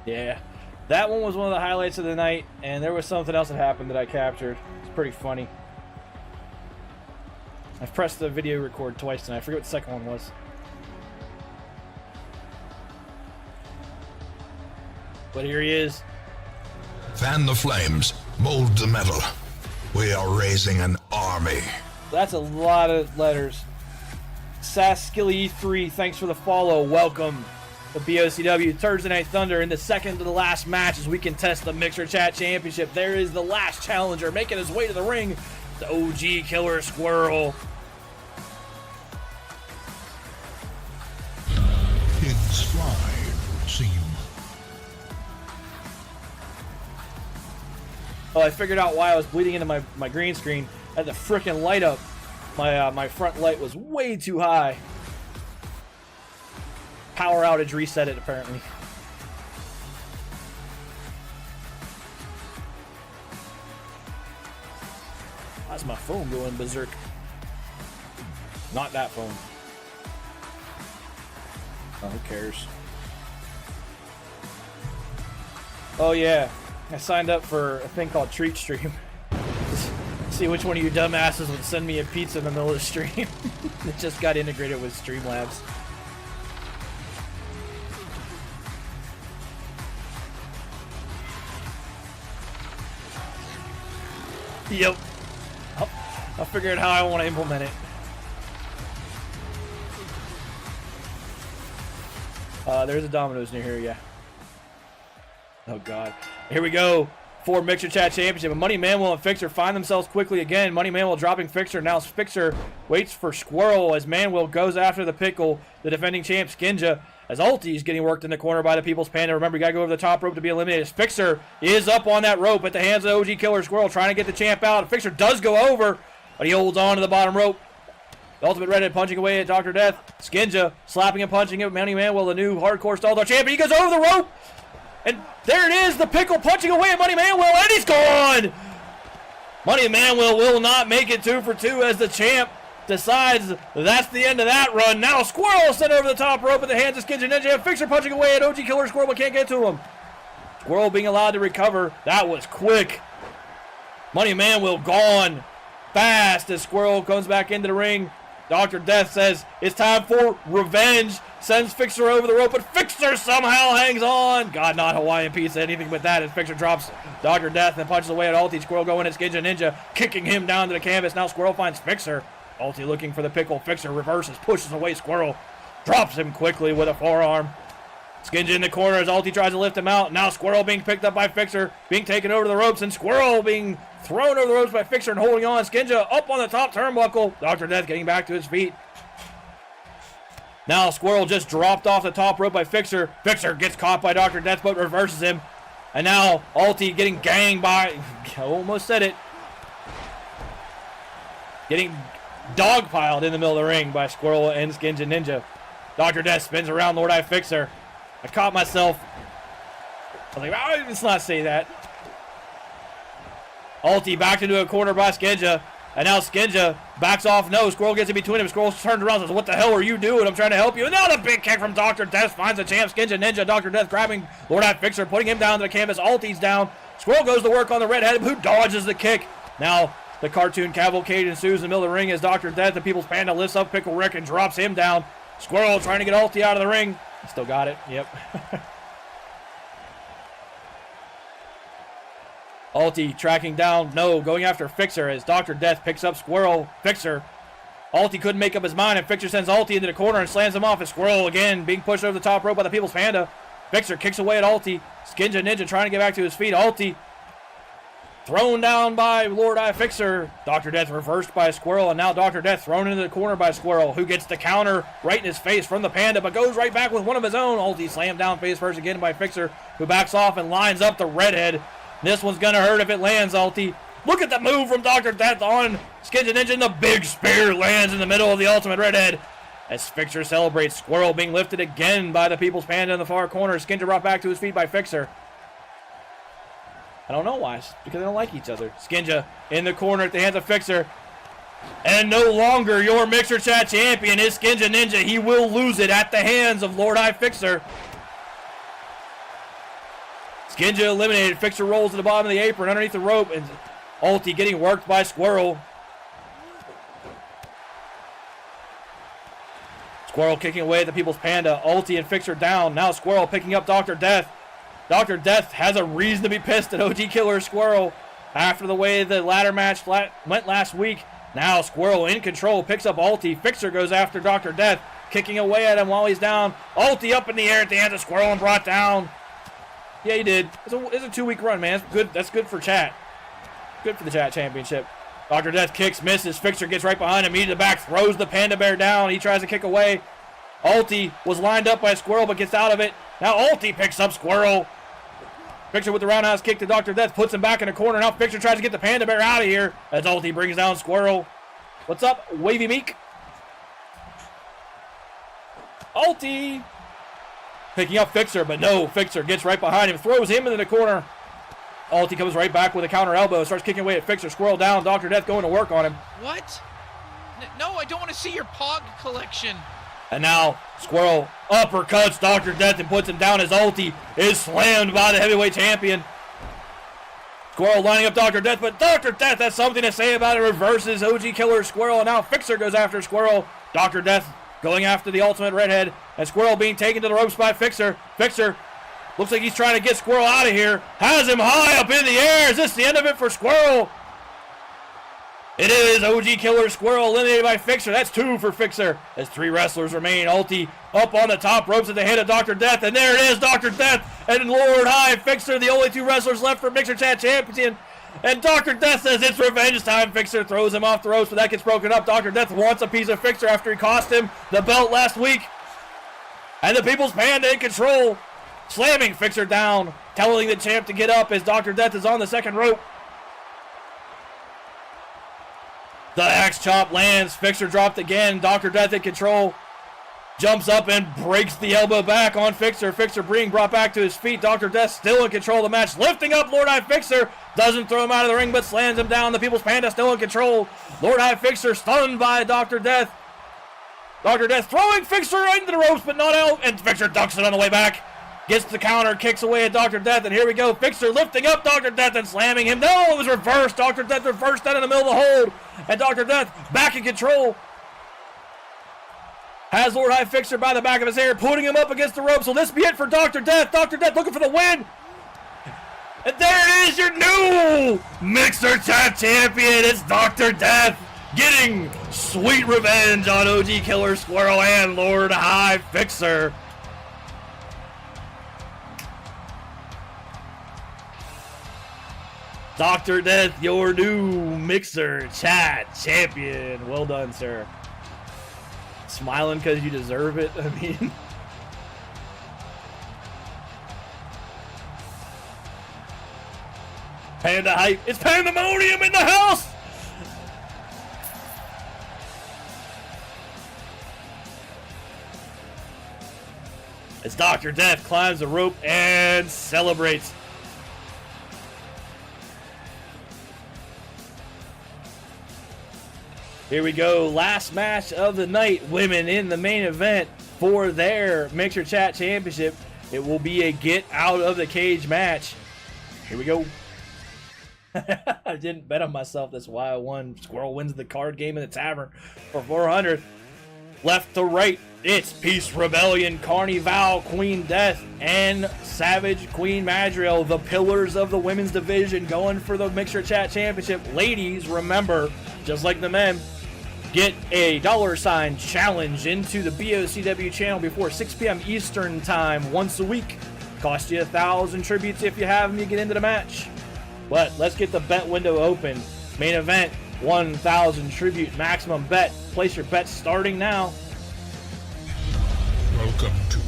Yeah, that one was one of the highlights of the night, and there was something else that happened that I captured. It's pretty funny. I've pressed the video record twice tonight. I forget what the second one was. But here he is. Fan the flames, mold the metal. We are raising an army. That's a lot of letters. Saskilly3, thanks for the follow. Welcome to BOCW Thursday Night Thunder in the second to the last match as we contest the Mixer Chat Championship. There is the last challenger making his way to the ring, the OG Killer Squirrel. Pigs fly, it would seem. Oh, I figured out why I was bleeding into my green screen. I had the frickin' light up. My front light was way too high. Power outage reset it, apparently. That's my phone going berserk. Not that phone. Oh, who cares? Oh yeah, I signed up for a thing called Treat Stream. See which one of you dumbasses would send me a pizza in the middle of the stream. It just got integrated with Streamlabs. Yep. I'll figure out how I want to implement it. There's a Domino's near here, yeah. Oh god. Here we go. For Mixer Chat Championship. And Money Manuel and Fixer find themselves quickly again. Money Manuel dropping Fixer. Now Fixer waits for Squirrel as Manuel goes after the pickle. The defending champ Skinja. As Ulti is getting worked in the corner by the People's Panda. Remember, you gotta go over the top rope to be eliminated. Fixer is up on that rope at the hands of the OG Killer Squirrel, trying to get the champ out. Fixer does go over, but he holds on to the bottom rope. The Ultimate Redhead punching away at Dr. Death. Skinja slapping and punching at Money Manuel, the new hardcore Stalldog champion. He goes over the rope. And there it is, the pickle punching away at Money Manuel, and he's gone! Money Manuel will not make it 2 for 2 as the champ decides that's the end of that run. Now Squirrel sent over the top rope at the hands of Skinja Ninja. Fixer punching away at OG Killer Squirrel, but can't get to him. Squirrel being allowed to recover. That was quick. Money Manuel gone fast as Squirrel comes back into the ring. Dr. Death says it's time for revenge. Sends Fixer over the rope, but Fixer somehow hangs on. God, not Hawaiian pizza, anything but that. As Fixer drops Dr. Death and punches away at Ulti. Squirrel going at Skinja Ninja, kicking him down to the canvas. Now Squirrel finds Fixer. Ulti looking for the pickle. Fixer reverses, pushes away Squirrel. Drops him quickly with a forearm. Skinja in the corner as Ulti tries to lift him out. Now Squirrel being picked up by Fixer, being taken over to the ropes, and Squirrel being thrown over the ropes by Fixer and holding on. Skinja up on the top turnbuckle. Dr. Death getting back to his feet. Now Squirrel just dropped off the top rope by Fixer. Fixer gets caught by Dr. Death but reverses him. And now Ulti getting ganged by, almost said it, getting dogpiled in the middle of the ring by Squirrel and Skinja Ninja. Dr. Death spins around Lord Eye Fixer. I caught myself. I was like, oh, let's not say that. Ulti backed into a corner by Skinja. And now Skinja backs off. No, Squirrel gets in between him. Squirrel turns around and says, what the hell are you doing? I'm trying to help you. And now the big kick from Dr. Death finds the champ. Skinja Ninja. Dr. Death grabbing Lord Eye Fixer, putting him down to the canvas. Ulti's down. Squirrel goes to work on the redhead, who dodges the kick. Now the cartoon cavalcade ensues in the middle of the ring as Dr. Death, the People's Panda, lifts up Pickle Rick and drops him down. Squirrel trying to get Ulti out of the ring. Still got it. Yep. Ulti tracking down. No, going after Fixer as Dr. Death picks up Squirrel. Fixer. Ulti couldn't make up his mind, and Fixer sends Ulti into the corner and slams him off. As Squirrel again being pushed over the top rope by the People's Panda. Fixer kicks away at Ulti. Skinja Ninja trying to get back to his feet. Ulti thrown down by Lord Eye Fixer. Dr. Death reversed by Squirrel, and now Dr. Death thrown into the corner by Squirrel, who gets the counter right in his face from the Panda, but goes right back with one of his own. Ulti slammed down face first again by Fixer, who backs off and lines up the redhead. This one's gonna hurt if it lands, Ulti. Look at the move from Dr. Death on Skinja Ninja, and the big spear lands in the middle of the Ultimate Redhead. As Fixer celebrates, Squirrel being lifted again by the People's Panda in the far corner. Skinja brought back to his feet by Fixer. I don't know why, it's because they don't like each other. Skinja in the corner at the hands of Fixer. And no longer your Mixer Chat champion is Skinja Ninja. He will lose it at the hands of Lord Eye Fixer. Skinja eliminated. Fixer rolls to the bottom of the apron underneath the rope, and Ulti getting worked by Squirrel. Squirrel kicking away at the People's Panda. Ulti and Fixer down. Now Squirrel picking up Dr. Death. Dr. Death has a reason to be pissed at OG Killer Squirrel. after the way the ladder match went last week. Now Squirrel in control, picks up Ulti. Fixer goes after Dr. Death, kicking away at him while he's down. Ulti up in the air at the hands of Squirrel and brought down. Yeah, he did. It's a 2-week run, man. It's good. That's good for chat. Good for the chat championship. Dr. Death kicks, misses. Fixer gets right behind him, immediately to the back, throws the Panda Bear down. He tries to kick away. Ulti was lined up by Squirrel, but gets out of it. Now Ulti picks up Squirrel. Fixer with the roundhouse kick to Dr. Death, puts him back in the corner. Now Fixer tries to get the Panda Bear out of here as Ulti brings down Squirrel. What's up, Wavy Meek? Ulti picking up Fixer, but no, Fixer gets right behind him, throws him into the corner. Ulti comes right back with a counter elbow, starts kicking away at Fixer. Squirrel down, Dr. Death going to work on him. What? No, I don't want to see your Pog collection. And now Squirrel uppercuts Dr. Death and puts him down as Ulti is slammed by the heavyweight champion. Squirrel lining up Dr. Death, but Dr. Death has something to say about it, reverses OG Killer Squirrel, and now Fixer goes after Squirrel. Dr. Death going after the Ultimate Redhead, and Squirrel being taken to the ropes by Fixer. Fixer looks like he's trying to get Squirrel out of here, has him high up in the air. Is this the end of it for Squirrel? It is. OG Killer Squirrel eliminated by Fixer. That's 2 for Fixer as 3 wrestlers remain. Ulti up on the top ropes at the head of Dr. Death, and there it is, Dr. Death and Lord High Fixer, the only 2 wrestlers left for Mixer Chat Champion. And Dr. Death says it's revenge time. Fixer throws him off the ropes, but that gets broken up. Dr. Death wants a piece of Fixer after he cost him the belt last week. And the People's Panda in control, slamming Fixer down, telling the champ to get up as Dr. Death is on the second rope. The axe chop lands. Fixer dropped again. Dr. Death in control. Jumps up and breaks the elbow back on Fixer. Fixer being brought back to his feet. Dr. Death still in control of the match. Lifting up Lord High Fixer. Doesn't throw him out of the ring, but slams him down. The People's Panda still in control. Lord High Fixer stunned by Dr. Death. Dr. Death throwing Fixer right into the ropes, but not out. And Fixer ducks it on the way back. Gets the counter, kicks away at Dr. Death, and here we go. Fixer lifting up Dr. Death and slamming him. No, it was reversed. Dr. Death reversed that in the middle of the hold. And Dr. Death back in control. Has Lord High Fixer by the back of his hair, putting him up against the ropes. Will this be it for Dr. Death? Dr. Death looking for the win. And there it is, your new Mixer Chat Champion. It's Dr. Death getting sweet revenge on OG Killer Squirrel and Lord High Fixer. Dr. Death, your new Mixer Chat Champion. Well done, sir. Smiling because you deserve it. I mean, Panda hype. It's pandemonium in the house. As Dr. Death climbs the rope and celebrates. Here we go, last match of the night. Women in the main event for their Mixer Chat Championship. It will be a get out of the cage match. Here we go. I didn't bet on myself, that's why I won. Squirrel wins the card game in the tavern for 400. Left to right, it's Peace Rebellion, Carnival, Queen Death, and Savage Queen Madriel, the pillars of the women's division, going for the Mixer Chat Championship. Ladies, remember, just like the men, get a $ challenge into the BOCW channel before 6 p.m. Eastern time once a week. Cost you 1,000 tributes if you have them, you get into the match. But let's get the bet window open. Main event, 1,000 tribute maximum bet. Place your bets starting now. Welcome to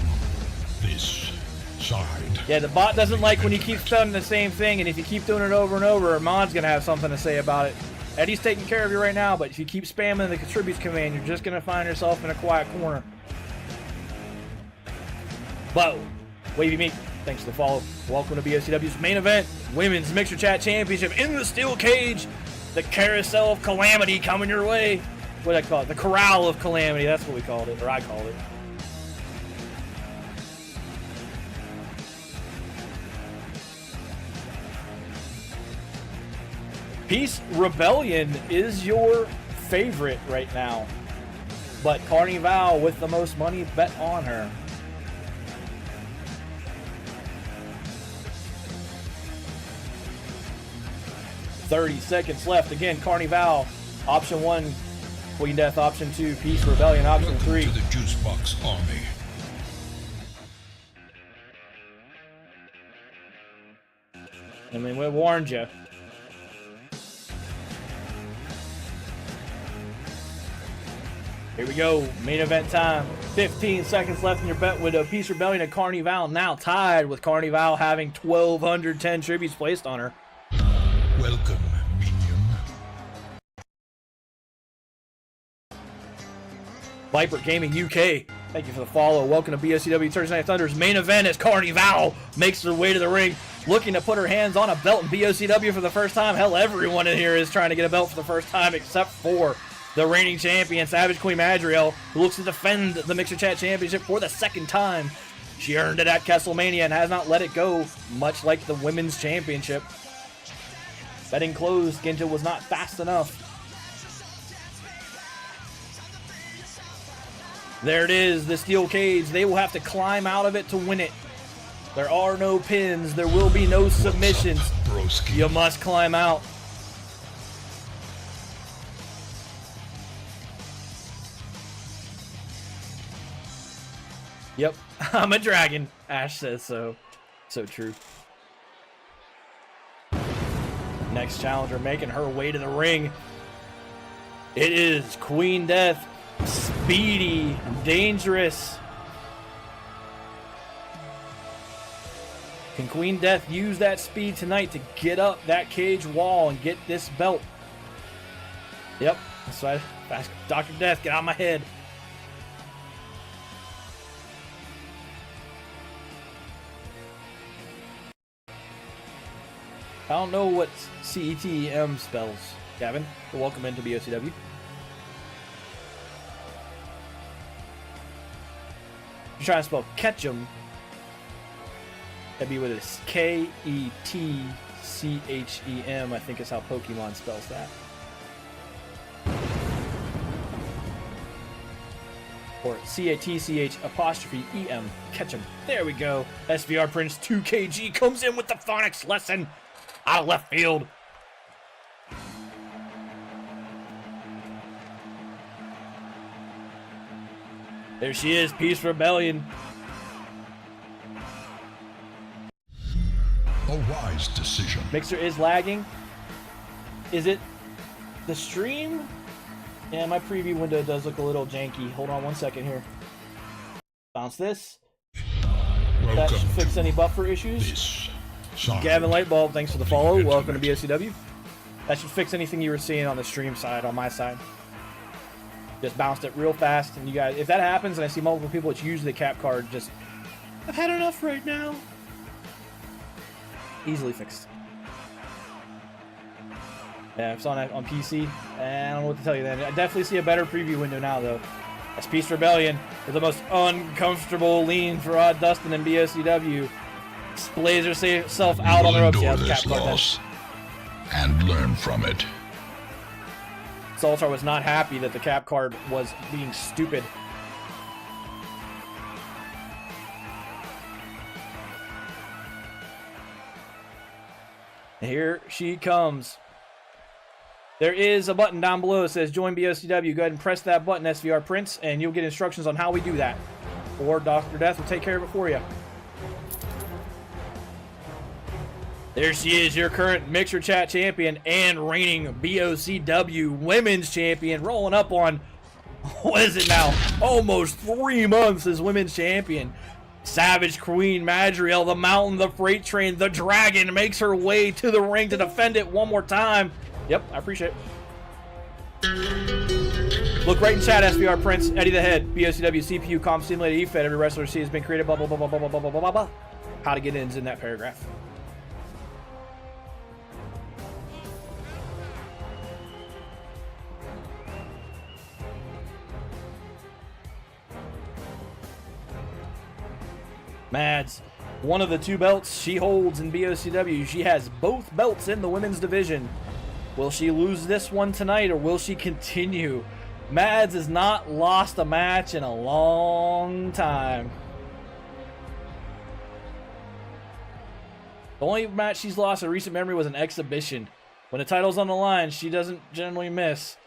this side. Yeah, the bot doesn't like when you keep studying the same thing, and if you keep doing it over and over, Armand's going to have something to say about it. Eddie's taking care of you right now, but if you keep spamming the contributes command, you're just going to find yourself in a quiet corner. But, Wavy Meek, thanks for the follow. Welcome to BOCW's main event, Women's Mixer Chat Championship in the steel cage. The Carousel of Calamity coming your way. What did I call it? The Corral of Calamity, that's what we called it, or I called it. Peace Rebellion is your favorite right now, but Carnival with the most money bet on her. 30 seconds left. Again, Carnival, option 1, Queen Death, option 2, Peace Rebellion, option Welcome 3. to the Juice Box Army. I mean, we warned you. Here we go, main event time. 15 seconds left in your bet window. Peace Rebellion and Carnival now tied, with Carnival having 1,210 tributes placed on her. Welcome, minion. Viper Gaming UK, thank you for the follow. Welcome to BOCW Thursday Night Thunder's main event as Carnival makes her way to the ring, looking to put her hands on a belt in BOCW for the first time. Hell, everyone in here is trying to get a belt for the first time except for the reigning champion, Savage Queen Madriel, who looks to defend the Mixer Chat Championship for the second time. She earned it at Kesslemania and has not let it go, much like the Women's Championship. Betting closed. Ginja was not fast enough. There it is, the steel cage. They will have to climb out of it to win it. There are no pins. There will be no submissions. Broski. You must climb out. Yep, I'm a dragon. Ash says so. So true. Next challenger making her way to the ring. It is Queen Death. Speedy, dangerous. Can Queen Death use that speed tonight to get up that cage wall and get this belt? Yep, that's why Dr. Death, get out of my head. I don't know what CETEM spells, Gavin. So welcome into BOCW. You're trying to spell Ketchum. That'd be with a Ketchem, I think is how Pokemon spells that. Or CATCH''EM, Ketchum. There we go. SVR Prince 2KG comes in with the phonics lesson out of left field. There she is, Peace Rebellion. A wise decision. Mixer is lagging. Is it the stream? Yeah, my preview window does look a little janky. Hold on one second here. Bounce this. That should fix any buffer issues. This side. Gavin Lightbulb, thanks for the follow. Welcome to BOCW. That should fix anything you were seeing on the stream side, on my side. Just bounced it real fast, and you guys, if that happens and I see multiple people, it's usually the cap card just, I've had enough right now. Easily fixed. Yeah, if it's on PC, I don't know what to tell you then. I definitely see a better preview window now, though. That's Peace Rebellion with the most uncomfortable lean for Odd Dustin in BOCW. Displays herself out on the ropes. Yeah, Endure cap this card then. loss and learn from it. Saltar was not happy that the cap card was being stupid. Here she comes. There is a button down below that says join BOCW. Go ahead and press that button, SVR Prince, and you'll get instructions on how we do that. Or Dr. Death will take care of it for you. There she is, your current Mixer Chat champion and reigning BOCW Women's Champion, rolling up on, what is it now, almost 3 months as Women's Champion. Savage Queen Madriel, the Mountain, the Freight Train, the Dragon, makes her way to the ring to defend it one more time. Yep, I appreciate it. Look right in chat, SVR Prince, Eddie the Head, BOCW, CPU, Comp, Simulated, EFED, every wrestler C has been created, blah, blah, blah, blah, blah, blah, blah, blah, blah. How to get in is in that paragraph. Mads, one of the 2 belts she holds in BOCW. She has both belts in the women's division. Will she lose this one tonight, or will she continue? Mads has not lost a match in a long time. The only match she's lost in recent memory was an exhibition. When the title's on the line, she doesn't generally miss.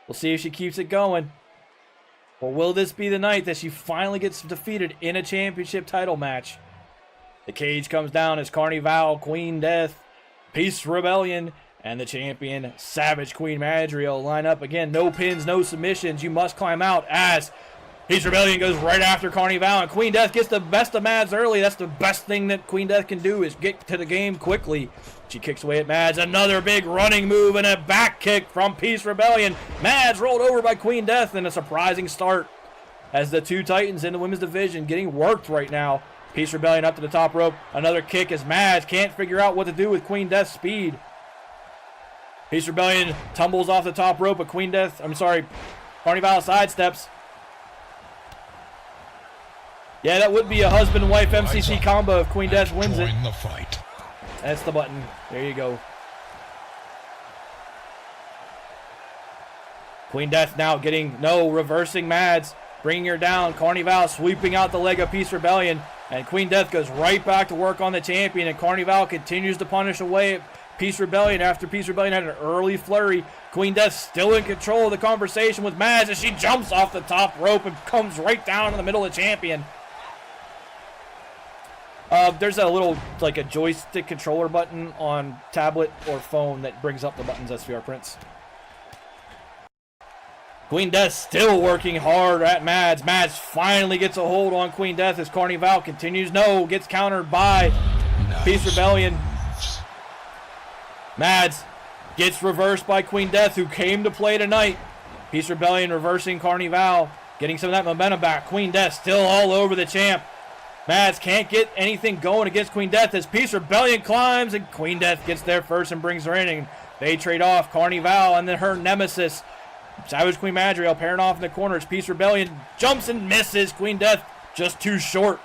We'll see if she keeps it going. Or will this be the night that she finally gets defeated in a championship title match? The cage comes down as Carnival, Queen Death, Peace Rebellion, and the champion, Savage Queen Madriel line up again. No pins, no submissions. You must climb out as Peace Rebellion goes right after Carnival, and Queen Death gets the best of Mads early. That's the best thing that Queen Death can do, is get to the game quickly. She kicks away at Mads. Another big running move and a back kick from Peace Rebellion. Mads rolled over by Queen Death in a surprising start as the two Titans in the women's division getting worked right now. Peace Rebellion up to the top rope. Another kick as Mads can't figure out what to do with Queen Death's speed. Peace Rebellion tumbles off the top rope, but Carnival sidesteps. Yeah, that would be a husband-wife MCC combo if Queen Death wins it. Join the fight. That's the button. There you go. Queen Death now reversing Mads, bringing her down. Carnival sweeping out the leg of Peace Rebellion, and Queen Death goes right back to work on the champion, and Carnival continues to punish away at Peace Rebellion after Peace Rebellion had an early flurry. Queen Death still in control of the conversation with Mads as she jumps off the top rope and comes right down in the middle of the champion. There's a little, like a joystick controller button on tablet or phone that brings up the buttons, SVR Prince. Queen Death still working hard at Mads. Mads finally gets a hold on Queen Death as Carnival continues. No, gets countered by Peace Rebellion. Mads gets reversed by Queen Death, who came to play tonight. Peace Rebellion reversing Carnival, getting some of that momentum back. Queen Death still all over the champ. Mads can't get anything going against Queen Death as Peace Rebellion climbs, and Queen Death gets there first and brings her in, and they trade off. Carnival and then her nemesis, Savage Queen Madriel, pairing off in the corners. Peace Rebellion jumps and misses. Queen Death just too short.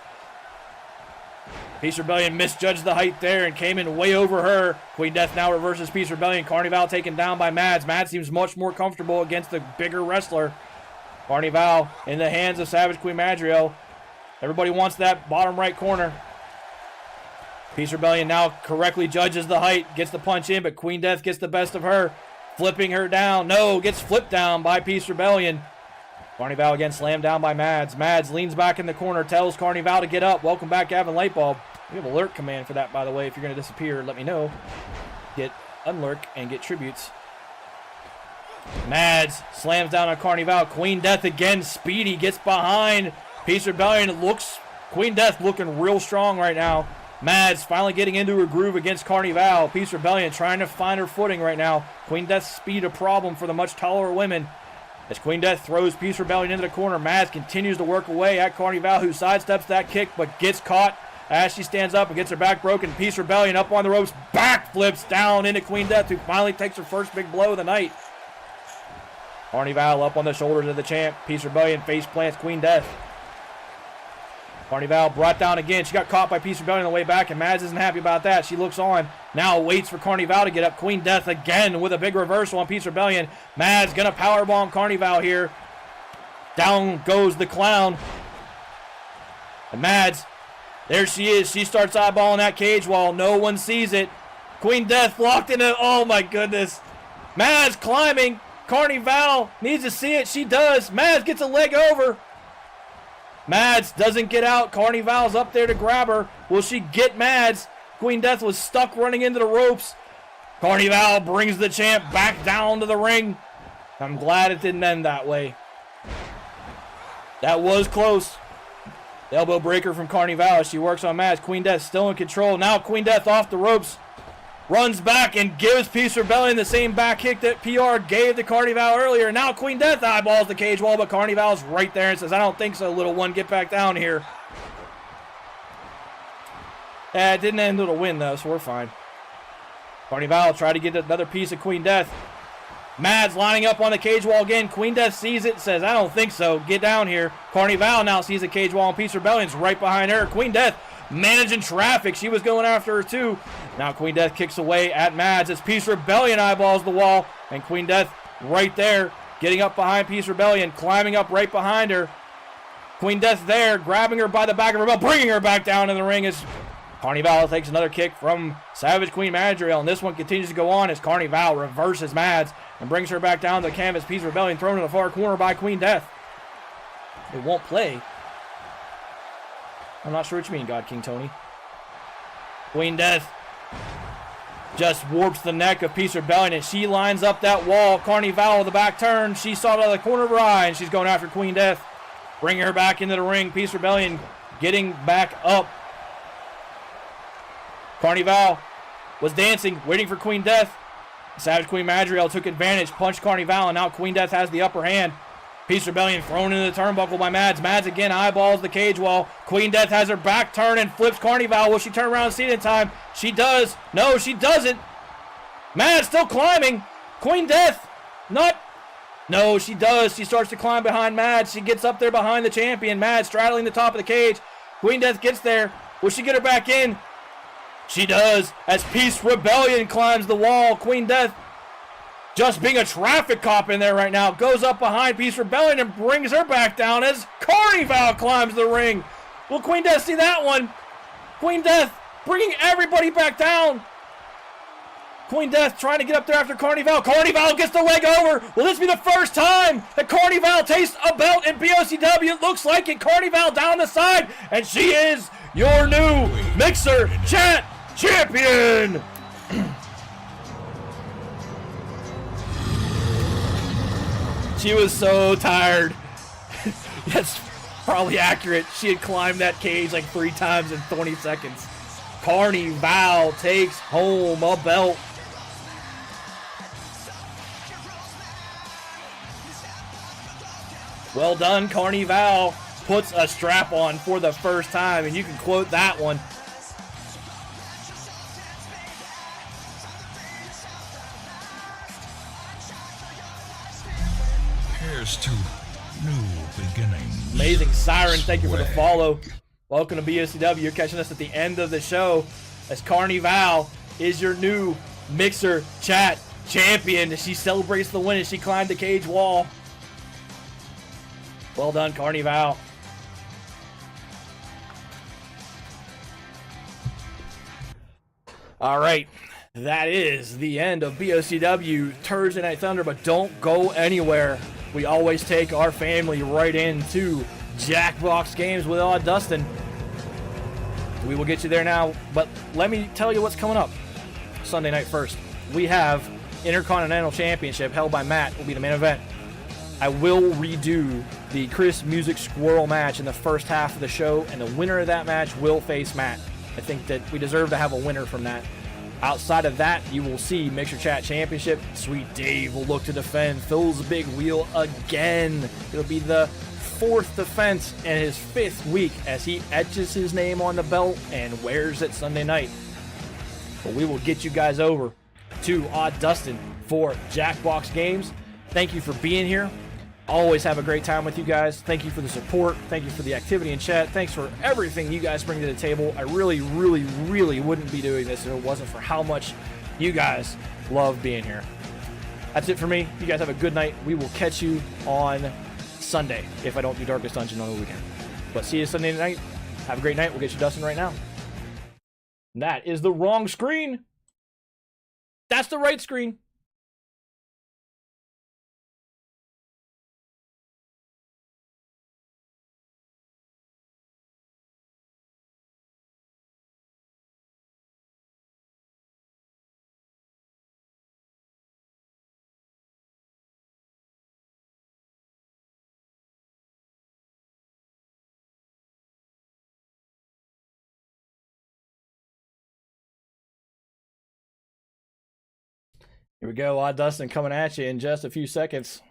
Peace Rebellion misjudged the height there and came in way over her. Queen Death now reverses Peace Rebellion. Carnival taken down by Mads. Mads seems much more comfortable against the bigger wrestler. Carnival in the hands of Savage Queen Madriel. Everybody wants that bottom right corner. Peace Rebellion now correctly judges the height, gets the punch in, but Queen Death gets the best of her, flipping her down. No, gets flipped down by Peace Rebellion. Carnival again slammed down by Mads. Mads leans back in the corner, tells Carnival to get up. Welcome back, Gavin Lightbulb. We have alert command for that, by the way. If you're going to disappear, let me know. Get unlurk and get tributes. Mads slams down on Carnival. Queen Death again, speedy, gets behind Peace Rebellion. Queen Death looking real strong right now. Mads finally getting into her groove against Carnival. Peace Rebellion trying to find her footing right now. Queen Death's speed a problem for the much taller women. As Queen Death throws Peace Rebellion into the corner, Mads continues to work away at Carnival, who sidesteps that kick but gets caught as she stands up and gets her back broken. Peace Rebellion up on the ropes, backflips down into Queen Death, who finally takes her first big blow of the night. Carnival up on the shoulders of the champ. Peace Rebellion face plants Queen Death. Carnival brought down again. She got caught by Peace Rebellion on the way back, and Mads isn't happy about that. She looks on. Now waits for Carnival to get up. Queen Death again with a big reversal on Peace Rebellion. Mads gonna powerbomb Carnival here. Down goes the clown. And Mads, there she is. She starts eyeballing that cage wall. No one sees it. Queen Death locked in it. Oh my goodness. Mads climbing. Carnival needs to see it. She does. Mads gets a leg over. Mads doesn't get out. Carnival's up there to grab her. Will she get Mads? Queen Death was stuck running into the ropes. Carnival brings the champ back down to the ring. I'm glad it didn't end that way. That was close. The elbow breaker from Carnival as she works on Mads. Queen Death still in control. Now Queen Death off the ropes. Runs back and gives Peace Rebellion the same back kick that PR gave to Carnival earlier. Now Queen Death eyeballs the cage wall, but Carnival's right there and says, I don't think so, little one. Get back down here. It didn't end with a win, though, so we're fine. Carnival tried to get another piece of Queen Death. Mads lining up on the cage wall again. Queen Death sees it, says, I don't think so. Get down here. Carnival now sees the cage wall, and Peace Rebellion's right behind her. Queen Death managing traffic. She was going after her, too. Now Queen Death kicks away at Mads as Peace Rebellion eyeballs the wall, and Queen Death right there, getting up behind Peace Rebellion, climbing up right behind her. Queen Death there, grabbing her by the back of her belt, bringing her back down in the ring as Carnival takes another kick from Savage Queen Madrigal, and this one continues to go on as Carnival reverses Mads and brings her back down to the canvas. Peace Rebellion thrown in the far corner by Queen Death. It won't play. I'm not sure what you mean, God King Tony. Queen Death just warps the neck of Peace Rebellion, and she lines up that wall. Carnival with the back turn. She saw it out of the corner of her eye, and she's going after Queen Death. Bringing her back into the ring. Peace Rebellion getting back up. Carnival was dancing, waiting for Queen Death. Savage Queen Madrigal took advantage, punched Carnival, and now Queen Death has the upper hand. Peace Rebellion thrown into the turnbuckle by Mads. Mads again eyeballs the cage wall. Queen Death has her back turned and flips Carnival. Will she turn around and see it in time? She does. No, she doesn't. Mads still climbing. Queen Death not. No, she does. She starts to climb behind Mads. She gets up there behind the champion. Mads straddling the top of the cage. Queen Death gets there. Will she get her back in? She does, as Peace Rebellion climbs the wall. Queen Death, just being a traffic cop in there right now, goes up behind Peace Rebellion and brings her back down as Carnival climbs the ring. Will Queen Death see that one? Queen Death bringing everybody back down. Queen Death trying to get up there after Carnival. Carnival gets the leg over. Will this be the first time that Carnival tastes a belt in BOCW? It looks like it. Carnival down the side, and she is your new Mixer Chat Champion. She was so tired. That's probably accurate. She had climbed that cage like 3 times in 20 seconds. Carnival takes home a belt. Well done, Carnival. Puts a strap on for the first time, and you can quote that one. Here's to new beginnings. Amazing Siren, thank you for the follow. Welcome to BOCW. You're catching us at the end of the show as Carnival is your new Mixer Chat Champion. She celebrates the win as she climbed the cage wall. Well done, Carnival. All right, that is the end of BOCW Thursday Night Thunder, but don't go anywhere. We always take our family right into Jackbox Games with Odd Dustin. We will get you there now, but let me tell you what's coming up. Sunday night first, we have Intercontinental Championship held by Matt, will be the main event. I will redo the Chris Music Squirrel match in the first half of the show, and the winner of that match will face Matt. I think that we deserve to have a winner from that. Outside of that, you will see Mixer Chat Championship. Sweet Dave will look to defend Phil's Big Wheel again. It'll be the 4th defense in his 5th week as he etches his name on the belt and wears it Sunday night. But we will get you guys over to Odd Dustin for Jackbox Games. Thank you for being here. Always have a great time with you guys. Thank you for the support. Thank you for the activity in chat. Thanks for everything you guys bring to the table. I really, really, really wouldn't be doing this if it wasn't for how much you guys love being here. That's it for me. You guys have a good night. We will catch you on Sunday if I don't do Darkest Dungeon on the weekend. But see you Sunday night. Have a great night. We'll get you Dustin right now. That is the wrong screen. That's the right screen. Here we go, Odd Dustin coming at you in just a few seconds.